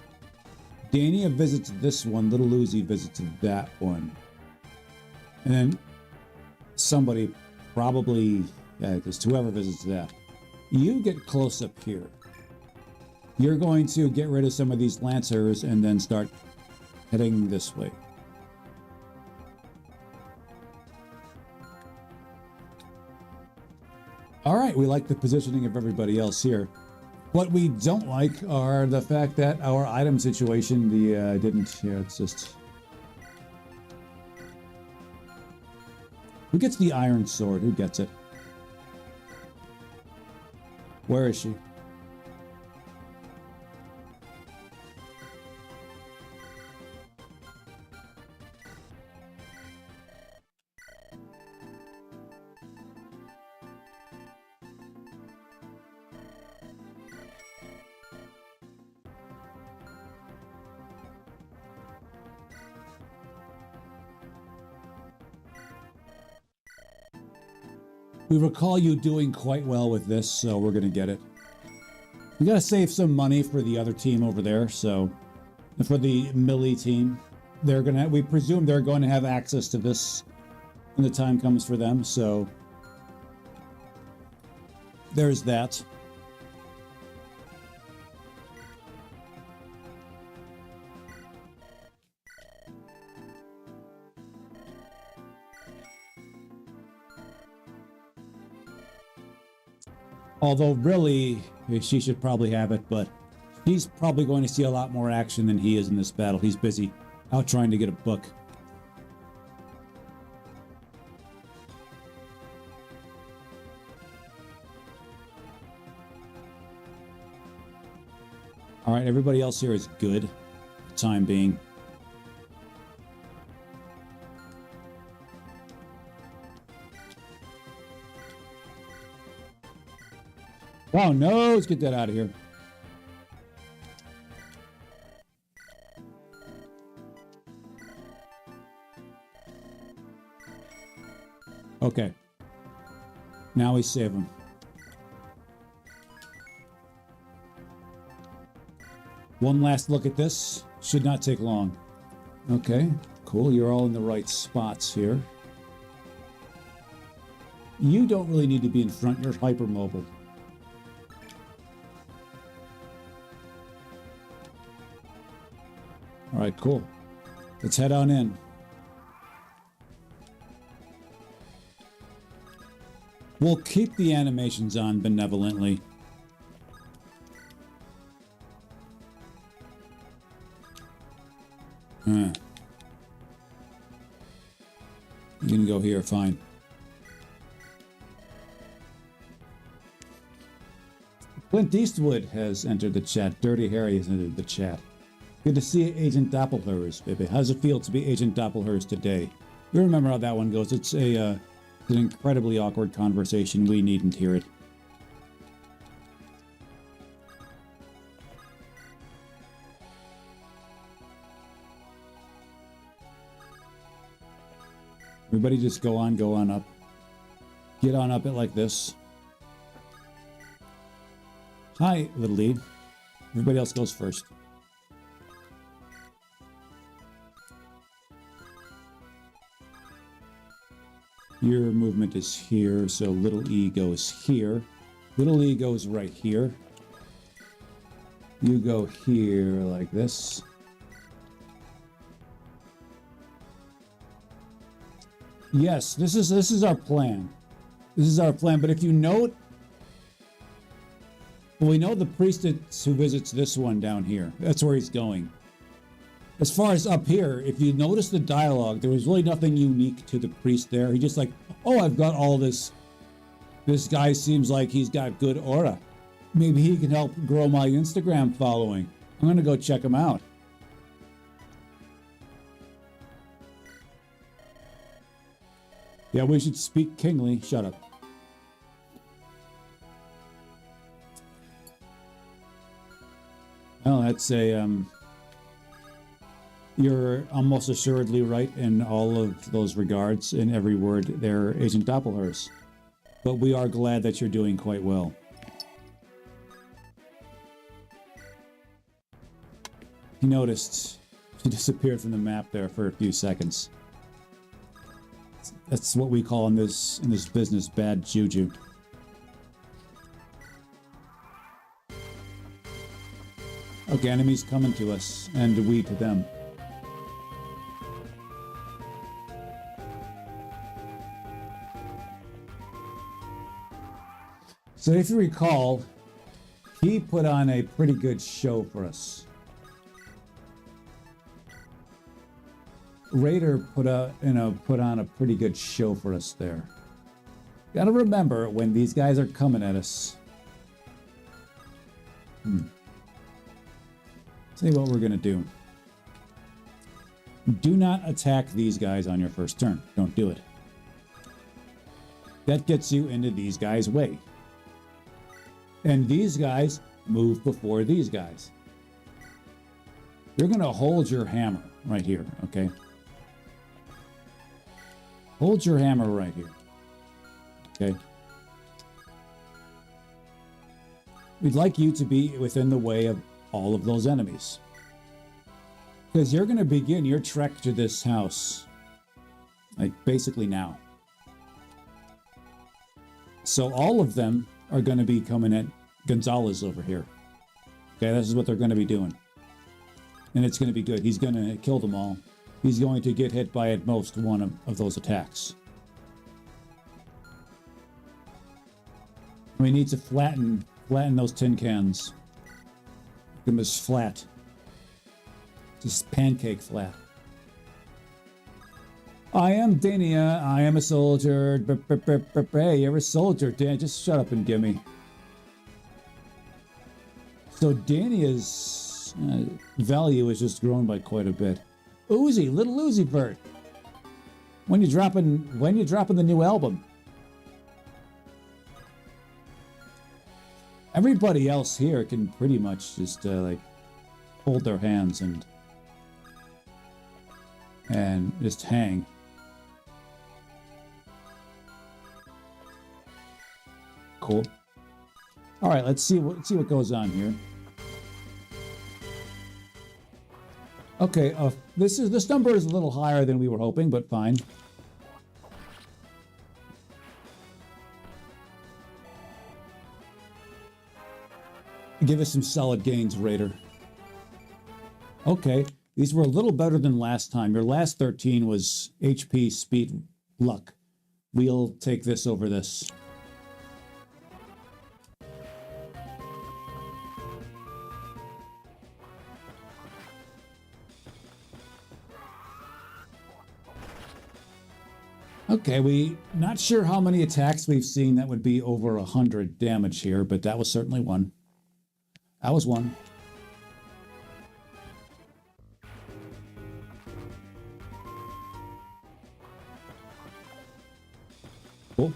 Dania visits this one. Little Uzi visits that one. And then somebody probably, because whoever visits that, you get close up here. You're going to get rid of some of these Lancers and then start heading this way. All right, we like the positioning of everybody else here. What we don't like are the fact that our item situation, it's just... Who gets the iron sword? Who gets it? Where is she? We recall you doing quite well with this, so we're going to get it. We got to save some money for the other team over there, so for the Millie team, we presume they're going to have access to this when the time comes for them, so there's that. Although, really, she should probably have it, but he's probably going to see a lot more action than he is in this battle. He's busy out trying to get a book. All right, everybody else here is good for the time being. Oh no, let's get that out of here. Okay. Now we save him. One last look at this. Should not take long. Okay, cool. You're all in the right spots here. You don't really need to be in front. You're hypermobile. All right, cool. Let's head on in. We'll keep the animations on benevolently. You can go here, fine. Clint Eastwood has entered the chat. Dirty Harry has entered the chat. Good to see Agent Doppelhurst, baby. How's it feel to be Agent Doppelhurst today? You remember how that one goes. It's an incredibly awkward conversation. We needn't hear it. Everybody just go on up. Get on up it like this. Hi, little lead. Everybody else goes first. Your movement is here, so little e goes here. Little e goes right here. You go here like this. Yes, this is our plan. This is our plan. But if you note, well, we know the priest who visits this one down here. That's where he's going. As far as up here, if you notice the dialogue, there was really nothing unique to the priest there. He just like, oh, I've got all this. This guy seems like he's got good aura. Maybe he can help grow my Instagram following. I'm going to go check him out. Yeah, we should speak kingly. Shut up. Well, that's a, you're almost assuredly right in all of those regards, in every word there, Agent Doppelhurst. But we are glad that you're doing quite well. He noticed she disappeared from the map there for a few seconds. That's what we call in this business bad juju. Okay, enemies coming to us, and we to them. So if you recall, he put on a pretty good show for us. Raider put on a pretty good show for us there. Gotta remember when these guys are coming at us. See what we're gonna do. Do not attack these guys on your first turn. Don't do it. That gets you into these guys' way. And these guys move before these guys. You're gonna hold your hammer right here, okay? Hold your hammer right here. Okay? We'd like you to be within the way of all of those enemies. Because you're going to begin your trek to this house, like, basically now. So all of them are going to be coming at Gonzalez over here. Okay, this is what they're going to be doing. And it's going to be good. He's going to kill them all. He's going to get hit by at most one of those attacks. We need to flatten those tin cans. Make them as flat. Just pancake flat. I am Dania. I am a soldier. Hey, you're a soldier, Dan. Just shut up and gimme. So Dania's value has just grown by quite a bit. Uzi, little Uzi bird. When you dropping the new album? Everybody else here can pretty much just like hold their hands and just hang. Cool. All right, let's see what goes on here. Okay, this number is a little higher than we were hoping, but fine. Give us some solid gains, Raider. Okay, these were a little better than last time. Your last 13 was HP, speed, luck. We'll take this over this. Okay, we not sure how many attacks we've seen that would be over 100 damage here, but that was certainly one. That was one. Cool.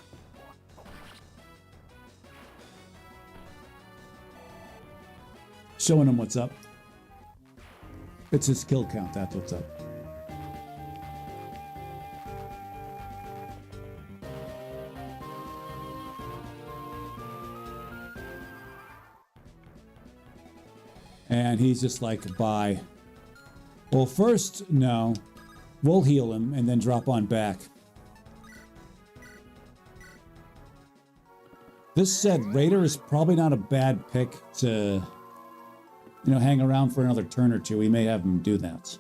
Showing him what's up. It's his kill count, that's what's up. And he's just like, bye. Well, first, no. We'll heal him and then drop on back. This said, Raider is probably not a bad pick to, you know, hang around for another turn or two. We may have him do that.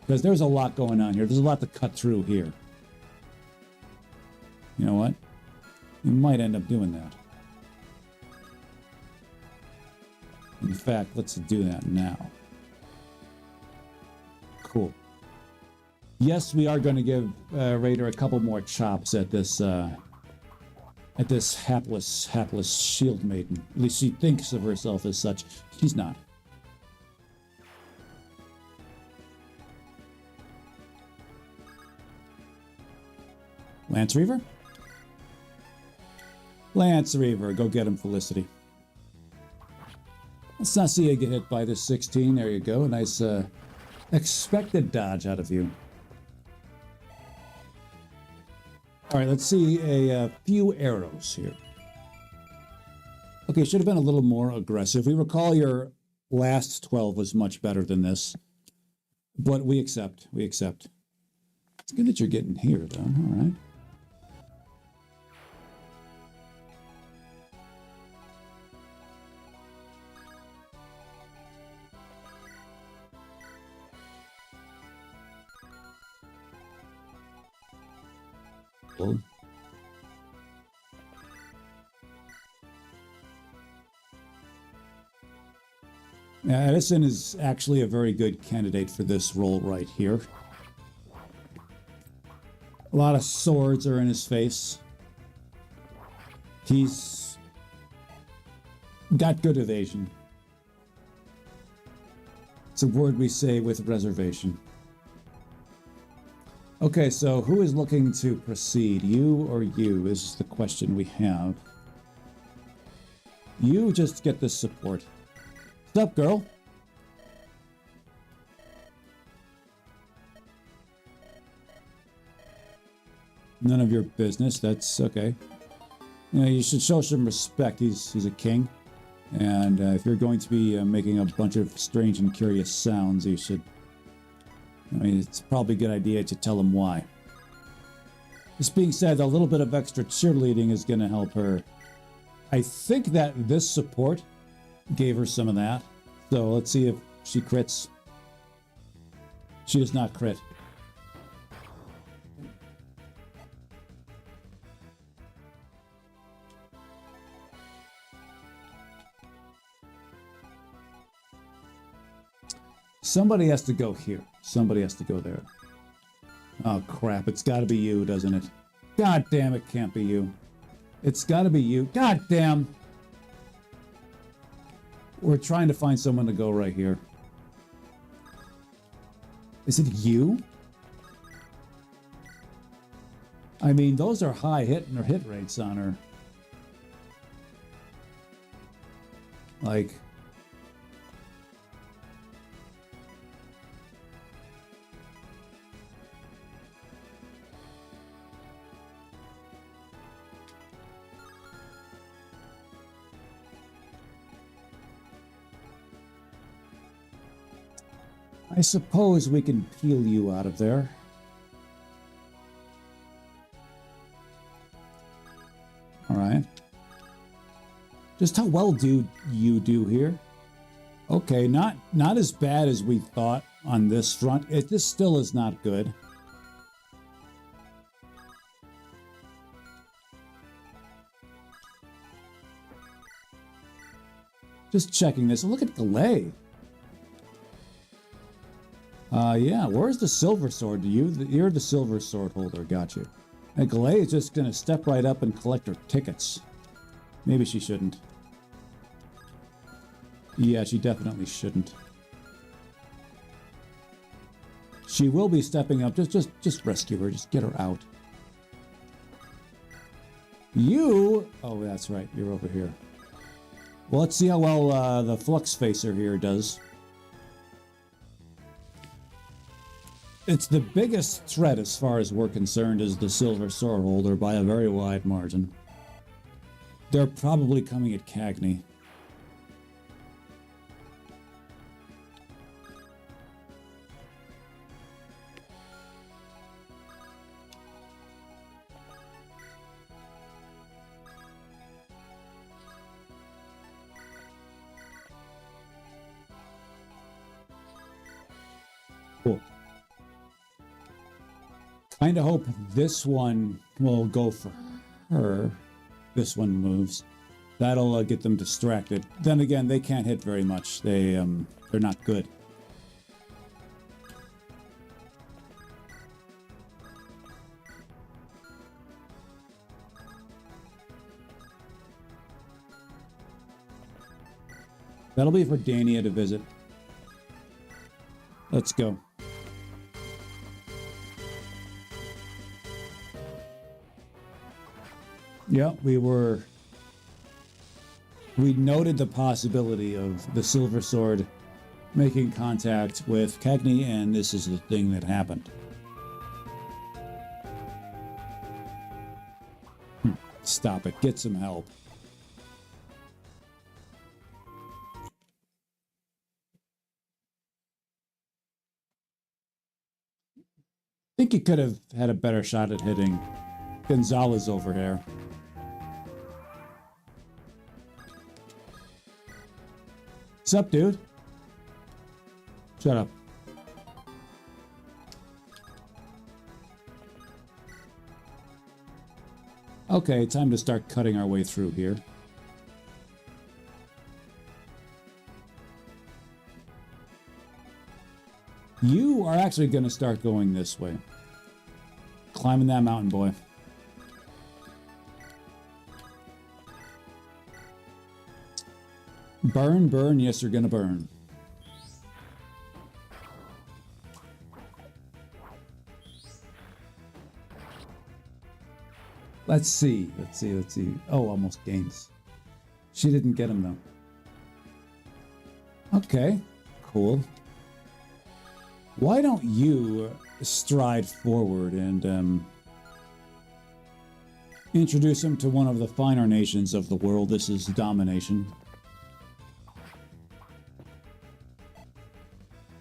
Because there's a lot going on here. There's a lot to cut through here. You know what? We might end up doing that. In fact, let's do that now. Cool. Yes, we are going to give Raider a couple more chops at this hapless shield maiden. At least she thinks of herself as such. She's not. Lance Reaver? Lance Reaver, go get him, Felicity. Let's not see you get hit by this 16. There you go. A nice expected dodge out of you. All right, let's see a few arrows here. Okay, should have been a little more aggressive. We recall your last 12 was much better than this, but we accept. We accept. It's good that you're getting here, though. All right. Cool. Edison is actually a very good candidate for this role right here. A lot of swords are in his face. He's got good evasion. It's a word we say with reservation. Okay, so who is looking to proceed? You or you is the question we have. You just get this support. What's up, girl? None of your business. That's okay. You know, you should show some respect. He's a king. And if you're going to be making a bunch of strange and curious sounds, you should... I mean, it's probably a good idea to tell him why. This being said, a little bit of extra cheerleading is going to help her. I think that this support gave her some of that. So let's see if she crits. She does not crit. Somebody has to go here. Somebody has to go there. Oh, crap. It's got to be you, doesn't it? God damn, it can't be you. It's got to be you. God damn. We're trying to find someone to go right here. Is it you? I mean, those are high hit rates on her. Like... I suppose we can peel you out of there. All right. Just how well do you do here? Okay, not as bad as we thought on this front. This still is not good. Just checking this. Look at Galay. Yeah, where's the silver sword? You're the silver sword holder, got you. And Galay is just gonna step right up and collect her tickets. Maybe she shouldn't. Yeah, she definitely shouldn't. She will be stepping up. Just rescue her. Just get her out. You... Oh, that's right. You're over here. Well, let's see how well the Flux Facer here does. It's the biggest threat as far as we're concerned is the Silver Sword Holder by a very wide margin. They're probably coming at Cagney. Cool. Kind of hope this one will go for her. This one moves. That'll get them distracted. Then again, they can't hit very much. They're not good. That'll be for Dania to visit. Let's go. Yeah, we noted the possibility of the Silver Sword making contact with Cagney, and this is the thing that happened. Stop it. Get some help. I think you could have had a better shot at hitting Gonzalez over here. What's up, dude? Shut up. Okay, time to start cutting our way through here. You are actually going to start going this way. Climbing that mountain, boy. Burn, burn, yes, you're gonna burn. Let's see. Oh, almost gains. She didn't get him, though. Okay, cool. Why don't you stride forward and introduce him to one of the finer nations of the world? This is domination.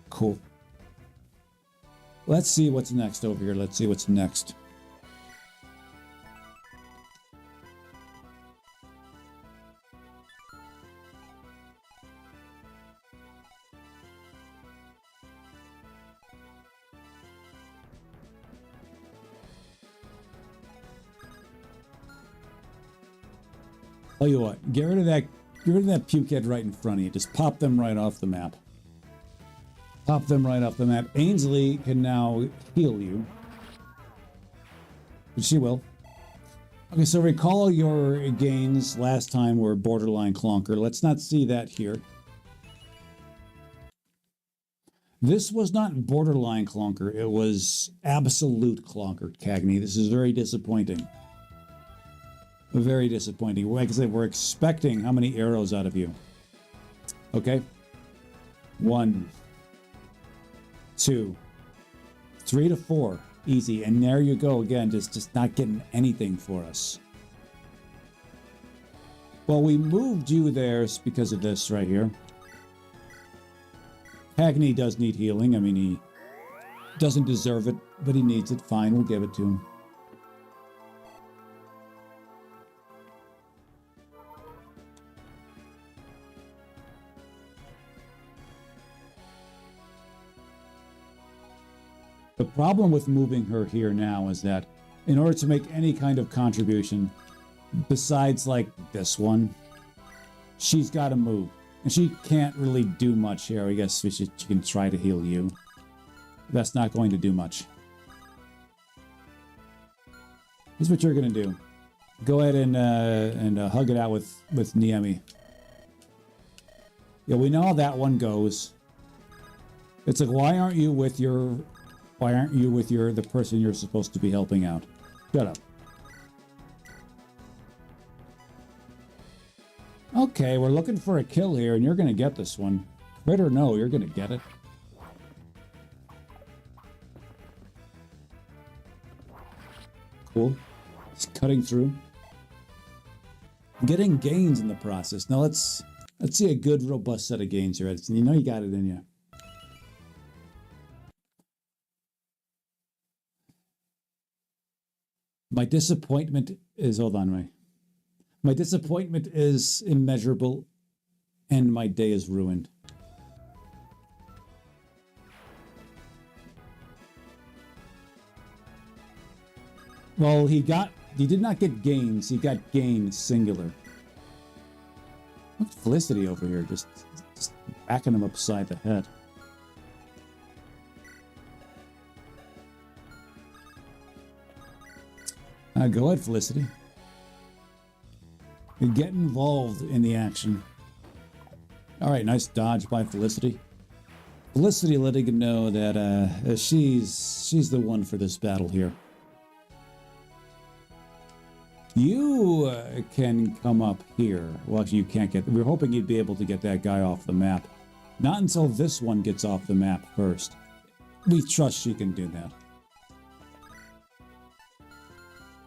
Cool. Let's see what's next over here. Let's see what's next. Tell you what, get rid of that pukehead right in front of you. Just pop them right off the map. Pop them right off the map. Ainsley can now heal you. But she will. Okay, so recall your gains last time were borderline clonker. Let's not see that here. This was not borderline clonker. It was absolute clonker, Cagney. This is very disappointing. Very disappointing. Like I said, we're expecting how many arrows out of you? Okay. 1, 2, 3 to 4. Easy. And there you go again, just not getting anything for us. Well, we moved you there because of this right here. Cagney does need healing. I mean, he doesn't deserve it, but he needs it. Fine, we'll give it to him. The problem with moving her here now is that in order to make any kind of contribution, besides like this one, she's got to move. And she can't really do much here. I guess she can try to heal you. That's not going to do much. Here's what you're going to do. Go ahead and hug it out with Niemi. Yeah, we know how that one goes. It's like, why aren't you with the person you're supposed to be helping out? Shut up. Okay, we're looking for a kill here, and you're going to get this one. Crit or no, you're going to get it. Cool. It's cutting through. Getting gains in the process. Now let's see a good, robust set of gains here, Edison. You know you got it in you. My disappointment is... Hold on, Ray. My disappointment is immeasurable, and my day is ruined. Well, he did not get gains, he got gain singular. What's Felicity over here? Just backing him upside the head. Go ahead, Felicity. Get involved in the action. All right, nice dodge by Felicity. Felicity letting him know that she's the one for this battle here. You can come up here. Well, actually, you can't get... We're hoping you'd be able to get that guy off the map. Not until this one gets off the map first. We trust she can do that.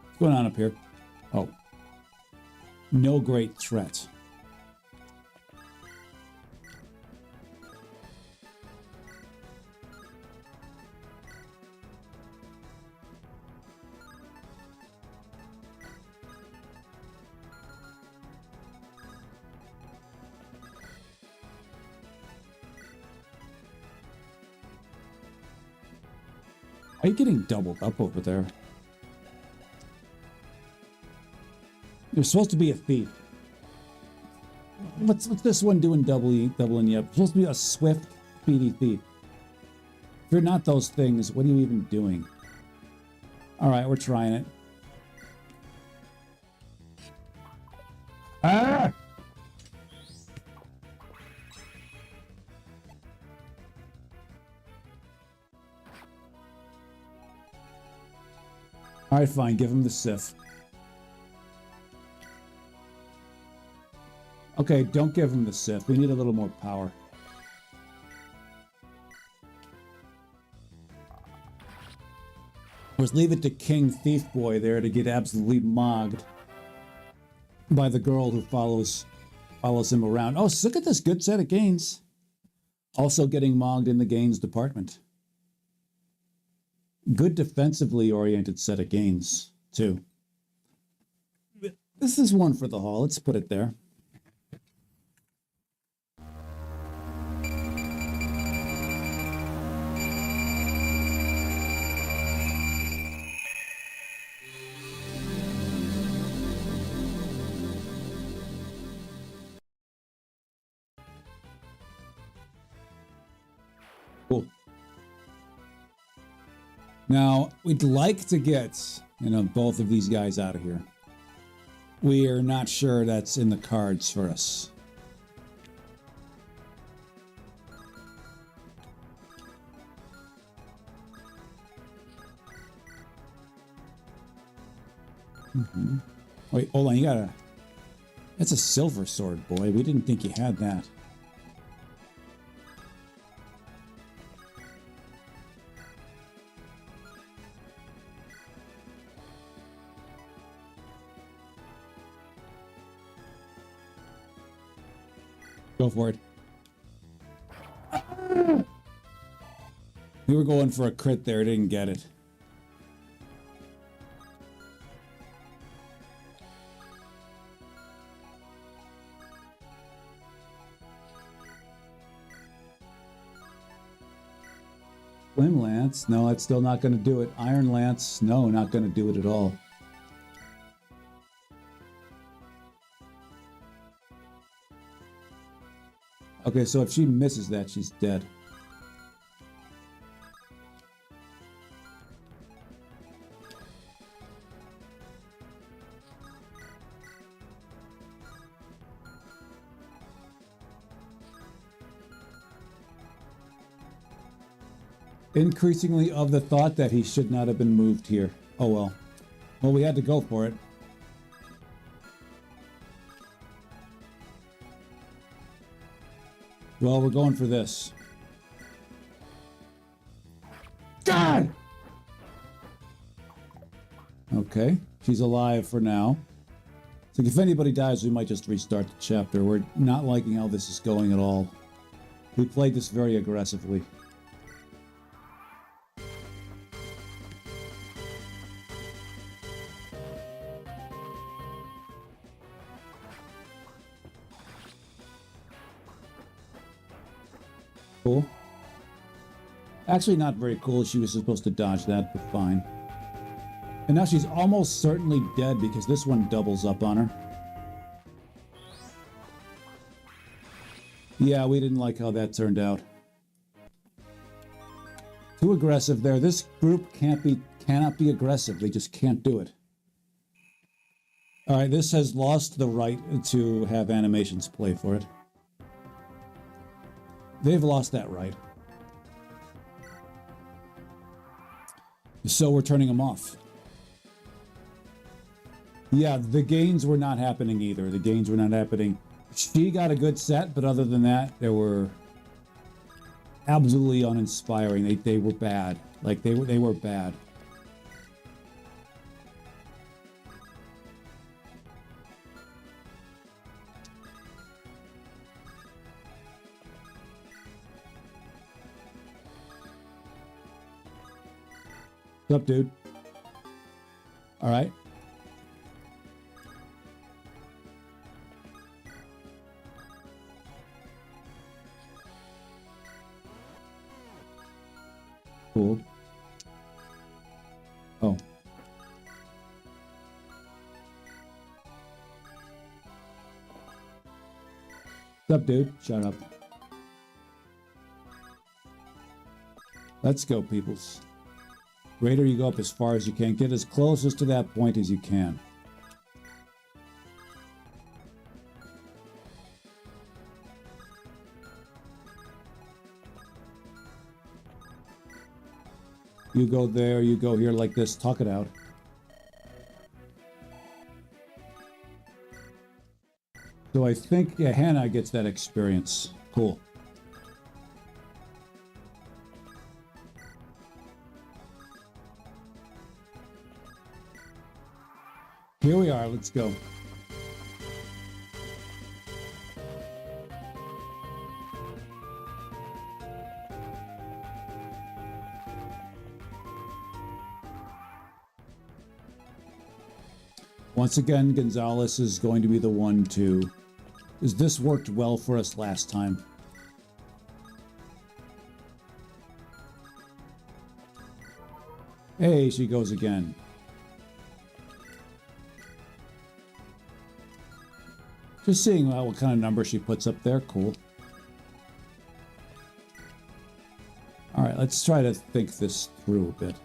What's going on up here? Oh. No great threat. Are you getting doubled up over there? You're supposed to be a thief. What's this one doing doubling you up? You're supposed to be a swift, speedy thief. If you're not those things, what are you even doing? Alright, we're trying it. Ah! Alright, fine. Give him the Sif. Okay, don't give him the Sif. We need a little more power. Let's leave it to King Thief Boy there to get absolutely mogged by the girl who follows him around. Oh, so look at this good set of gains. Also getting mogged in the gains department. Good defensively oriented set of gains, too. This is one for the hall. Let's put it there. Cool. Now, we'd like to get, both of these guys out of here. We are not sure that's in the cards for us. Wait, hold on, that's a silver sword, boy. We didn't think you had that. Go for it. We were going for a crit there, didn't get it. Swim Lance, no, that's still not going to do it. Iron Lance, no, not going to do it at all. Okay, so if she misses that, she's dead. Increasingly of the thought that he should not have been moved here. Oh well. Well, we had to go for it. Well, we're going for this. God! Okay, she's alive for now. So if anybody dies, we might just restart the chapter. We're not liking how this is going at all. We played this very aggressively. Cool. Actually, not very cool. She was supposed to dodge that, but fine. And now she's almost certainly dead because this one doubles up on her. Yeah, we didn't like how that turned out. Too aggressive there. This group cannot be aggressive. They just can't do it. All right, this has lost the right to have animations play for it. They've lost that right. So we're turning them off. Yeah, the gains were not happening either. The gains were not happening. She got a good set, but other than that, they were absolutely uninspiring. They were bad. Like they were bad. What's up, dude? All right. Cool. Oh. What's up, dude? Shut up. Let's go, peoples. Raider, you go up as far as you can. Get as closest to that point as you can. You go there, you go here like this. Talk it out. So I think Hannah gets that experience. Cool. Here we are. Let's go. Once again, Gonzalez is going to be the one to... This worked well for us last time. Hey, she goes again. Just seeing what kind of number she puts up there. Cool. All right, let's try to think this through a bit.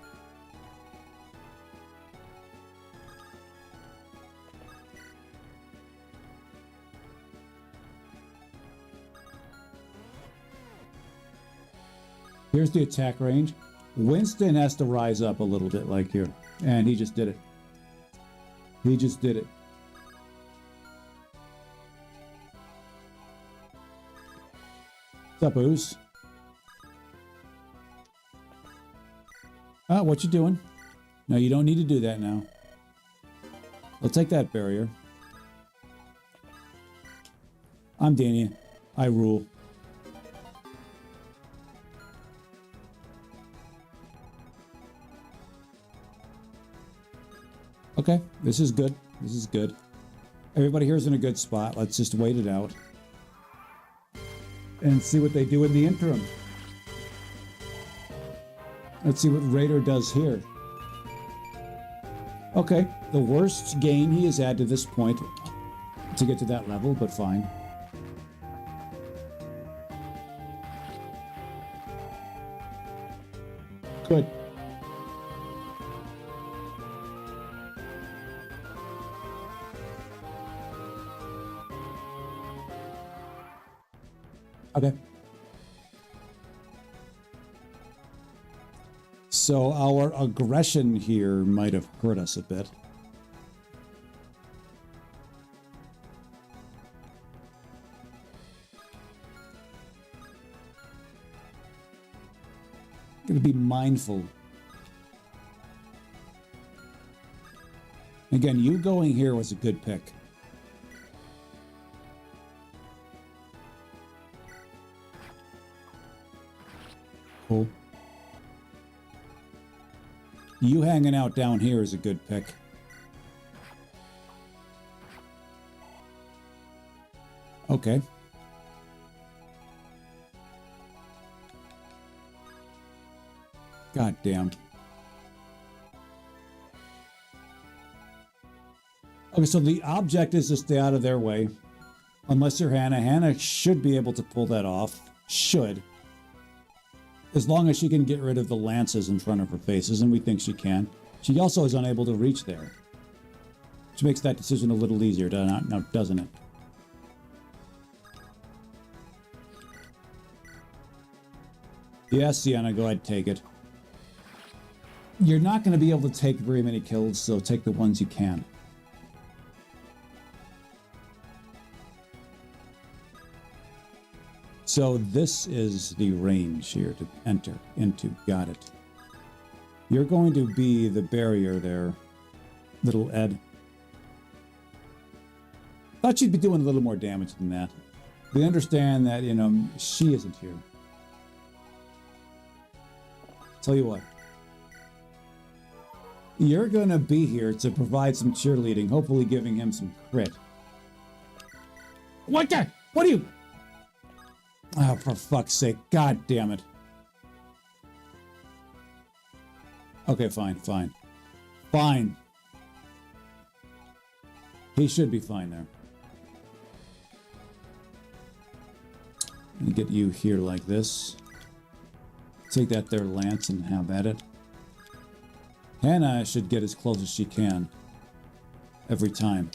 Here's the attack range. Winston has to rise up a little bit like here. And he just did it. He just did it. What's up, Ooze? What you doing? No, you don't need to do that now. I'll take that barrier. I'm Danny. I rule. Okay, this is good. This is good. Everybody here is in a good spot. Let's just wait it out. And see what they do in the interim. Let's see what Raider does here. Okay, the worst gain he has had to this point to get to that level, but fine. Good. Okay. So our aggression here might have hurt us a bit. Gonna be mindful. Again, you going here was a good pick. Cool. You hanging out down here is a good pick. Okay. God damn. Okay, so the object is to stay out of their way. Unless you're Hannah. Hannah should be able to pull that off. Should. As long as she can get rid of the lances in front of her faces, and we think she can. She also is unable to reach there. Which makes that decision a little easier, now, doesn't it? Yes, Sienna, go ahead, take it. You're not going to be able to take very many kills, so take the ones you can. So this is the range here to enter into. Got it. You're going to be the barrier there, little Ed. Thought you'd be doing a little more damage than that. We understand that, you know, she isn't here. Tell you what. You're going to be here to provide some cheerleading, hopefully giving him some crit. What the? What are you? Oh, for fuck's sake. God damn it. Okay, fine, fine. Fine. He should be fine there. Let me get you here like this. Take that there lance and have at it. Hannah should get as close as she can. Every time.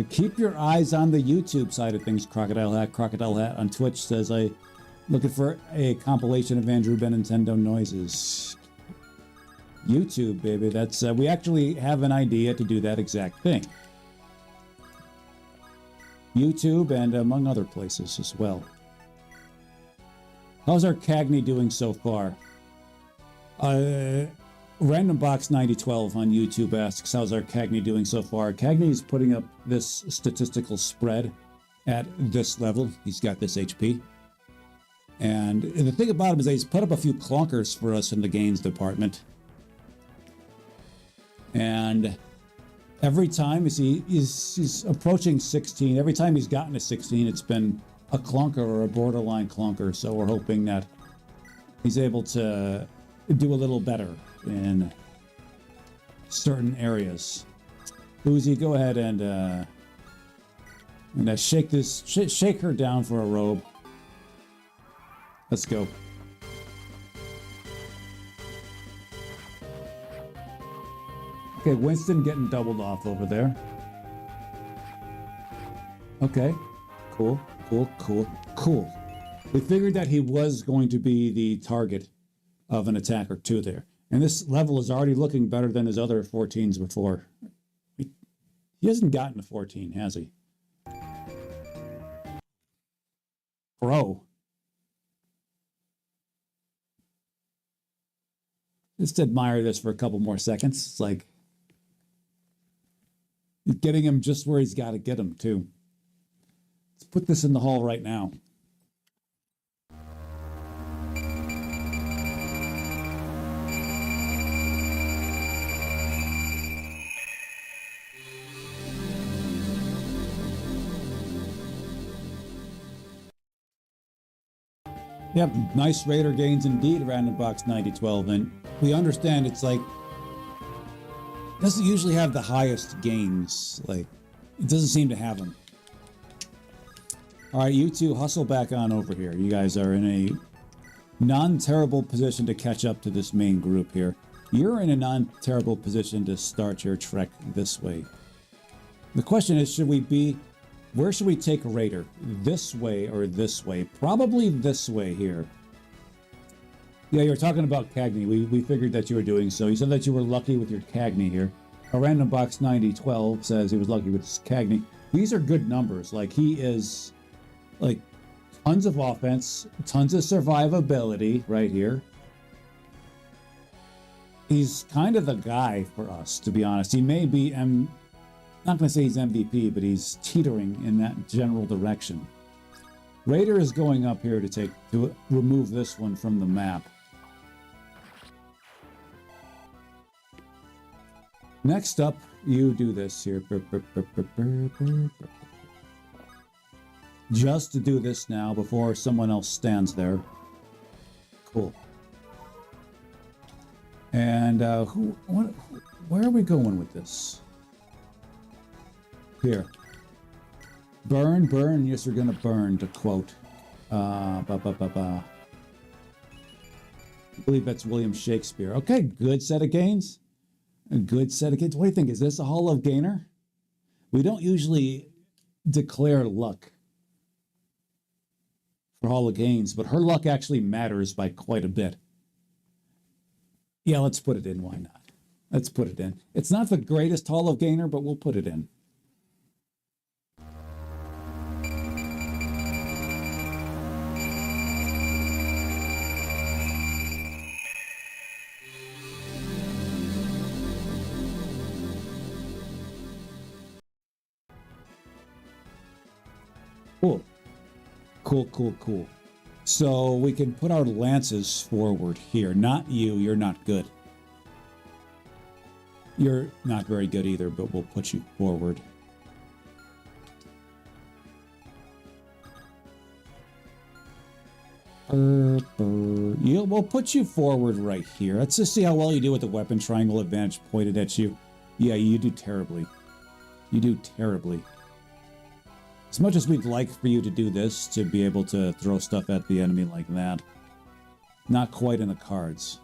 Keep your eyes on the YouTube side of things, Crocodile Hat. Crocodile Hat on Twitch says, looking for a compilation of Andrew Nintendo noises. YouTube, baby. That's we actually have an idea to do that exact thing. YouTube and among other places as well. How's our Cagney doing so far? Random Box 9012 on YouTube asks, how's our Cagney doing so far? Cagney's putting up this statistical spread at this level. He's got this HP. And the thing about him is that he's put up a few clunkers for us in the gains department. And every time he's approaching 16. Every time he's gotten to 16, it's been a clunker or a borderline clunker. So we're hoping that he's able to do a little better in certain areas. Uzi, go ahead and shake her down for a robe. Let's go. Okay, Winston getting doubled off over there. Okay, cool. We figured that he was going to be the target of an attack or two there. And this level is already looking better than his other 14s before. He hasn't gotten a 14, has he? Bro. Just admire this for a couple more seconds. It's like getting him just where he's got to get him, too. Let's put this in the hall right now. Yep, nice Raider gains indeed, Random Box 9012, and we understand it's like, doesn't usually have the highest gains, like, it doesn't seem to have them. Alright, you two hustle back on over here. You guys are in a non-terrible position to catch up to this main group here. You're in a non-terrible position to start your trek this way. The question is, where should we take Raider? This way or this way? Probably this way here. Yeah, you were talking about Cagney. We figured that you were doing so. You said that you were lucky with your Cagney here. A random box 9012 says he was lucky with his Cagney. These are good numbers. Like, he is, like, tons of offense, tons of survivability right here. He's kind of the guy for us, to be honest. He may be, I'm not going to say he's MVP, but he's teetering in that general direction. Raider is going up here to remove this one from the map. Next up, you do this here. Just to do this now before someone else stands there. Cool. And where are we going with this? Here. Burn, burn, yes, you're gonna burn, to quote. I believe that's William Shakespeare. Okay, good set of gains. A good set of gains. What do you think? Is this a Hall of Gainer? We don't usually declare luck for Hall of Gains, but her luck actually matters by quite a bit. Yeah, let's put it in. Why not? Let's put it in. It's not the greatest Hall of Gainer, but we'll put it in. Cool. Cool, cool, cool. So we can put our lances forward here. Not you, you're not good. You're not very good either, but we'll put you forward. Yeah, we'll put you forward right here. Let's just see how well you do with the weapon triangle advantage pointed at you. Yeah, you do terribly. You do terribly. As much as we'd like for you to do this, to be able to throw stuff at the enemy like that, not quite in the cards.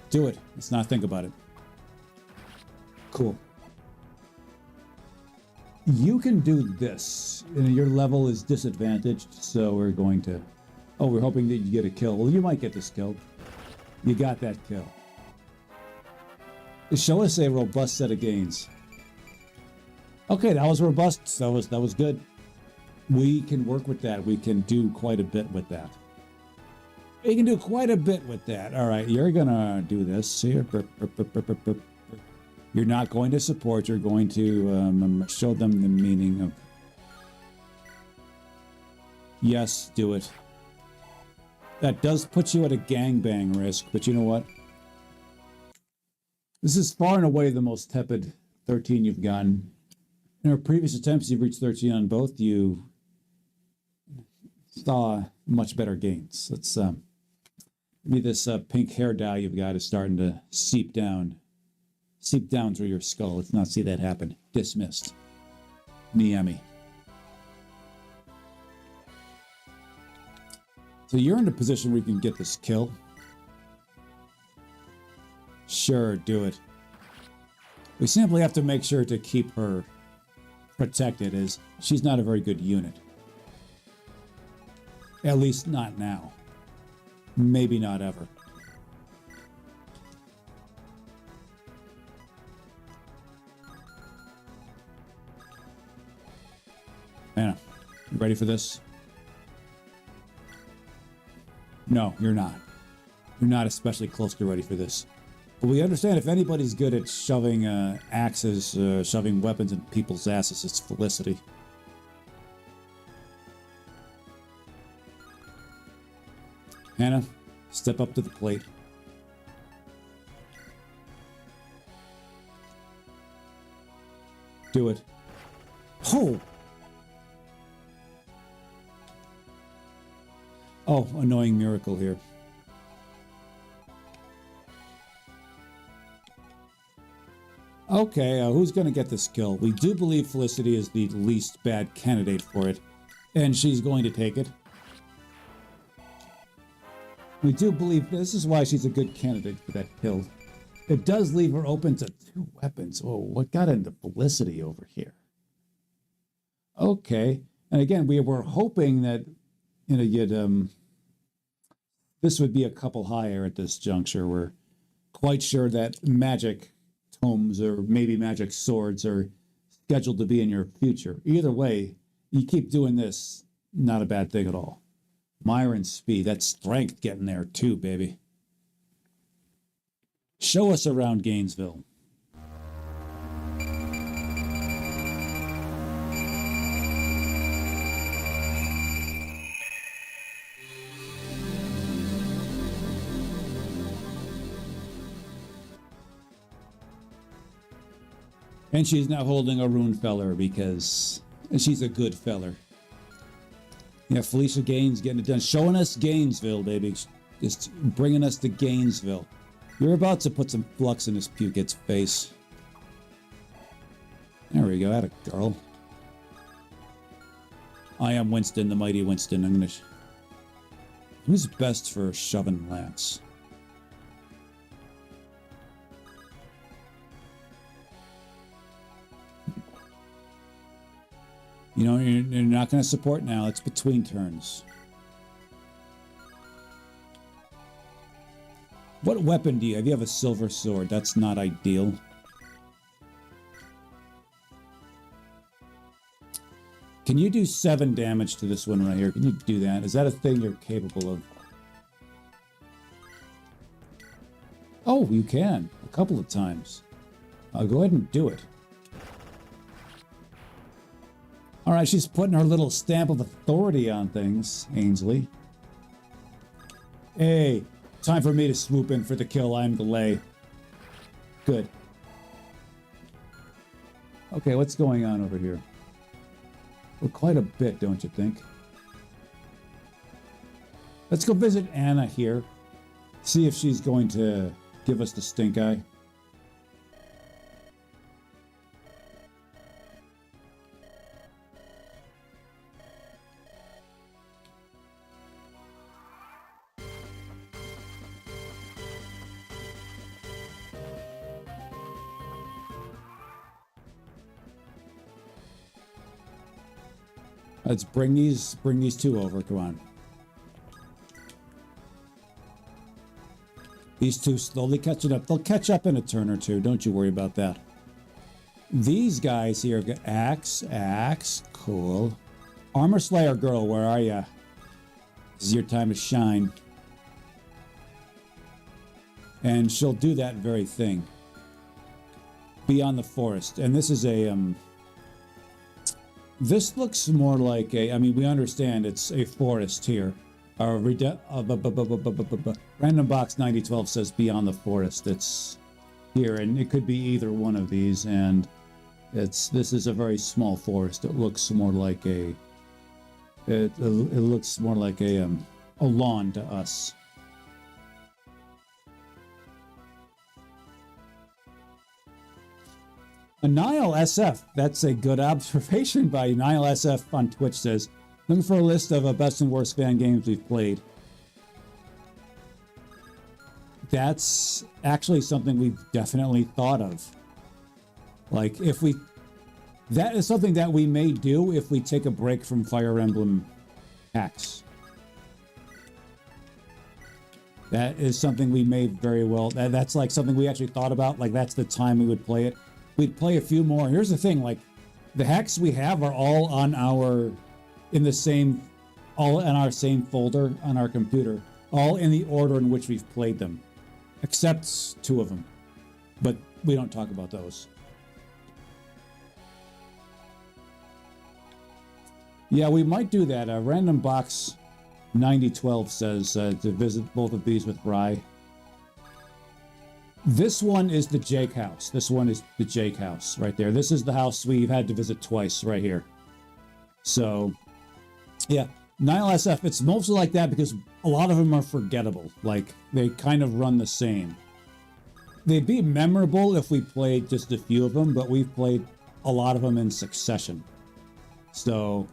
Do it. Let's not think about it. Cool. You can do this. Your level is disadvantaged, so we're going to... Oh, we're hoping that you get a kill. Well, you might get this kill. You got that kill. Show us a robust set of gains. Okay, that was robust. That was good. We can work with that. We can do quite a bit with that. We can do quite a bit with that. All right, you're gonna do this here. You're not going to support. You're going to show them the meaning of... Yes, do it. That does put you at a gangbang risk, but you know what? This is far and away the most tepid 13 you've gotten. In our previous attempts, you've reached 13 on both. You saw much better gains. Let's maybe this pink hair dye you've got is starting to seep down through your skull. Let's not see that happen. Dismissed. Miami. So you're in a position where you can get this kill. Sure, do it. We simply have to make sure to keep her protected, as she's not a very good unit. At least not now. Maybe not ever. Anna, you ready for this? No, you're not. You're not especially close to ready for this. But we understand if anybody's good at shoving axes, shoving weapons in people's asses, it's Felicity. Hannah, step up to the plate. Do it. Oh! Oh, annoying miracle here. Okay, who's going to get this kill? We do believe Felicity is the least bad candidate for it, and she's going to take it. We do believe this is why she's a good candidate for that kill. It does leave her open to 2 weapons. Oh, what got into Felicity over here? Okay, and again, we were hoping that, you know, you'd this would be a couple higher at this juncture. We're quite sure that magic tomes or maybe magic swords are scheduled to be in your future. Either way, you keep doing this, not a bad thing at all. Myron's speed, that's strength getting there too, baby. Show us around Gainesville. And she's now holding a rune feller because she's a good feller. Yeah, Felicia Gaines getting it done. Showing us Gainesville, baby. Just bringing us to Gainesville. You're about to put some flux in this Pukett's face. There we go. Atta girl. I am Winston, the mighty Winston. I'm gonna... Who's best for shoving lance? You know, you're not going to support now. It's between turns. What weapon do you have? You have a silver sword. That's not ideal. Can you do 7 damage to this one right here? Can you do that? Is that a thing you're capable of? Oh, you can. A couple of times. I'll go ahead and do it. All right, she's putting her little stamp of authority on things, Ainsley. Hey, time for me to swoop in for the kill. I'm delay. Good. Okay, what's going on over here? Well, quite a bit, don't you think? Let's go visit Anna here. See if she's going to give us the stink eye. Let's bring these 2 over. Come on. These 2 slowly catching up. They'll catch up in a turn or 2. Don't you worry about that. These guys here get axe. Cool. Armor Slayer girl, where are ya? This is your time to shine. And she'll do that very thing. Beyond the forest. And this is a this looks more like a, I mean, we understand it's a forest here. Random Box 9012 says Beyond the Forest. It's here, and it could be either one of these, and this is a very small forest. It looks more like a, it looks more like a lawn to us. Nile SF, that's a good observation by Nile SF on Twitch, says, looking for a list of best and worst fan games we've played. That's actually something we've definitely thought of. Like, if we... That is something that we may do if we take a break from Fire Emblem hacks. That is something we may very well... That's like something we actually thought about. Like, that's the time we would play it. We'd play a few more. Here's the thing, like, the hacks we have are all on our, all in our same folder on our computer, all in the order in which we've played them, except 2 of them, but we don't talk about those. Yeah, we might do that. Random Box 9012 says to visit both of these with Rye. This one is the Jake house. This one is the Jake house right there. This is the house we've had to visit twice right here. So, yeah, Nile SF, it's mostly like that because a lot of them are forgettable. Like, they kind of run the same. They'd be memorable if we played just a few of them, but we've played a lot of them in succession. So,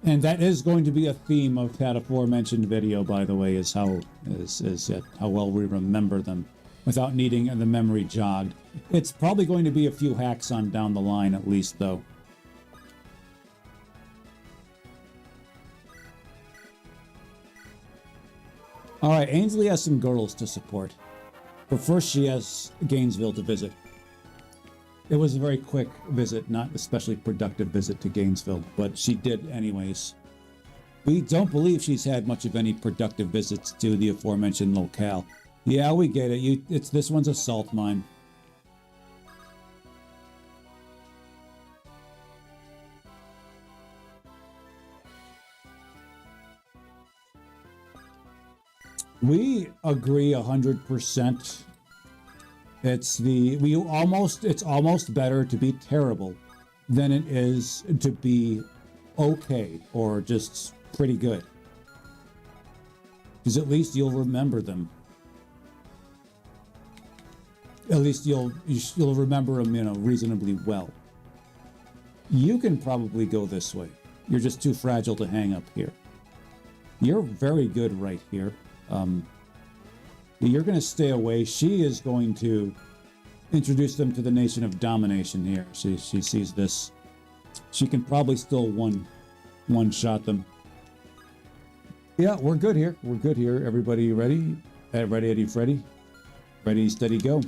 and that is going to be a theme of that aforementioned video, by the way, is how well we remember them without needing the memory jogged. It's probably going to be a few hacks on down the line, at least, though. All right, Ainsley has some girls to support. But first, she has Gainesville to visit. It was a very quick visit, not especially productive visit to Gainesville, but she did anyways. We don't believe she's had much of any productive visits to the aforementioned locale. Yeah, we get it. This one's a salt mine. We agree 100%. It's almost better to be terrible than it is to be okay or just pretty good. Because at least you'll remember them. At least you'll remember them, reasonably well. You can probably go this way. You're just too fragile to hang up here. You're very good right here. You're going to stay away. She is going to introduce them to the nation of domination here. She sees this. She can probably still one-shot them. Yeah, we're good here. We're good here. Everybody ready? Ready, Eddie, Freddy? Ready, steady, go.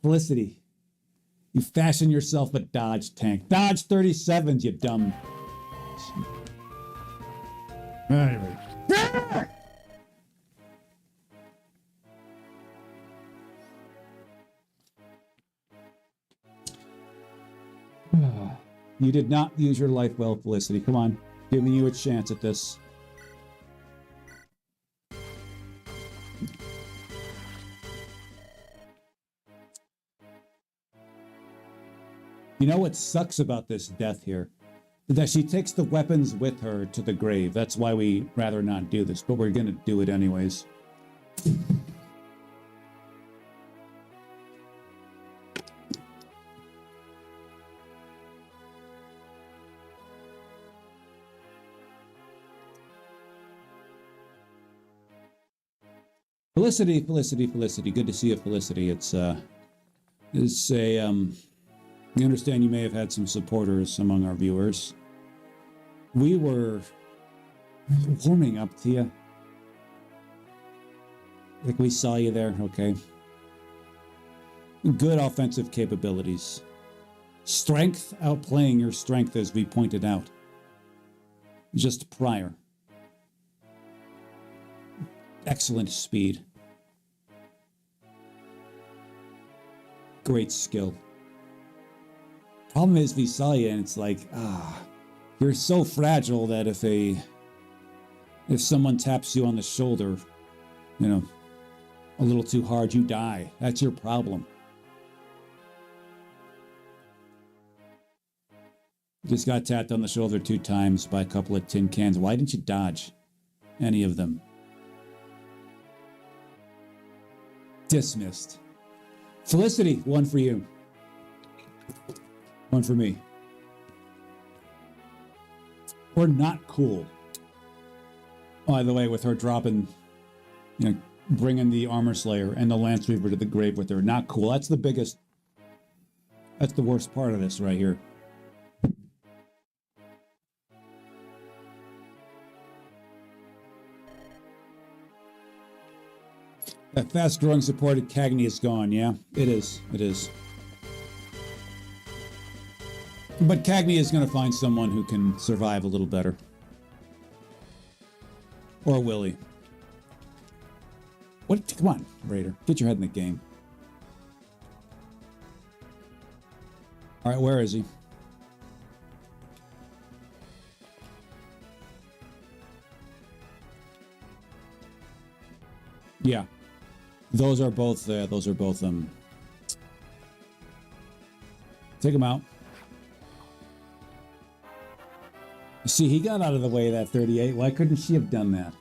Felicity, you fashion yourself a Dodge tank. Dodge 37s, you dumb. Anyway. You did not use your life well, Felicity. Come on, giving you a chance at this. You know what sucks about this death here? That she takes the weapons with her to the grave. That's why we rather not do this, but we're going to do it anyways. Felicity. Good to see you, Felicity. We understand you may have had some supporters among our viewers. We were warming up to you. Like we saw you there, okay. Good offensive capabilities. Strength outplaying your strength, as we pointed out just prior. Excellent speed. Great skill. Problem is, we saw you, and it's like, you're so fragile that if someone taps you on the shoulder, a little too hard, you die. That's your problem. Just got tapped on the shoulder 2 times by a couple of tin cans. Why didn't you dodge any of them? Dismissed. Felicity, 1 for you. 1 for me. We're not cool. By the way, with her dropping, bringing the Armor Slayer and the Lance Weaver to the grave with her. Not cool. That's the worst part of this right here. That fast-growing supported Cagney is gone, yeah? It is. But Cagney is going to find someone who can survive a little better. Or Willie. What? Come on, Raider. Get your head in the game. All right, where is he? Yeah. Those are both Take him out. You see, he got out of the way of that 38. Why couldn't she have done that?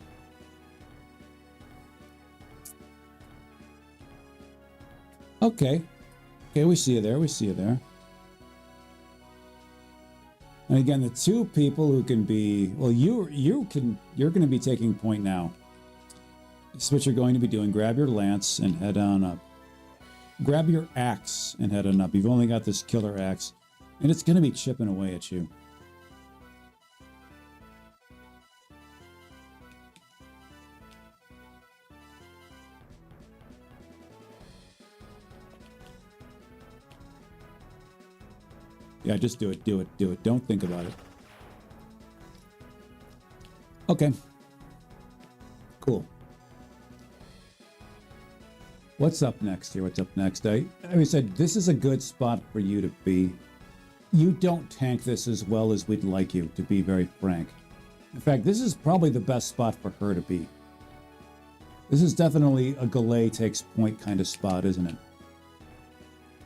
Okay. Okay, we see you there. We see you there. And again, the two people who can be... Well, you're going to be taking point now. This is what you're going to be doing. Grab your lance and head on up. Grab your axe and head on up. You've only got this killer axe. And it's going to be chipping away at you. Yeah, just do it, do it, do it. Don't think about it. Okay. Cool. What's up next here? What's up next? I said, this is a good spot for you to be. You don't tank this as well as we'd like you, to be very frank. In fact, this is probably the best spot for her to be. This is definitely a Galay takes point kind of spot, isn't it?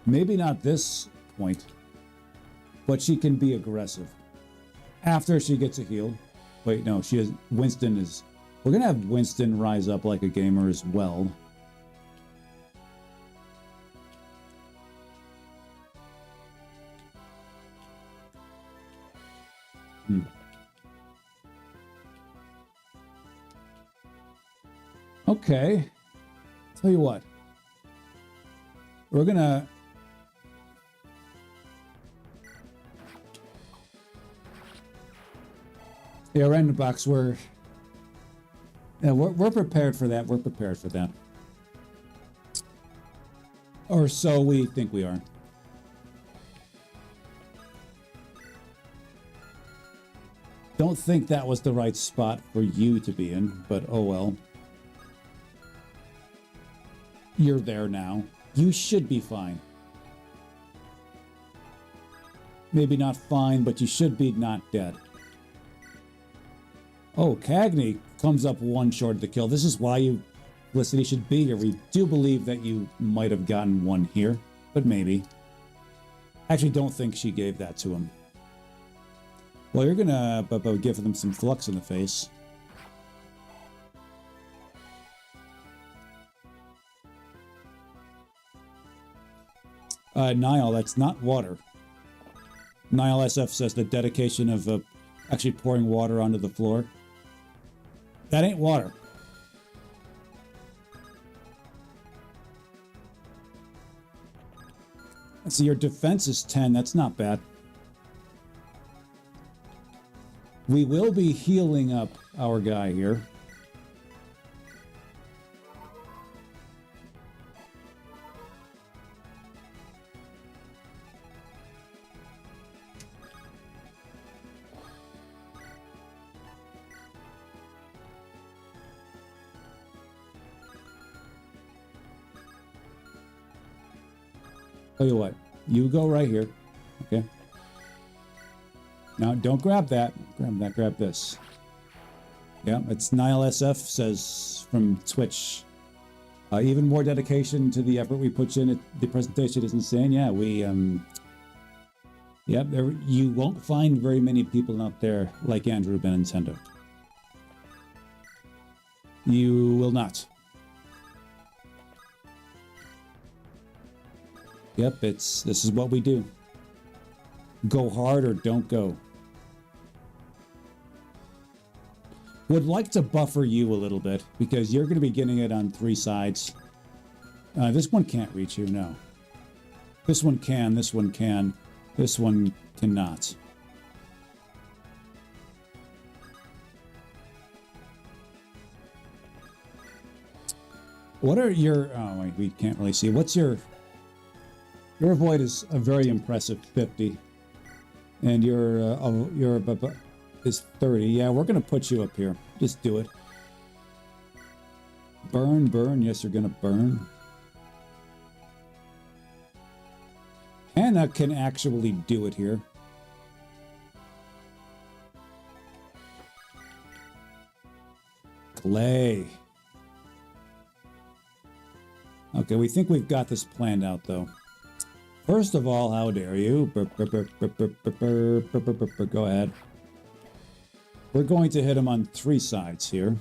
Maybe not this point, but she can be aggressive. After she gets a heal. Wait, no, she has... Winston is... We're going to have Winston rise up like a gamer as well. Okay. Tell you what. We're going to... Yeah, random box, we're prepared for that. We're prepared for that. Or so we think we are. Don't think that was the right spot for you to be in, but oh well. You're there now. You should be fine. Maybe not fine, but you should be not dead. Oh, Cagney comes up one short of the kill. This is why you, Felicity, should be here. We do believe that you might have gotten one here, but maybe. Actually, don't think she gave that to him. Well, you're gonna give them some flux in the face. Niall, that's not water. Niall SF says the dedication of actually pouring water onto the floor. That ain't water. So your defense is 10. That's not bad. We will be healing up our guy here. Tell you what, you go right here, okay? Now, don't grab that. Grab that, grab this. Yeah, it's Niall SF says from Twitch. Even more dedication to the effort we put in. The presentation is insane. Yeah, we, yeah, you won't find very many people out there like Andrew Benintendo. You will not. Yep, this is what we do. Go hard or don't go. Would like to buffer you a little bit because you're going to be getting it on 3 sides. This one can't reach you, no. This one can, this one can, this one cannot. What are your... Oh, wait, we can't really see. What's your... Your void is a very impressive 50, and your is 30. Yeah, we're gonna put you up here. Just do it. Burn, burn. Yes, you're gonna burn. Hannah can actually do it here. Clay. Okay, we think we've got this planned out though. First of all, how dare you? Go ahead. We're going to hit him on 3 sides here.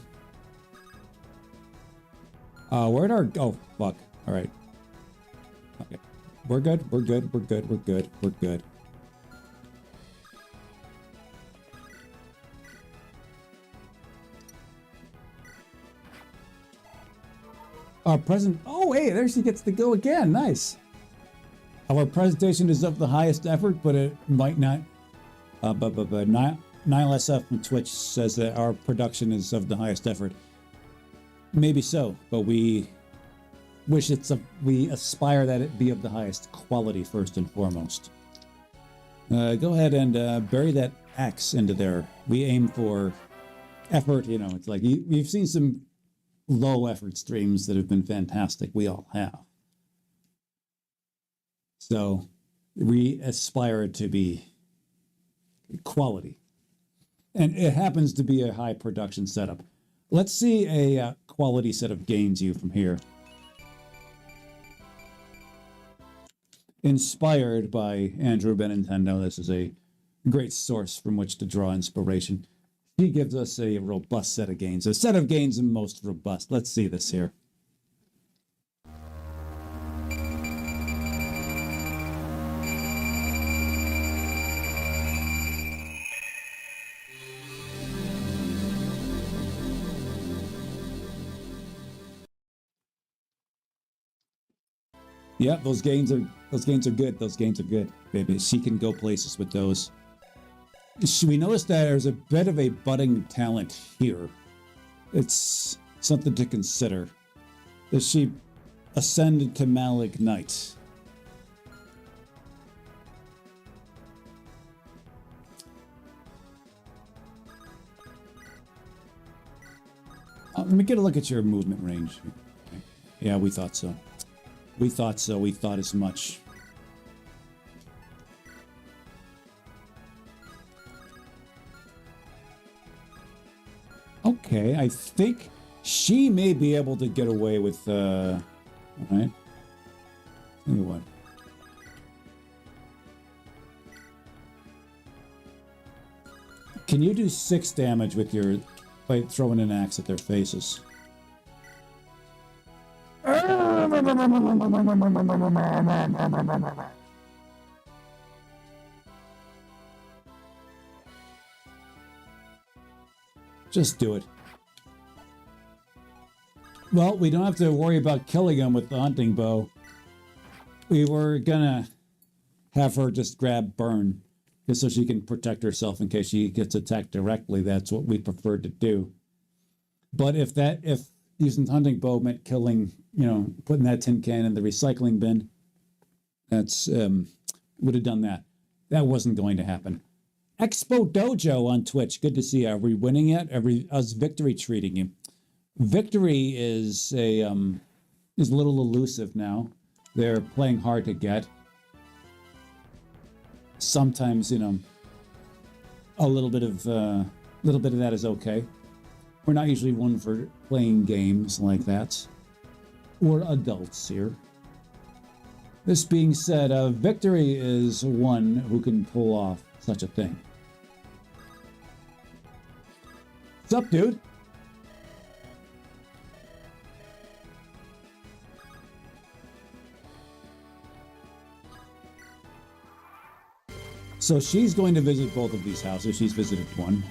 Where'd our... Oh, fuck. All right. Okay. We're good. We're good. We're good. We're good. We're good. Our present... Oh, hey, there she gets to go again. Nice. Our presentation is of the highest effort, but it might not... NihilSF from Twitch says that our production is of the highest effort. Maybe so, but we wish we aspire that it be of the highest quality first and foremost. Go ahead and bury that axe into there. We aim for effort, you know, it's like we've seen some low effort streams that have been fantastic. We all have. So we aspire to be quality. And it happens to be a high production setup. Let's see a quality set of gains you from here. Inspired by Andrew Benintendo. This is a great source from which to draw inspiration. He gives us a robust set of gains. A set of gains and most robust. Let's see this here. Yeah, those gains are good. Those gains are good, baby. She can go places with those. We noticed that there's a bit of a budding talent here. It's something to consider. Does she ascend to Malignite? Let me get a look at your movement range. Okay. Yeah, we thought so. We thought so. We thought as much. Okay, I think she may be able to get away with, all right. Tell you what. Can you do 6 damage with your, by throwing an axe at their faces? Just do it. Well, we don't have to worry about killing him with the hunting bow. We were gonna have her just grab burn, just so she can protect herself in case she gets attacked directly. That's what we preferred to do. But if using the hunting bow meant killing, you know, putting that tin can in the recycling bin, that's would have done that. That wasn't going to happen. Expo Dojo on Twitch. Good to see you. Are we winning yet? How's Victory treating you? Victory is a little elusive now. They're playing hard to get. Sometimes, you know, a little bit of that is okay. We're not usually one for playing games like that. We're adults here. This being said, Victory is one who can pull off such a thing. What's up, dude? So she's going to visit both of these houses. She's visited one.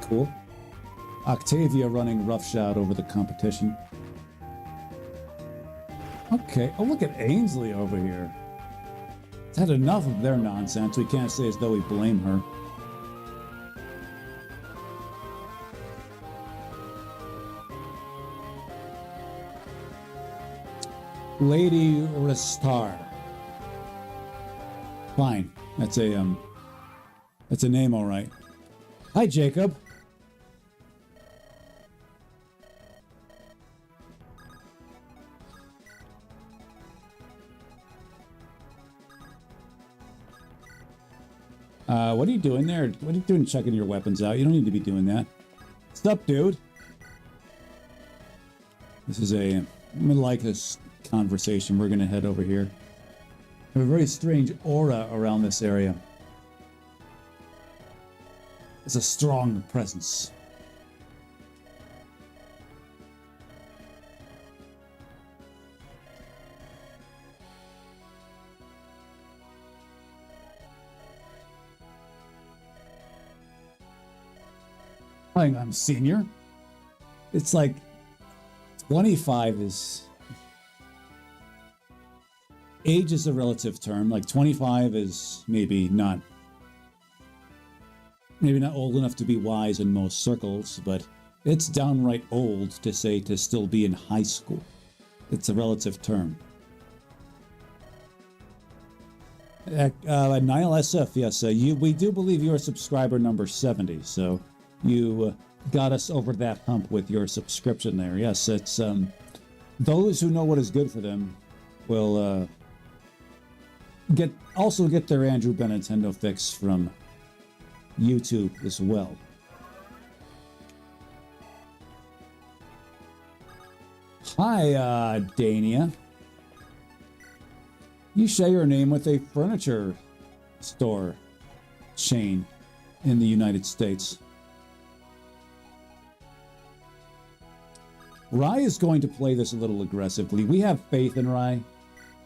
Cool. Octavia running roughshod over the competition. Okay. Oh, look at Ainsley over here. It's had enough of their nonsense. We can't say as though we blame her. Lady Ristar. Fine. That's a name, all right. Hi, Jacob. What are you doing there? What are you doing checking your weapons out? You don't need to be doing that. What's up, dude? This is I'm gonna like this conversation. We're gonna head over here. Have a very strange aura around this area. It's a strong presence. I'm senior. It's like 25 is... Age is a relative term. Like 25 is maybe not old enough to be wise in most circles, but it's downright old to say to still be in high school. It's a relative term. Nile SF, yes, we do believe you're subscriber number 70, so you got us over that hump with your subscription there. Yes, it's those who know what is good for them will get their Andrew Benintendo fix from YouTube as well. Hi, Dania. You share your name with a furniture store chain in the United States. Rye is going to play this a little aggressively. We have faith in Rye.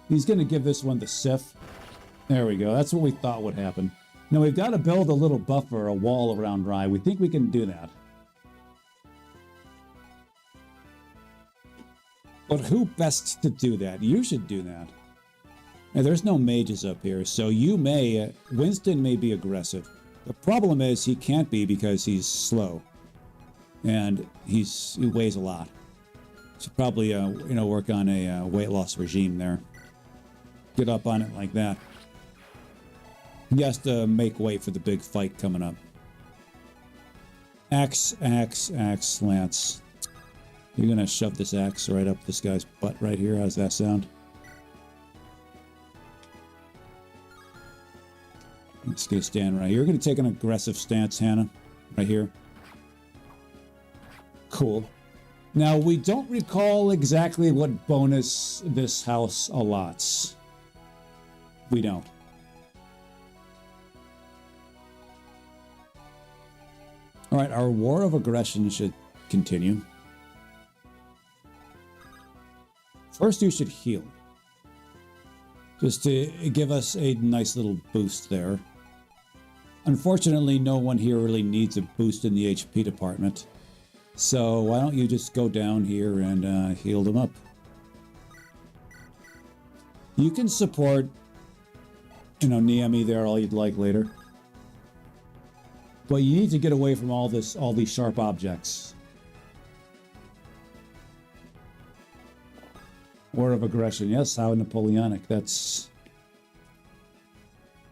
He's going to give this one the Sif. There we go. That's what we thought would happen. Now we've got to build a little buffer, a wall around Rye. We think we can do that. But who best to do that? You should do that. Now, there's no mages up here, so Winston may be aggressive. The problem is he can't be because he's slow. And he weighs a lot. Should probably, work on a weight loss regime there. Get up on it like that. He has to make way for the big fight coming up. Axe, Lance. You're gonna shove this axe right up this guy's butt right here. How's that sound? Let's get a stand right here. You're gonna take an aggressive stance, Hannah. Right here. Cool. Now, we don't recall exactly what bonus this house allots. We don't. All right, our war of aggression should continue. First, you should heal. Just to give us a nice little boost there. Unfortunately, no one here really needs a boost in the HP department. So why don't you just go down here and heal them up. You can support, Niami there all you'd like later. But you need to get away from all these sharp objects. War of aggression. Yes, how Napoleonic. That's...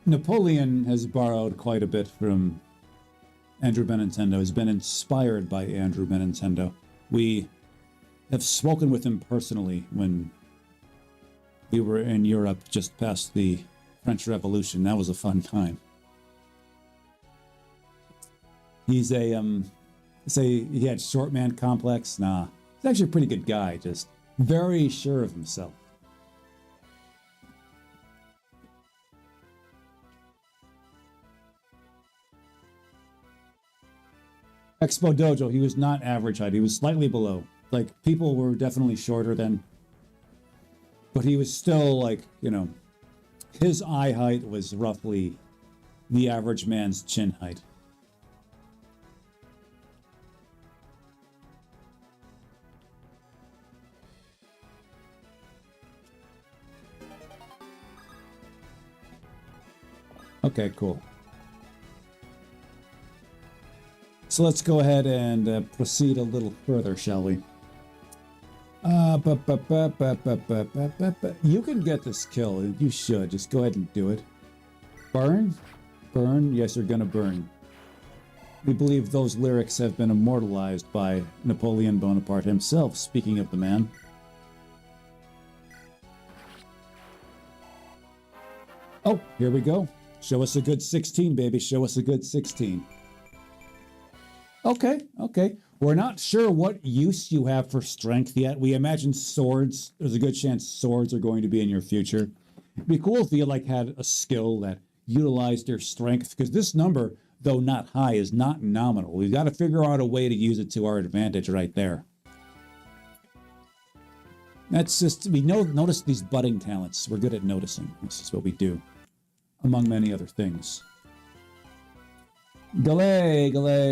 Napoleon has borrowed quite a bit from Andrew Benintendo. Has been inspired by Andrew Benintendo. We have spoken with him personally when we were in Europe just past the French Revolution. That was a fun time. He's say he had short man complex. Nah, he's actually a pretty good guy, just very sure of himself. Expo Dojo, he was not average height. He was slightly below. Like, people were definitely shorter than, but he was still like, his eye height was roughly the average man's chin height. Okay, cool. So let's go ahead and proceed a little further, shall we? You can get this kill. You should. Just go ahead and do it. Burn? Burn? Yes, you're gonna burn. We believe those lyrics have been immortalized by Napoleon Bonaparte himself, speaking of the man. Oh, here we go. Show us a good 16, baby. Show us a good 16. Okay. We're not sure what use you have for strength yet. We imagine swords. There's a good chance swords are going to be in your future. It'd be cool if you like had a skill that utilized your strength, because this number, though not high, is not nominal. We've got to figure out a way to use it to our advantage right there. That's just, we notice these budding talents. We're good at noticing. This is what we do, among many other things. Galay,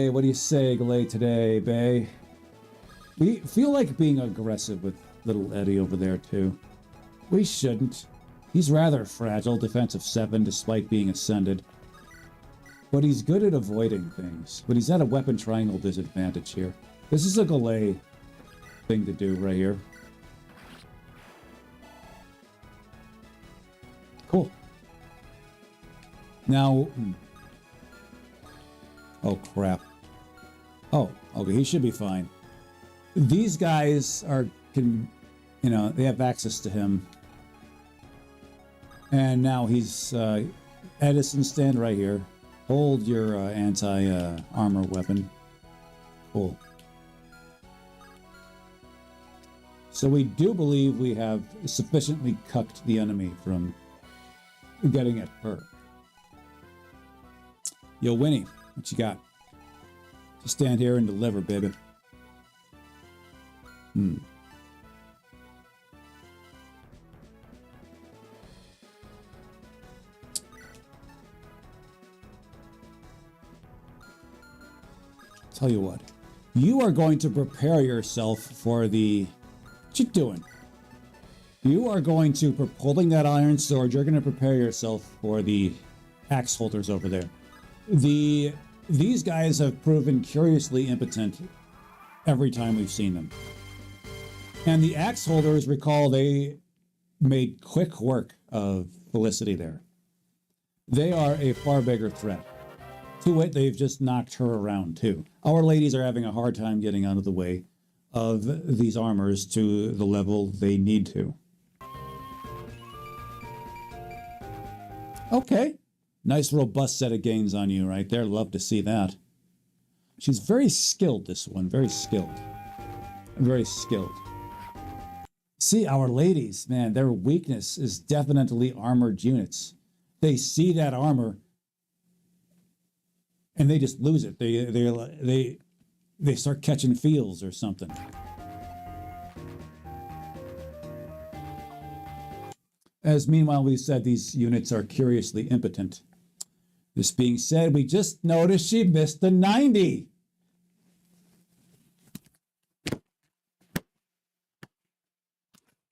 what do you say, Galay, today, Bay? We feel like being aggressive with little Eddie over there, too. We shouldn't. He's rather fragile, defensive 7, despite being ascended. But he's good at avoiding things. But he's at a weapon triangle disadvantage here. This is a Galay thing to do right here. Cool. Now... Oh, crap. Oh, okay, he should be fine. These guys they have access to him. And now he's, Edison, stand right here. Hold your anti-armor weapon. Cool. So we do believe we have sufficiently cucked the enemy from getting at her. Yo, Winnie. What you got? Just stand here and deliver, baby. Tell you what. You are going to prepare yourself for the... What you doing? You are going to, holding that iron sword, you're going to prepare yourself for the axe holders over there. These guys have proven curiously impotent every time we've seen them. And the axe holders, recall, they made quick work of Felicity there. They are a far bigger threat. To it, they've just knocked her around too. Our ladies are having a hard time getting out of the way of these armors to the level they need to. Okay. Nice robust set of gains on you right there. Love to see that. She's very skilled, this one. Very skilled. Very skilled. See, our ladies, man, their weakness is definitely armored units. They see that armor and they just lose it. They start catching feels or something. As meanwhile, we said these units are curiously impotent. This being said, we just noticed she missed the 90.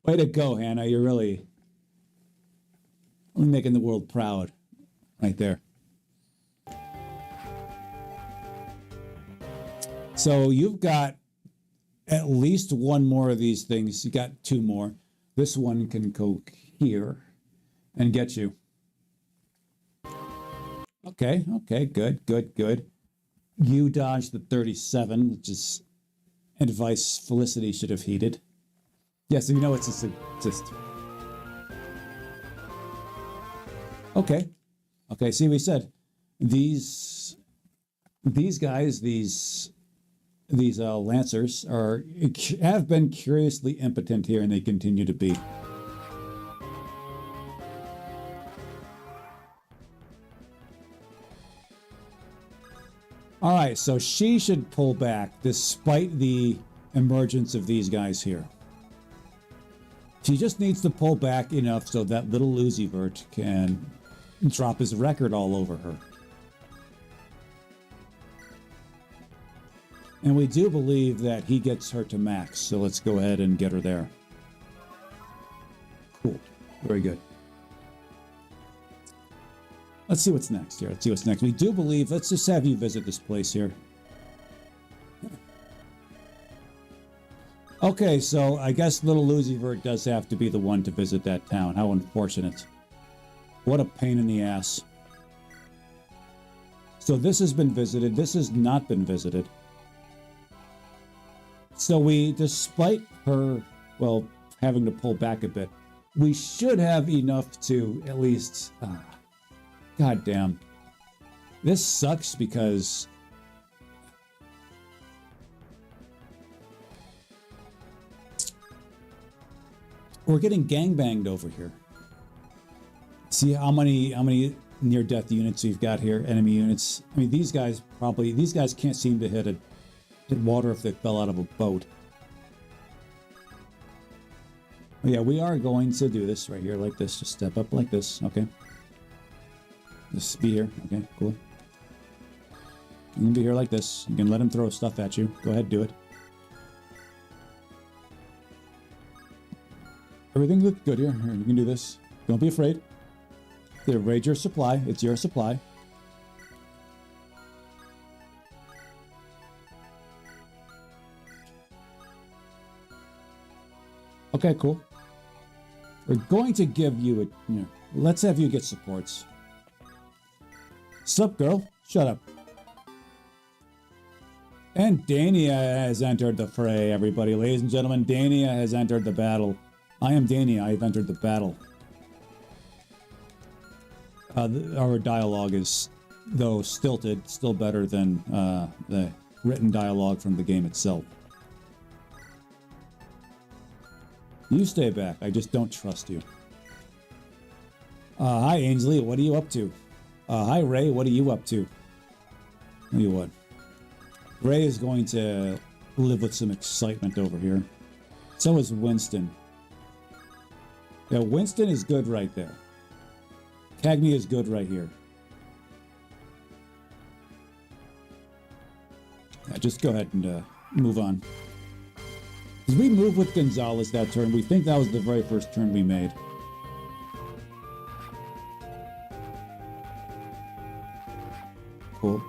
Way to go, Hannah. You're really making the world proud right there. So you've got at least one more of these things. You got 2 more. This one can go here and get you. Okay, good. You dodged the 37, which is advice Felicity should have heeded. Yes, you know it's just... Okay, see, we said these guys, these Lancers have been curiously impotent here, and they continue to be. All right, so she should pull back despite the emergence of these guys here. She just needs to pull back enough so that little Uzivert can drop his record all over her. And we do believe that he gets her to max, so let's go ahead and get her there. Cool. Very good. Let's see what's next here. We do believe, let's just have you visit this place here. Okay, so I guess little Uzivert does have to be the one to visit that town. How unfortunate. What a pain in the ass. So this has been visited. This has not been visited. So we, despite her, well, having to pull back a bit, we should have enough to at least... God damn. This sucks because We're getting gangbanged over here. See how many near-death units we've got here, enemy units. I mean, these guys can't seem to hit water if they fell out of a boat. But yeah, we are going to do this right here like this. Just step up like this, okay? Just be here, okay, cool. You can be here like this. You can let him throw stuff at you. Go ahead, do it. Everything looks good here. Here, you can do this. Don't be afraid. Raid your supply. It's your supply. Okay, cool. We're going to give you a... let's have you get supports. Sup, girl? Shut up. And Dania has entered the fray, everybody. Ladies and gentlemen, Dania has entered the battle. I am Dania. I've entered the battle. Our dialogue is, though stilted, still better than the written dialogue from the game itself. You stay back. I just don't trust you. Hi, Ainsley. What are you up to? Hi, Ray. What are you up to? Tell you what. Ray is going to live with some excitement over here. So is Winston. Yeah, Winston is good right there. Cagney is good right here. Yeah, just go ahead and move on. Because we moved with Gonzalez that turn. We think that was the very first turn we made. Cool.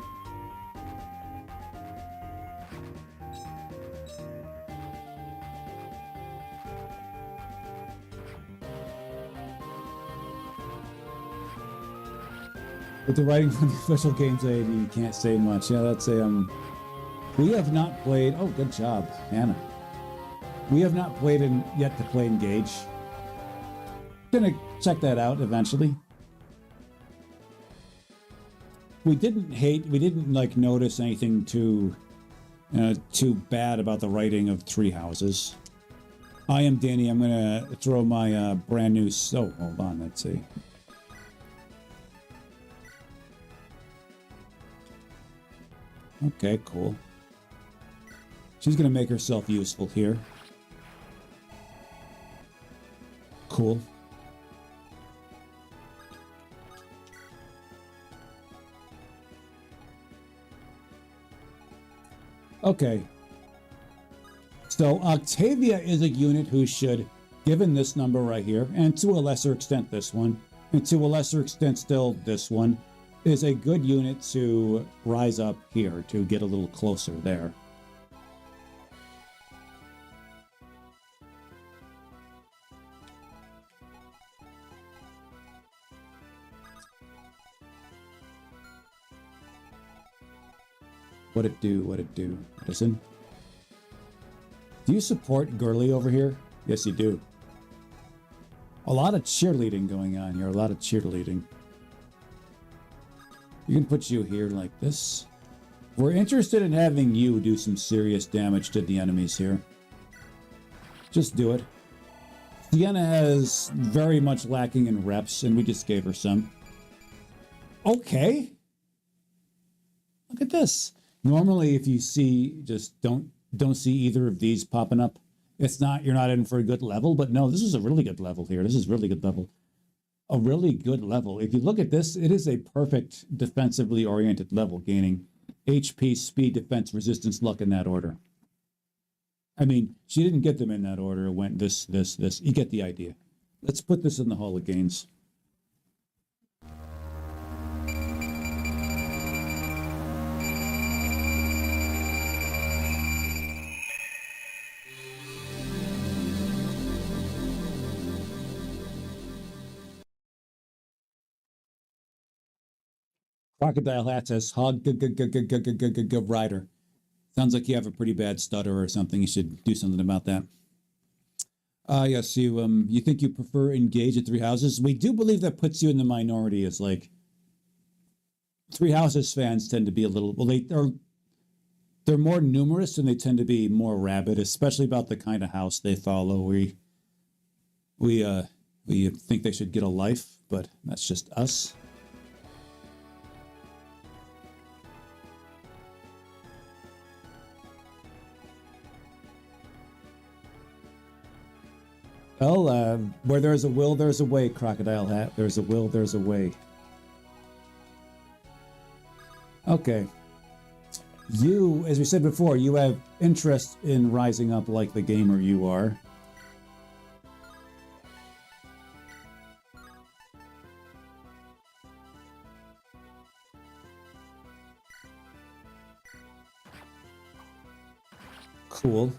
With the writing from the official games aid, you can't say much. Yeah, that's a, we have not played... Oh, good job, Hannah. We have not played yet to play Engage. Gonna check that out eventually. We didn't like notice anything too bad about the writing of Three Houses. I am Danny. I'm gonna throw my brand new... Oh, hold on, let's see. Okay, cool. She's going to make herself useful here. Cool. Okay. So Octavia is a unit who should, given this number right here, and to a lesser extent this one, and to a lesser extent still this one, is a good unit to rise up here, to get a little closer there. What'd it do? What'd it do? Listen. Do you support Gurley over here? Yes, you do. A lot of cheerleading going on here. A lot of cheerleading. You can put you here like this. We're interested in having you do some serious damage to the enemies here. Just do it. Sienna has very much lacking in reps, and we just gave her some. Okay. Look at this. Normally, if you see, just don't see either of these popping up. It's not, you're not in for a good level, but no, this is a really good level here. This is really good level. A really good level. If you look at this, it is a perfect defensively oriented level, gaining HP, speed, defense, resistance, luck in that order. I mean, she didn't get them in that order. It went this, this, this. You get the idea. Let's put this in the Hall of Gains. Crocodile Hat says, hog rider. Sounds like you have a pretty bad stutter or something. You should do something about that. Yes, you think you prefer Engage at Three Houses? We do believe that puts you in the minority. As like Three Houses fans tend to be a little, well, they're more numerous and they tend to be more rabid, especially about the kind of house they follow. we think they should get a life, but that's just us. Well, where there's a will, there's a way, Crocodile Hat. There's a will, there's a way. Okay. You, as we said before, you have interest in rising up like the gamer you are. Cool.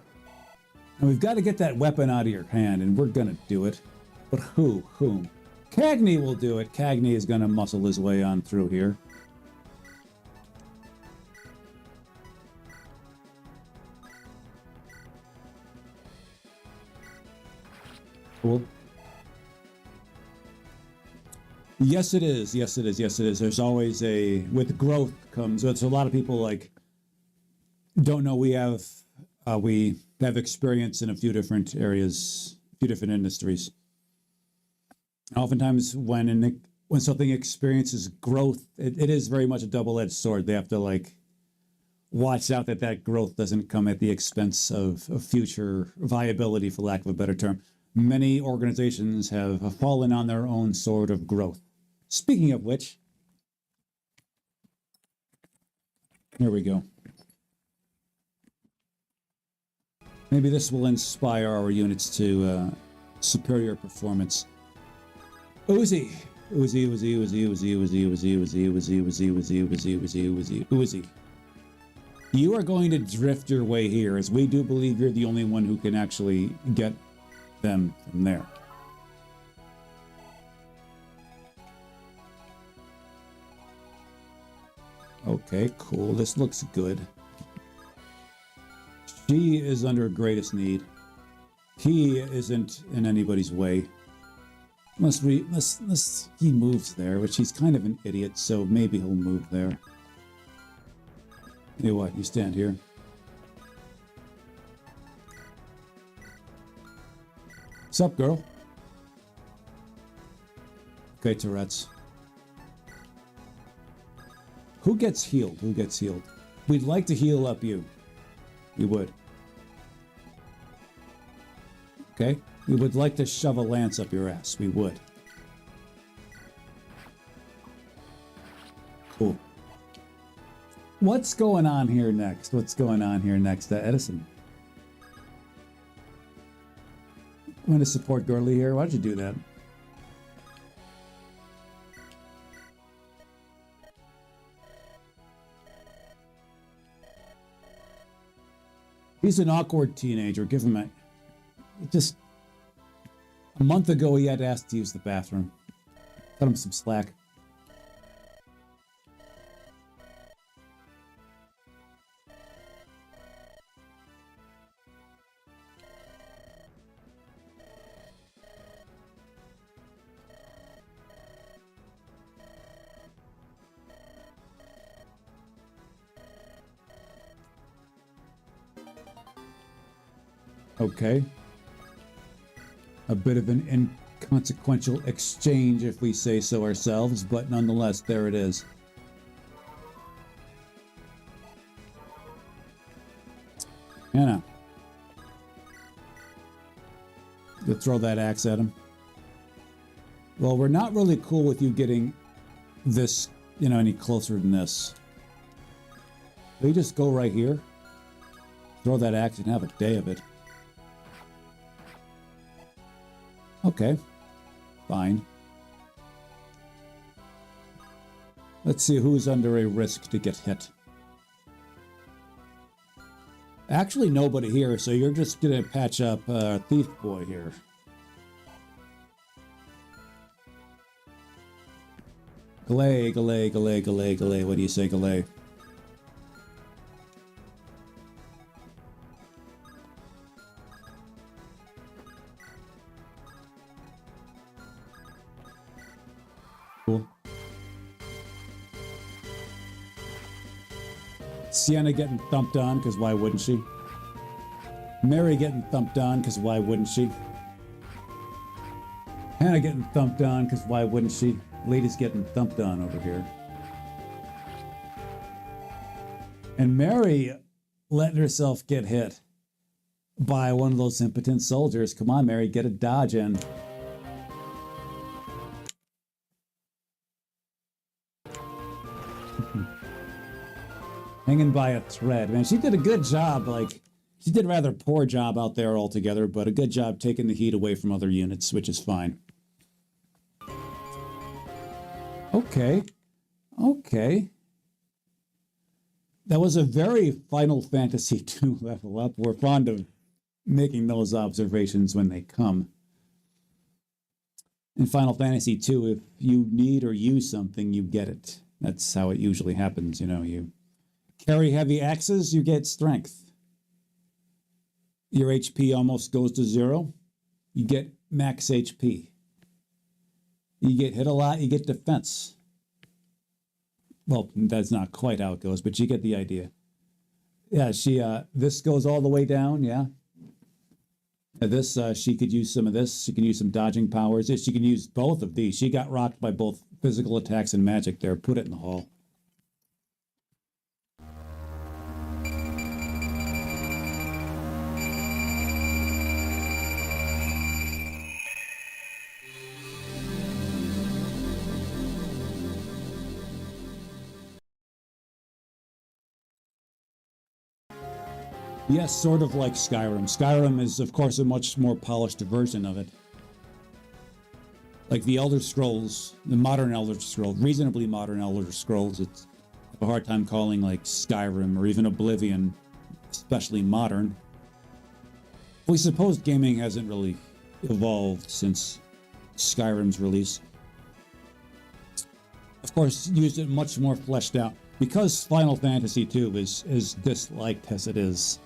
And we've got to get that weapon out of your hand, and we're gonna do it. But who? Whom? Cagney will do it. Cagney is gonna muscle his way on through here. Cool. Yes, it is. Yes, it is. Yes, it is. There's always a... With growth comes... So a lot of people, like, don't know we have experience in a few different areas, a few different industries. Oftentimes, when something experiences growth, it is very much a double-edged sword. They have to, like, watch out that that growth doesn't come at the expense of future viability, for lack of a better term. Many organizations have fallen on their own sword of growth. Speaking of which, here we go. Maybe this will inspire our units to superior performance. Uzi. Uzi, Uzi, Uzi, Uzi, Uzi, Uzi, Uzi, Uzi, Uzi, Uzi, Uzi, Uzi, Uzi, Uzi. You are going to drift your way here, as we do believe you're the only one who can actually get them from there. Okay, cool. This looks good. She is under greatest need. He isn't in anybody's way. Unless he moves there, which he's kind of an idiot, so maybe he'll move there. You know what? You stand here. What's up, girl? Okay, Tourette's. Who gets healed? Who gets healed? We'd like to heal up you. We would. Okay? We would like to shove a lance up your ass. We would. Cool. What's going on here next? What's going on here next, Edison? I'm going to support Gurley here. Why'd you do that? He's an awkward teenager. Give him a... Just... A month ago, he had asked to use the bathroom. Cut him some slack. Okay. A bit of an inconsequential exchange, if we say so ourselves, but nonetheless, there it is. Anna. You throw that axe at him. Well, we're not really cool with you getting this, any closer than this. We just go right here, throw that axe, and have a day of it. Okay, fine. Let's see who's under a risk to get hit. Actually, nobody here, so you're just gonna patch up Thief Boy here. Galay, Galay, Galay, Galay, Galay. What do you say, Galay? Cool. Sienna getting thumped on, because why wouldn't she? Mary getting thumped on, because why wouldn't she? Hannah getting thumped on, because why wouldn't she? Lady's getting thumped on over here. And Mary letting herself get hit by one of those impotent soldiers. Come on, Mary, get a dodge in. Hanging by a thread. Man, she did a good job. Like, she did a rather poor job out there altogether, but a good job taking the heat away from other units, which is fine. Okay. Okay. That was a very Final Fantasy II level up. We're fond of making those observations when they come. In Final Fantasy II, if you need or use something, you get it. That's how it usually happens, you know. You carry heavy axes, you get strength. Your HP almost goes to 0, you get max HP. You get hit a lot, you get defense. Well, that's not quite how it goes, but you get the idea. Yeah, this goes all the way down, yeah. This, she could use some of this. She can use some dodging powers. She can use both of these. She got rocked by both physical attacks and magic there. Put it in the hall. Yes, sort of like Skyrim. Skyrim is, of course, a much more polished version of it. Like the Elder Scrolls, the modern Elder Scrolls, reasonably modern Elder Scrolls, it's a hard time calling like Skyrim or even Oblivion, especially modern. We suppose gaming hasn't really evolved since Skyrim's release. Of course, used it much more fleshed out. Because Final Fantasy II is disliked as it is,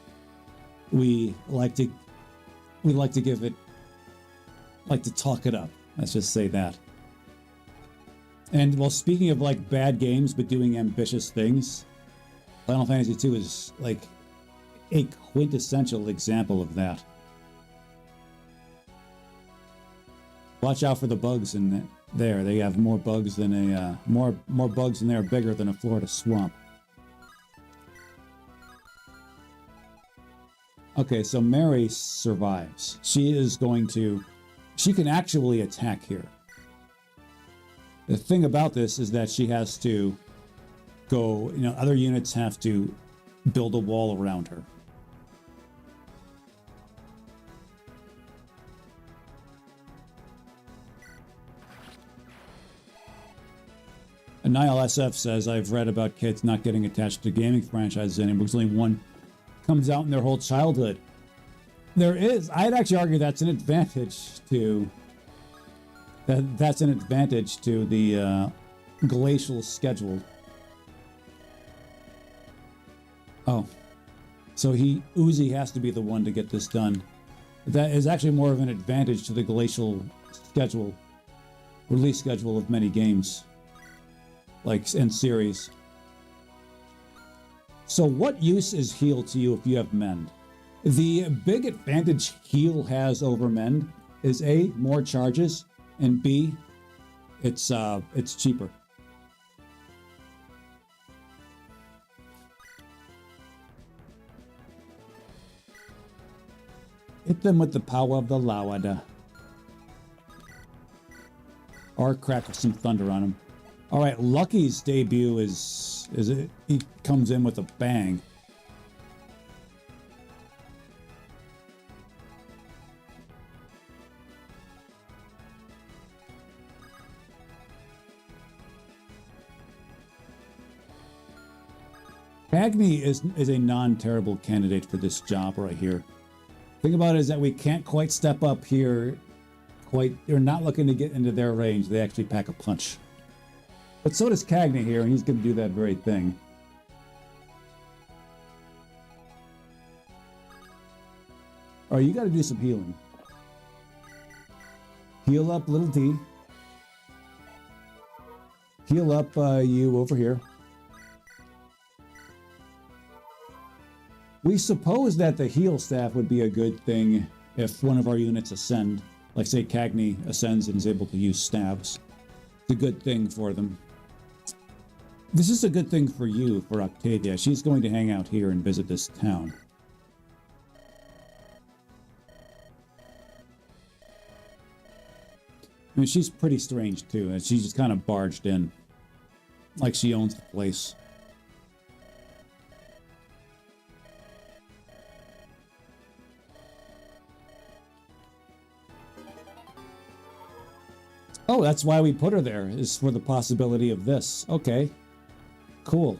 we like to give it, like to talk it up. Let's just say that. And well, speaking of like bad games but doing ambitious things, Final Fantasy II is like a quintessential example of that. Watch out for the bugs in there. They have more bugs than a more bugs in there bigger than a Florida swamp. Okay, so Mary survives. She can actually attack here. The thing about this is that she has to go, other units have to build a wall around her. And Niall SF says, I've read about kids not getting attached to gaming franchises anymore because only one comes out in their whole childhood. I'd actually argue that's an advantage to the glacial schedule. Oh, so Uzi has to be the one to get this done. That is actually more of an advantage to the glacial schedule, release schedule of many games, like in series. So what use is heal to you if you have mend? The big advantage heal has over mend is A, more charges, and B, it's cheaper. Hit them with the power of the Lawada. Or crack some thunder on them. All right, Lucky's debut he comes in with a bang. Cagney is a non-terrible candidate for this job right here. The thing about it is that we can't quite step up here. You're not looking to get into their range. They actually pack a punch. But so does Cagney here, and he's going to do that very thing. All right, you got to do some healing. Heal up, little D. Heal up you over here. We suppose that the heal staff would be a good thing if one of our units ascend. Like, say, Cagney ascends and is able to use stabs. It's a good thing for them. This is a good thing for you, for Octavia. She's going to hang out here and visit this town. I mean, she's pretty strange, too. And she just kind of barged in. Like she owns the place. Oh, that's why we put her there, is for the possibility of this. Okay. Cool.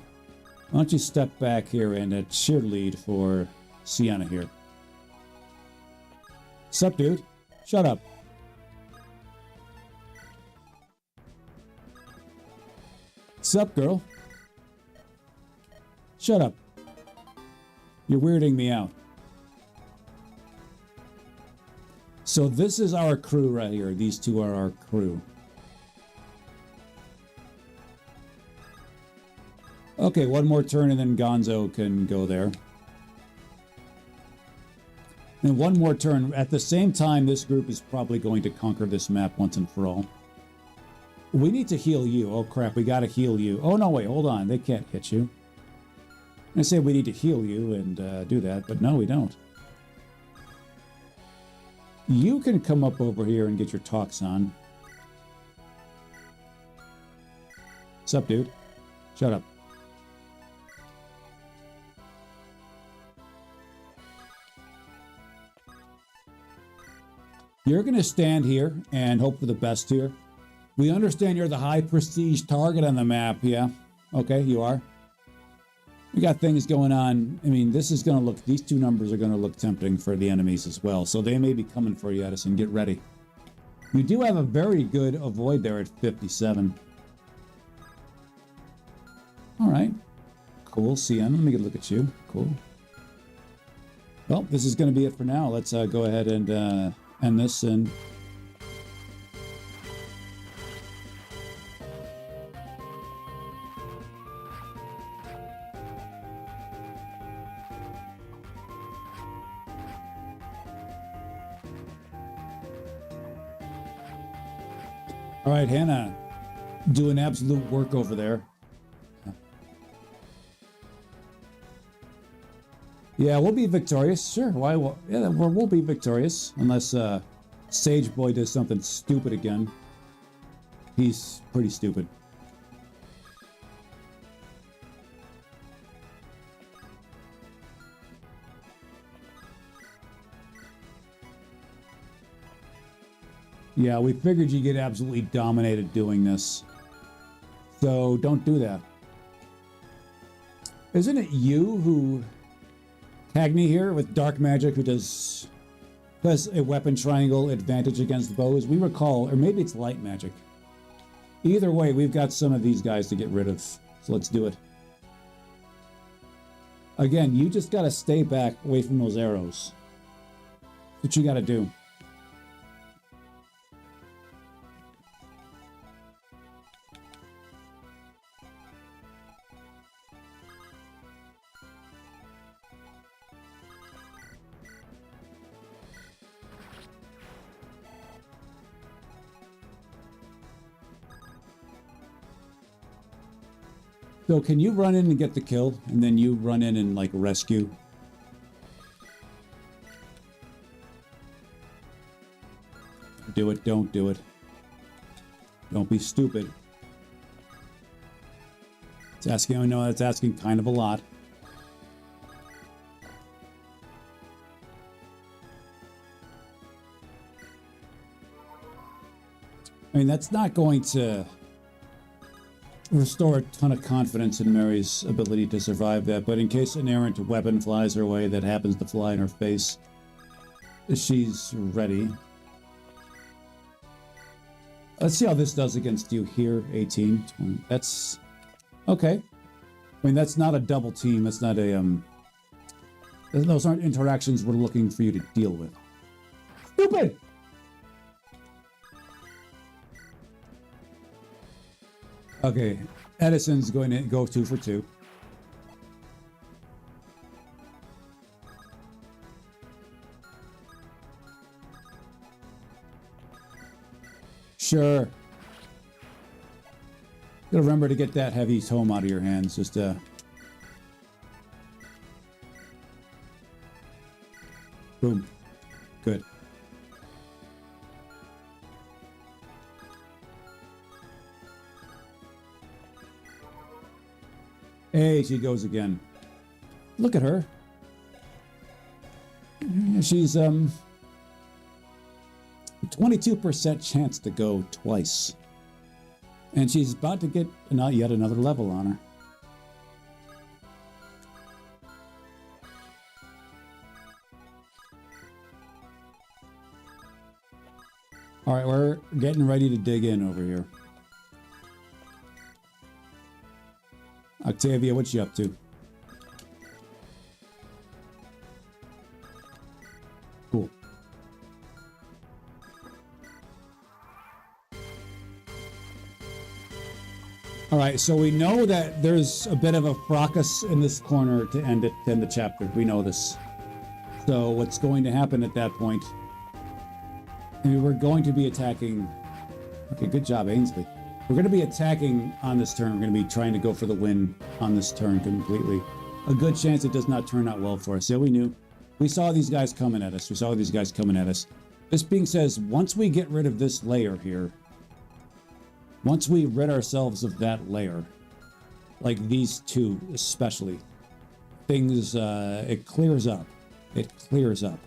Why don't you step back here and cheerlead for Sienna here. Sup, dude? Shut up. Sup, girl? Shut up. You're weirding me out. So this is our crew right here. These two are our crew. Okay, one more turn and then Gonzo can go there. And one more turn. At the same time, this group is probably going to conquer this map once and for all. We need to heal you. Oh crap, we gotta heal you. Oh no, wait, hold on. They can't hit you. I say we need to heal you and do that, but no, we don't. You can come up over here and get your talks on. Sup, dude? Shut up. You're going to stand here and hope for the best here. We understand you're the high prestige target on the map, yeah? Okay, you are. We got things going on. I mean, this is going to look, these two numbers are going to look tempting for the enemies as well. So they may be coming for you, Edison. Get ready. You do have a very good avoid there at 57. All right. Cool. CN. Let me get a look at you. Cool. Well, this is going to be it for now. Let's go ahead and end this and... All right, Hannah, doing absolute work over there. Yeah, we'll be victorious. Sure, why? Yeah, we'll be victorious unless Sage Boy does something stupid again. He's pretty stupid. Yeah, we figured you'd get absolutely dominated doing this. So don't do that. Isn't it you who... Cagney here with Dark Magic who does a weapon triangle advantage against bows? We recall, or maybe it's light magic. Either way, we've got some of these guys to get rid of. So let's do it. Again, you just gotta stay back away from those arrows. That's what you gotta do. So can you run in and get the kill, and then you run in and, like, rescue? Do it, don't do it. Don't be stupid. It's asking, I know that's asking kind of a lot. I mean, that's not going to restore a ton of confidence in Mary's ability to survive that, but in case an errant weapon flies her way that happens to fly in her face, she's ready. Let's see how this does against you here. 18, 20. That's okay. I mean, that's not a double team. That's not a those aren't interactions we're looking for you to deal with. Stupid. Okay, Edison's going to go 2 for 2. Sure. Gotta remember to get that heavy tome out of your hands. Just boom. Good. Hey, she goes again. Look at her. She's 22% chance to go twice. And she's about to get yet another level on her. All right, we're getting ready to dig in over here. Octavia, what's she up to? Cool. All right, so we know that there's a bit of a fracas in this corner to end the chapter. We know this. So what's going to happen at that point? We're going to be attacking. Okay, good job, Ainsley. We're going to be attacking on this turn. We're going to be trying to go for the win on this turn completely. A good chance it does not turn out well for us. Yeah, we knew. We saw these guys coming at us. This being said, once we get rid of this layer here, once we rid ourselves of that layer, like these two especially, things, it clears up. It clears up.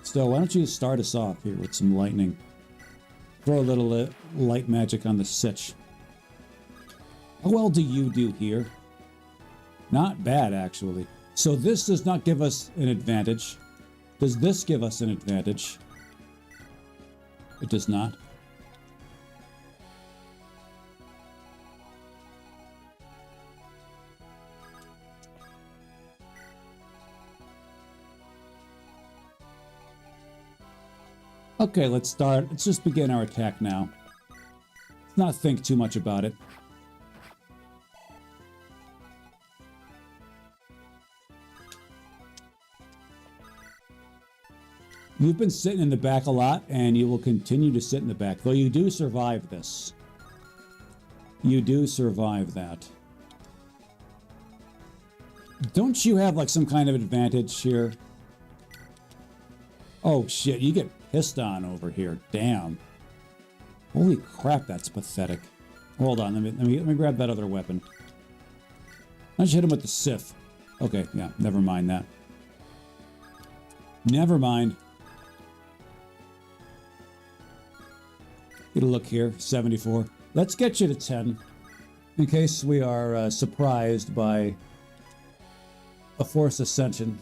So why don't you start us off here with some lightning? Throw a little light magic on the sitch. How well do you do here? Not bad, actually. So this does not give us an advantage. Does this give us an advantage? It does not. Okay, let's start. Let's just begin our attack now. Let's not think too much about it. You've been sitting in the back a lot, and you will continue to sit in the back. Though you do survive this. You do survive that. Don't you have, like, some kind of advantage here? Oh, shit, you get pissed on over here. Damn. Holy crap, that's pathetic. Hold on, let me grab that other weapon. Why don't you hit him with the Sif? Okay, yeah, never mind that. Never mind. Get a look here, 74. Let's get you to 10, in case we are surprised by a Force Ascension.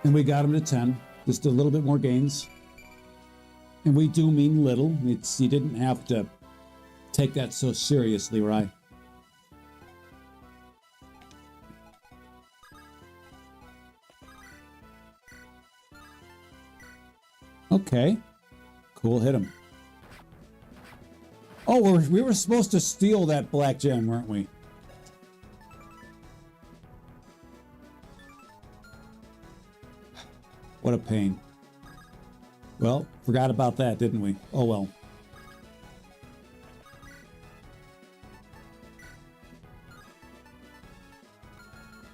And we got him to 10, just a little bit more gains. And we do mean little. You didn't have to take that so seriously, right? Okay. Cool, hit him. Oh, we were supposed to steal that black gem, weren't we? What a pain. Well, forgot about that, didn't we? Oh well.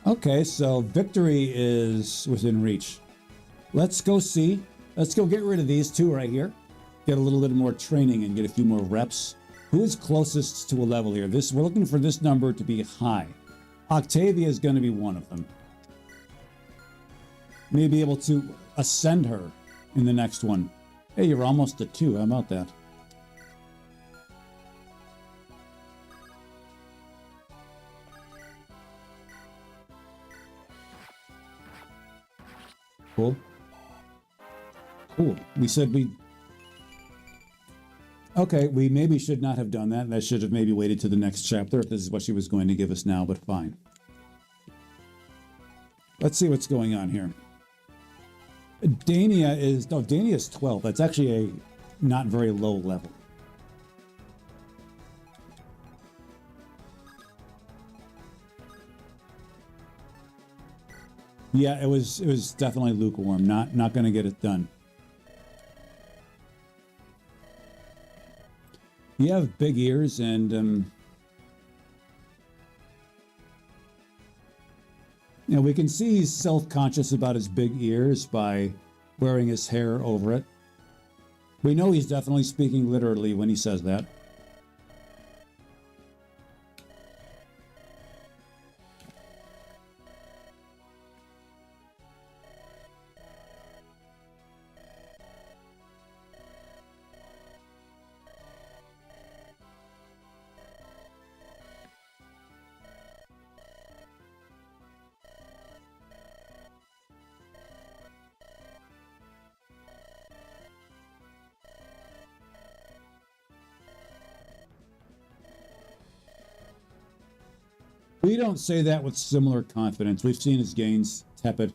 Okay, so victory is within reach. Let's go see. Let's go get rid of these two right here. Get a little bit more training and get a few more reps. Who is closest to a level here? We're looking for this number to be high. Octavia is going to be one of them. May be able to ascend her in the next one. Hey, you're almost at 2. How about that? Cool. Cool. We said we... Okay, we maybe should not have done that. That should have maybe waited to the next chapter if this is what she was going to give us now, but fine. Let's see what's going on here. Dania is 12. That's actually a not very low level. Yeah, it was definitely lukewarm. Not going to get it done. You have big ears, and we can see he's self-conscious about his big ears by wearing his hair over it. We know he's definitely speaking literally when he says that. We don't say that with similar confidence. We've seen his gains tepid.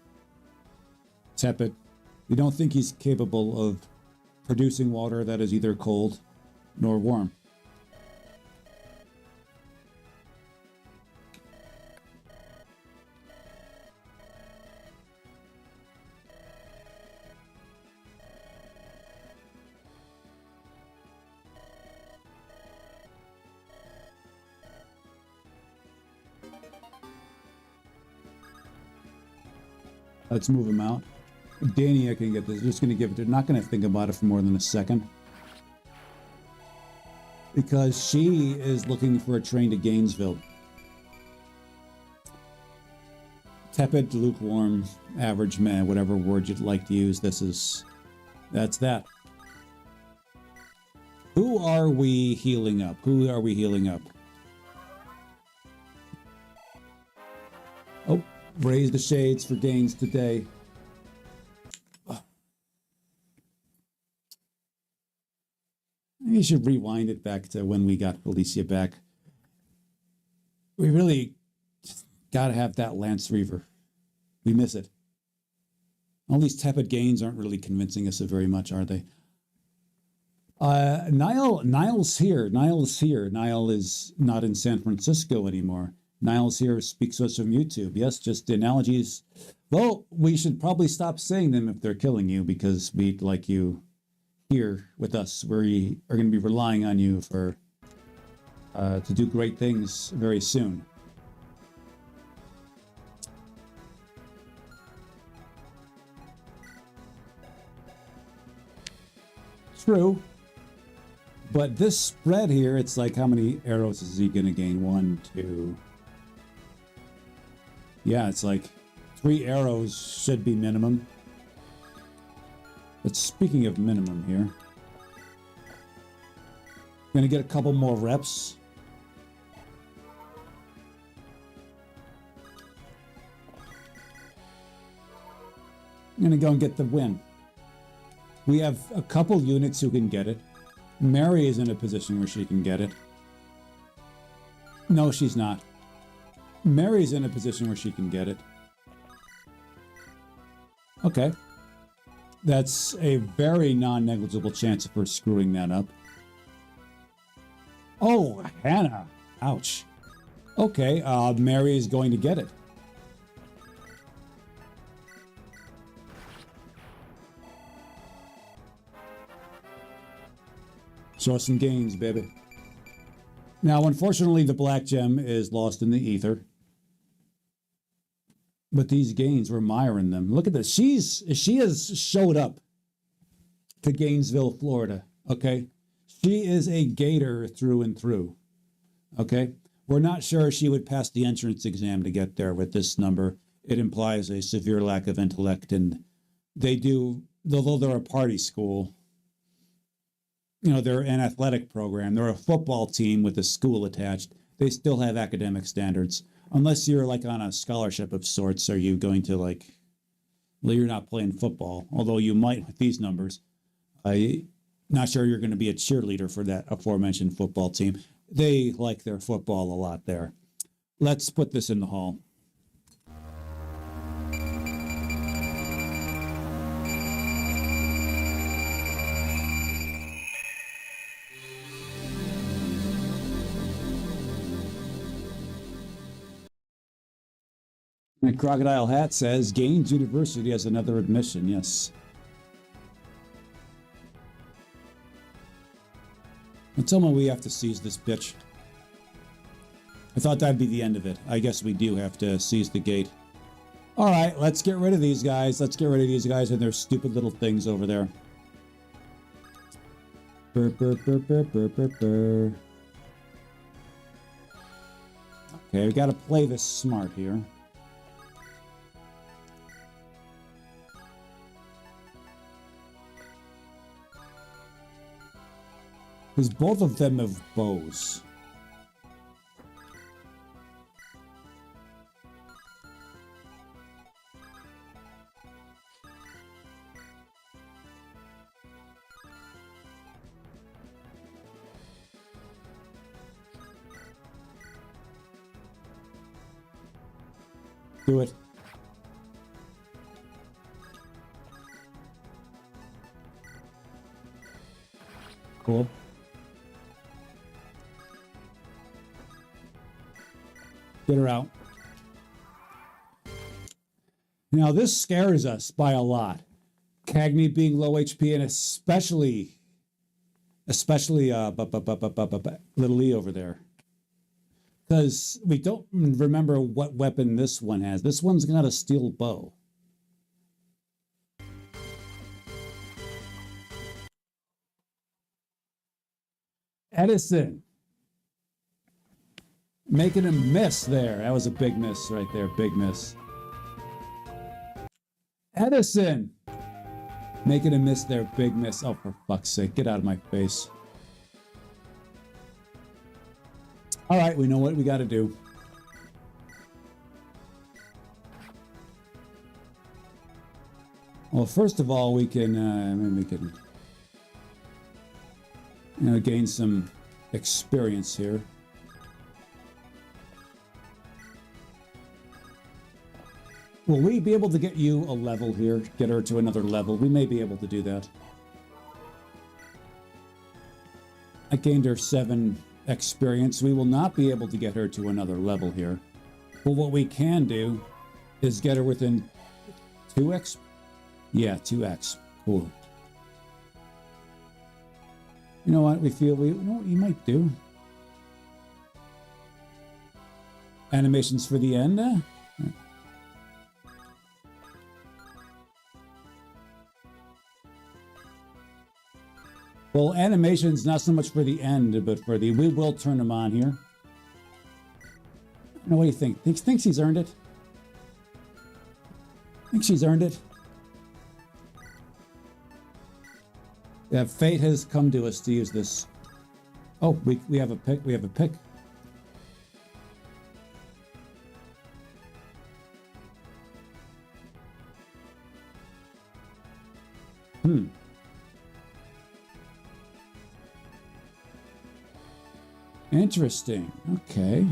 Tepid. We don't think he's capable of producing water that is either cold nor warm. Let's move him out. Danny, I can get this. Just going to give it. They're not going to think about it for more than a second. Because she is looking for a train to Gainesville. Tepid, lukewarm, average, man, whatever word you'd like to use. That's that. Who are we healing up? Who are we healing up? Oh, raise the shades for gains today. You should rewind it back to when we got Alicia back. We really got to have that Lance Reaver. We miss it. All these tepid gains aren't really convincing us of very much, are they? Niall's here. Niall's here. Niall is not in San Francisco anymore. Niall's here, speaks to us from YouTube. Yes, just analogies. Well, we should probably stop saying them if they're killing you, because we'd like you here with us. We are going to be relying on you for to do great things very soon. True. But this spread here, it's like, how many arrows is he going to gain? 1, 2. Yeah, it's like 3 arrows should be minimum. But speaking of minimum here, going to get a couple more reps. I'm going to go and get the win. We have a couple units who can get it. Mary is in a position where she can get it. No, she's not. Mary's in a position where she can get it. Okay. That's a very non-negligible chance of her screwing that up. Oh, Hannah. Ouch. Okay, Mary is going to get it. Show us some gains, baby. Now, unfortunately, the black gem is lost in the ether. But these gains were miring them. Look at this. She has showed up to Gainesville, Florida. Okay? She is a Gator through and through. Okay? We're not sure she would pass the entrance exam to get there with this number. It implies a severe lack of intellect, and they do, although they're a party school, you know, they're an athletic program. They're a football team with a school attached. They still have academic standards. Unless you're like on a scholarship of sorts, are you going to like, well, you're not playing football, although you might with these numbers. Not sure you're going to be a cheerleader for that aforementioned football team. They like their football a lot there. Let's put this in the hall. And Crocodile Hat says, Gaines University has another admission. Yes. Until when we have to seize this bitch. I thought that'd be the end of it. I guess we do have to seize the gate. All right, let's get rid of these guys. Let's get rid of these guys and their stupid little things over there. Burr, burr, burr, burr, burr, burr, burr. Okay, we got to play this smart here. Because both of them have bows. Do it. Cool. Get her out. Now this scares us by a lot. Cagney being low HP and especially little E over there. Because we don't remember what weapon this one has. This one's got a steel bow. Edison. Making him miss there. That was a big miss right there. Big miss. Edison. Making him miss there. Big miss. Oh, for fuck's sake. Get out of my face. All right, we know what we got to do. Well, first of all, we can, gain some experience here. Will we be able to get you a level here? Get her to another level? We may be able to do that. I gained her 7 experience. We will not be able to get her to another level here. But what we can do is get her within 2x. Yeah, 2x. Cool. You know what? You know what you might do? Animations for the end. Well, animations not so much for the end, but for the... We will turn them on here. What do you think? Thinks he's earned it? Think she's earned it? Yeah, fate has come to us to use this. Oh, we have a pick. We have a pick. Interesting. Okay.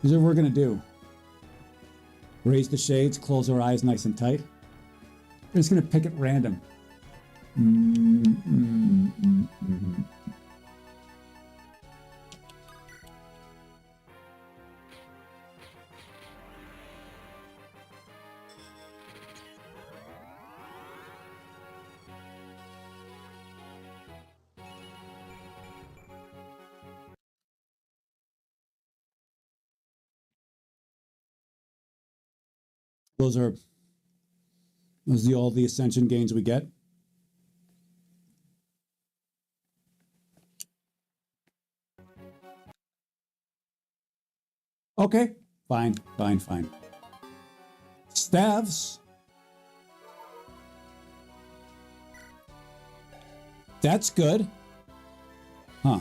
Here's what we're going to do. Raise the shades, close our eyes nice and tight. We're just going to pick at random. Those are all the ascension gains we get. Okay, fine. Staves. That's good. Huh.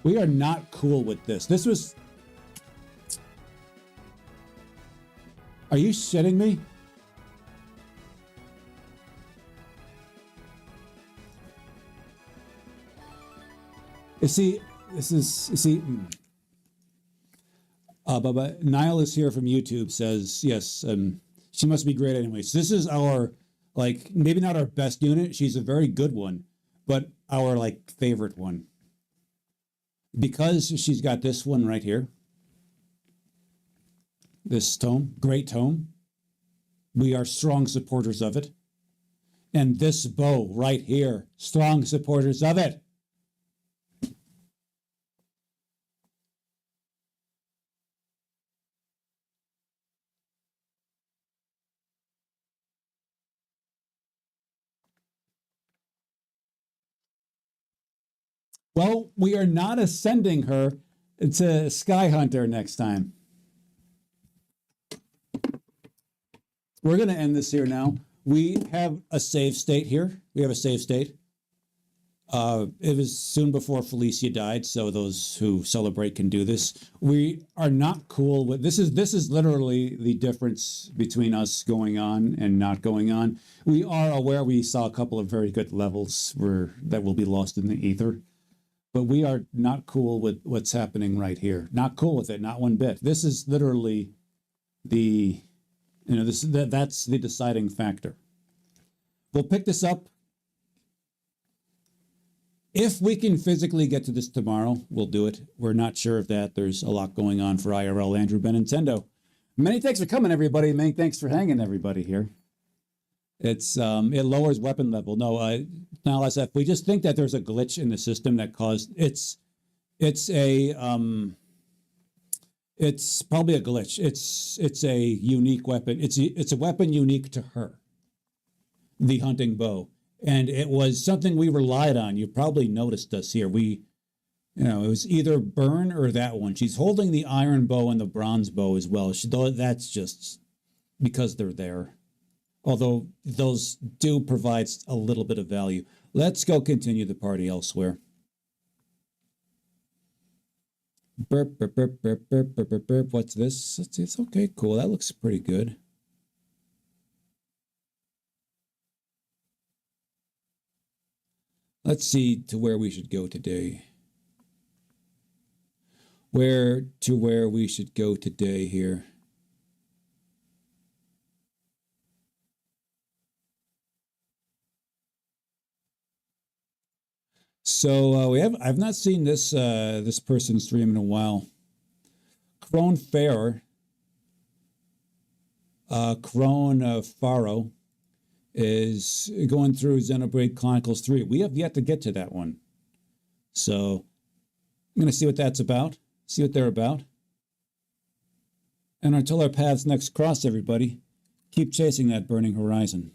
We are not cool with this. This was... Are you shitting me? You see, this is, you see, but Niall is here from YouTube, says, yes, she must be great anyway. So this is our, like, maybe not our best unit. She's a very good one, but our, like, favorite one. Because she's got this one right here. This tome, great tome. We are strong supporters of it. And this bow right here, strong supporters of it. Well, we are not ascending her to Sky Hunter next time. We're going to end this here now. We have a save state here. We have a save state. It was soon before Felicia died, so those who celebrate can do this. We are not cool with this. Is literally the difference between us going on and not going on. We are aware we saw a couple of very good levels that will be lost in the ether, but we are not cool with what's happening right here. Not cool with it, not one bit. This is literally the, that's the deciding factor. We'll pick this up. If we can physically get to this tomorrow, we'll do it. We're not sure of that. There's a lot going on for IRL. Andrew Benintendo. Many thanks for coming, everybody. Many thanks for hanging, everybody here. It's it lowers weapon level. No, now SF, we just think that there's a glitch in the system that caused it's probably a glitch. It's a unique weapon. It's a weapon unique to her, the hunting bow. And it was something we relied on. You probably noticed us here. It was either Burn or that one. She's holding the iron bow and the bronze bow as well. That's just because they're there. Although those do provide a little bit of value. Let's go continue the party elsewhere. Burp, burp, burp, burp, burp, burp, burp, burp. What's this? It's okay, cool. That looks pretty good. Let's see to where we should go today. Where we should go today here. So I've not seen this this person stream in a while. Crone Fair, Crone Faro is going through Xenoblade Chronicles 3. We have yet to get to that one. So I'm going to see what that's about, see what they're about. And until our paths next cross, everybody, keep chasing that burning horizon.